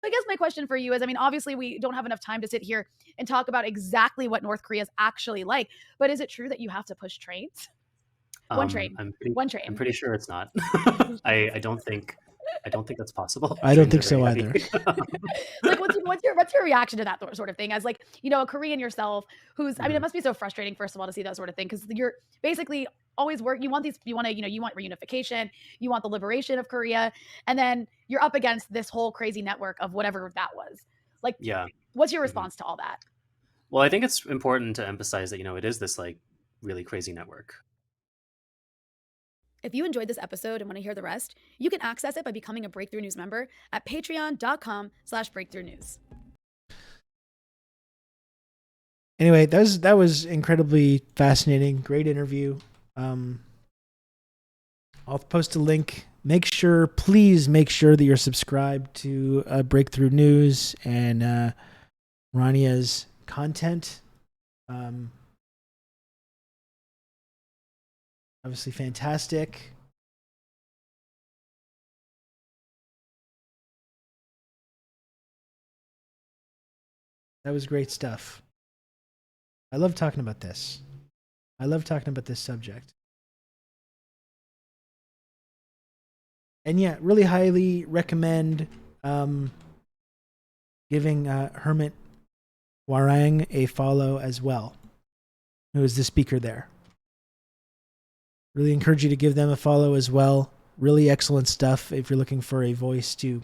I guess my question for you is, I mean, obviously we don't have enough time to sit here and talk about exactly what North Korea is actually like, but is it true that you have to push trains? One train.
I'm pretty sure it's not. I don't think that's possible.
I don't think so either.
Like, what's your reaction to that sort of thing? As like, you know, a Korean yourself, who's, I mean, it must be so frustrating, first of all, to see that sort of thing, because you're basically always you want reunification, you want the liberation of Korea, and then you're up against this whole crazy network of whatever that was. Like,
yeah.
What's your response to all that?
Well, I think it's important to emphasize that, you know, it is this like really crazy network.
If you enjoyed this episode and want to hear the rest, you can access it by becoming a Breakthrough News member at patreon.com/breakthroughnews.
Anyway, that was incredibly fascinating. Great interview. I'll post a link. Please make sure that you're subscribed to Breakthrough News and Rania's content. Obviously fantastic. That was great stuff. I love talking about this. I love talking about this subject. And yeah, really highly recommend giving Hermit Warang a follow as well, who is the speaker there. Really encourage you to give them a follow as well. Really excellent stuff if you're looking for a voice to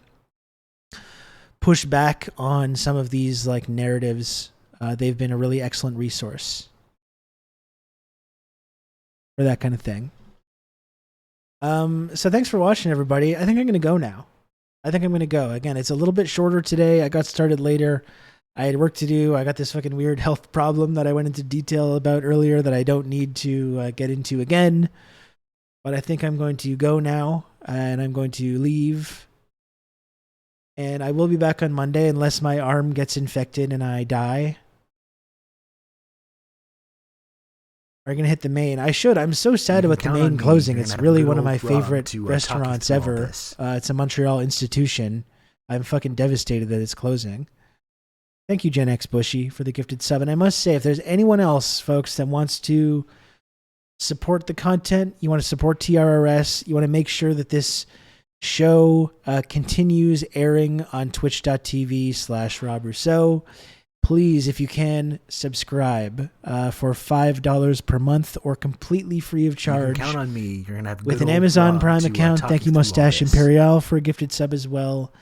push back on some of these like narratives. They've been a really excellent resource for that kind of thing. So thanks for watching, everybody. I think I'm going to go now. Again, it's a little bit shorter today. I got started later. I had work to do. I got this fucking weird health problem that I went into detail about earlier that I don't need to get into again. But I think I'm going to go now, and I'm going to leave. And I will be back on Monday unless my arm gets infected and I die. Are going to hit the Main. I should. I'm so sad about the Main closing. It's really one of my favorite restaurants ever. It's a Montreal institution. I'm fucking devastated that it's closing. Thank you, Gen X Bushy, for the gifted sub. And I must say, if there's anyone else, folks, that wants to support the content, you want to support TRRS, you want to make sure that this show continues airing on twitch.tv/Rob Rousseau. Please, if you can, subscribe for $5 per month or completely free of charge.
You can count on me. You're gonna have
with
good
an
old
Amazon
Rob
Prime
to,
account.
talk
Thank you,
through all
Mustache
this.
Imperial, for a gifted sub as well.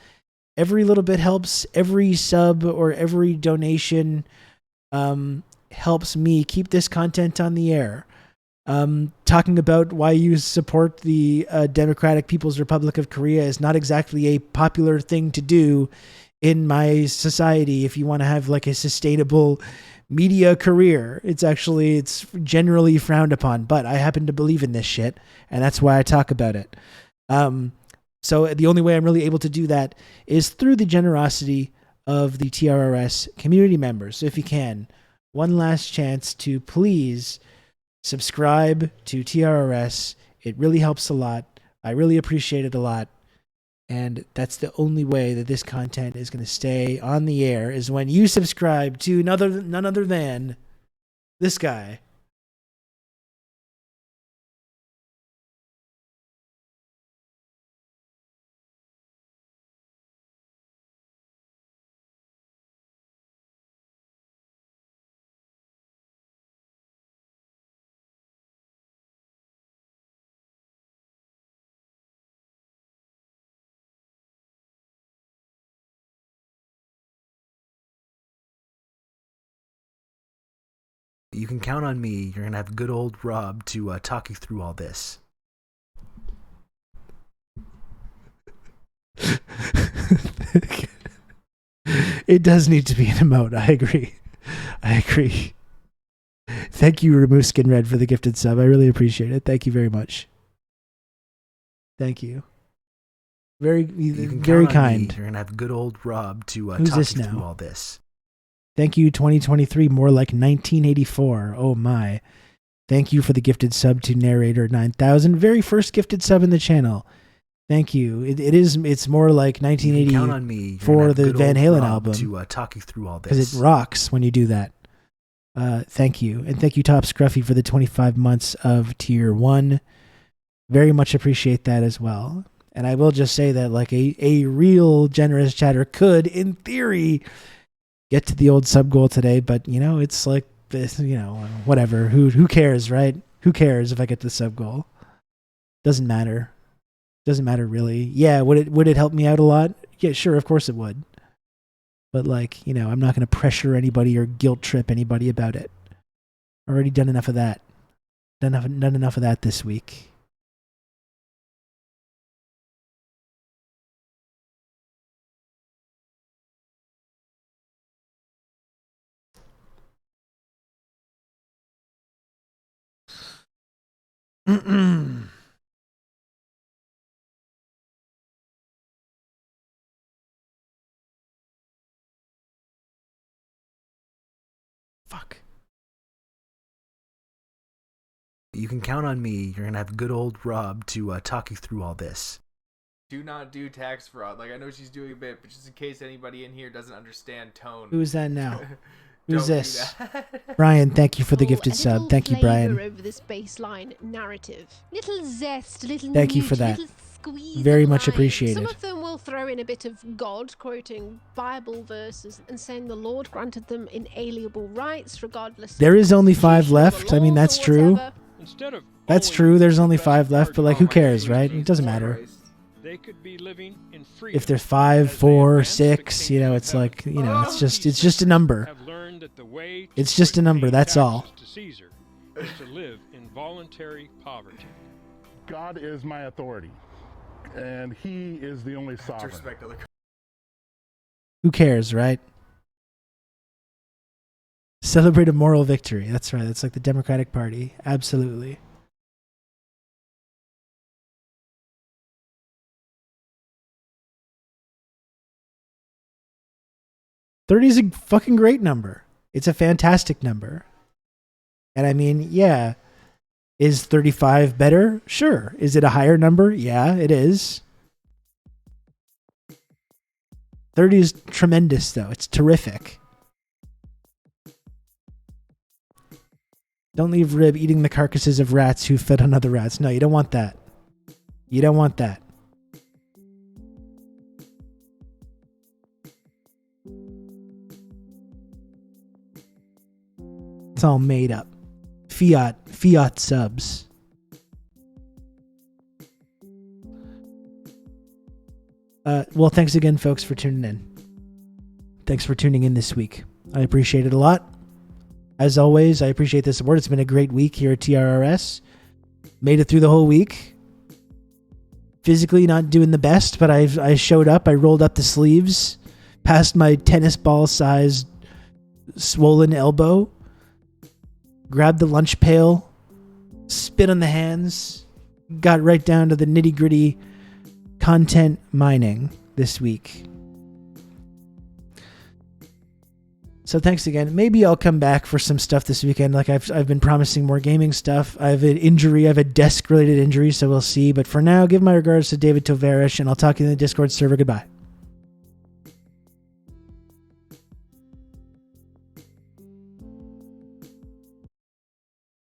Every little bit helps. Every sub or every donation helps me keep this content on the air. Talking about why you support the Democratic People's Republic of Korea is not exactly a popular thing to do in my society if you want to have like a sustainable media career. It's generally frowned upon, but I happen to believe in this shit, and that's why I talk about it. So the only way I'm really able to do that is through the generosity of the TRRS community members. So if you can, one last chance to please subscribe to TRRS. It really helps a lot. I really appreciate it a lot. And that's the only way that this content is going to stay on the air, is when you subscribe to none other than this guy.
You can count on me. You're gonna have good old Rob to talk you through all this.
It does need to be an emote. I agree. Thank you, Remove Skin Red, for the gifted sub. I really appreciate it. Thank you very much. Thank you. Very kind.
You're gonna have good old Rob to
Who's
talk
this
you
now?
through all this.
Thank you, 2023, more like 1984. Oh my. Thank you for the gifted sub to Narrator 9000. Very first gifted sub in the channel. Thank you. It's more like 1980
Count on me.
for the Van Halen album,
to talk you through all this.
because it rocks when you do that. Thank you. And thank you, Top Scruffy, for the 25 months of tier 1. Very much appreciate that as well. And I will just say that like a real generous chatter could, in theory, get to the old sub goal today, but it's like this, whatever. Who cares, right? Who cares if I get the sub goal? Doesn't matter. Doesn't matter really. Yeah, would it help me out a lot? Yeah, sure, of course it would. But I'm not going to pressure anybody or guilt trip anybody about it. Already done enough of that. Done enough of that this week. Fuck.
You can count on me. You're gonna have good old Rob to talk you through all this.
Do not do tax fraud. Like, I know she's doing a bit, but just in case anybody in here doesn't understand tone.
Who's that now?
Don't
Who's
do
this?
that.
Brian, thank you for the gifted sub. Thank you, Brian.
Over this baseline narrative. Little zest, little
Thank you for that. Very much appreciated.
Some of them will throw in a bit of God, quoting Bible verses and saying the Lord granted them inalienable rights regardless.
There is only 5 left. I mean, that's true. That's true. There's only 5 left, but who cares, right? It doesn't matter.
They could be living in freedom.
If there's 5, 4, 6, it's like, it's just a number. It's just a number, that's all.
To Caesar is to live in voluntary poverty.
God is my authority, and He is the only sovereign.
Who cares, right? Celebrate a moral victory. That's right. That's like the Democratic Party. Absolutely. $30 is a fucking great number. It's a fantastic number. And I mean, yeah. Is 35 better? Sure. Is it a higher number? Yeah, it is. 30 is tremendous, though. It's terrific. Don't leave Rib eating the carcasses of rats who fed on other rats. No, you don't want that. You don't want that. It's all made up. Fiat subs. Well, thanks again, folks, for tuning in. Thanks for tuning in this week. I appreciate it a lot. As always, I appreciate the support. It's been a great week here at TRRS. Made it through the whole week. Physically not doing the best, but I showed up. I rolled up the sleeves, past my tennis ball sized swollen elbow, grabbed the lunch pail, spit on the hands, got right down to the nitty gritty content mining this week. So thanks again. Maybe I'll come back for some stuff this weekend. Like I've been promising more gaming stuff. I have an injury. I have a desk related injury, so we'll see. But for now, give my regards to David Tovarish, and I'll talk to you in the Discord server. Goodbye.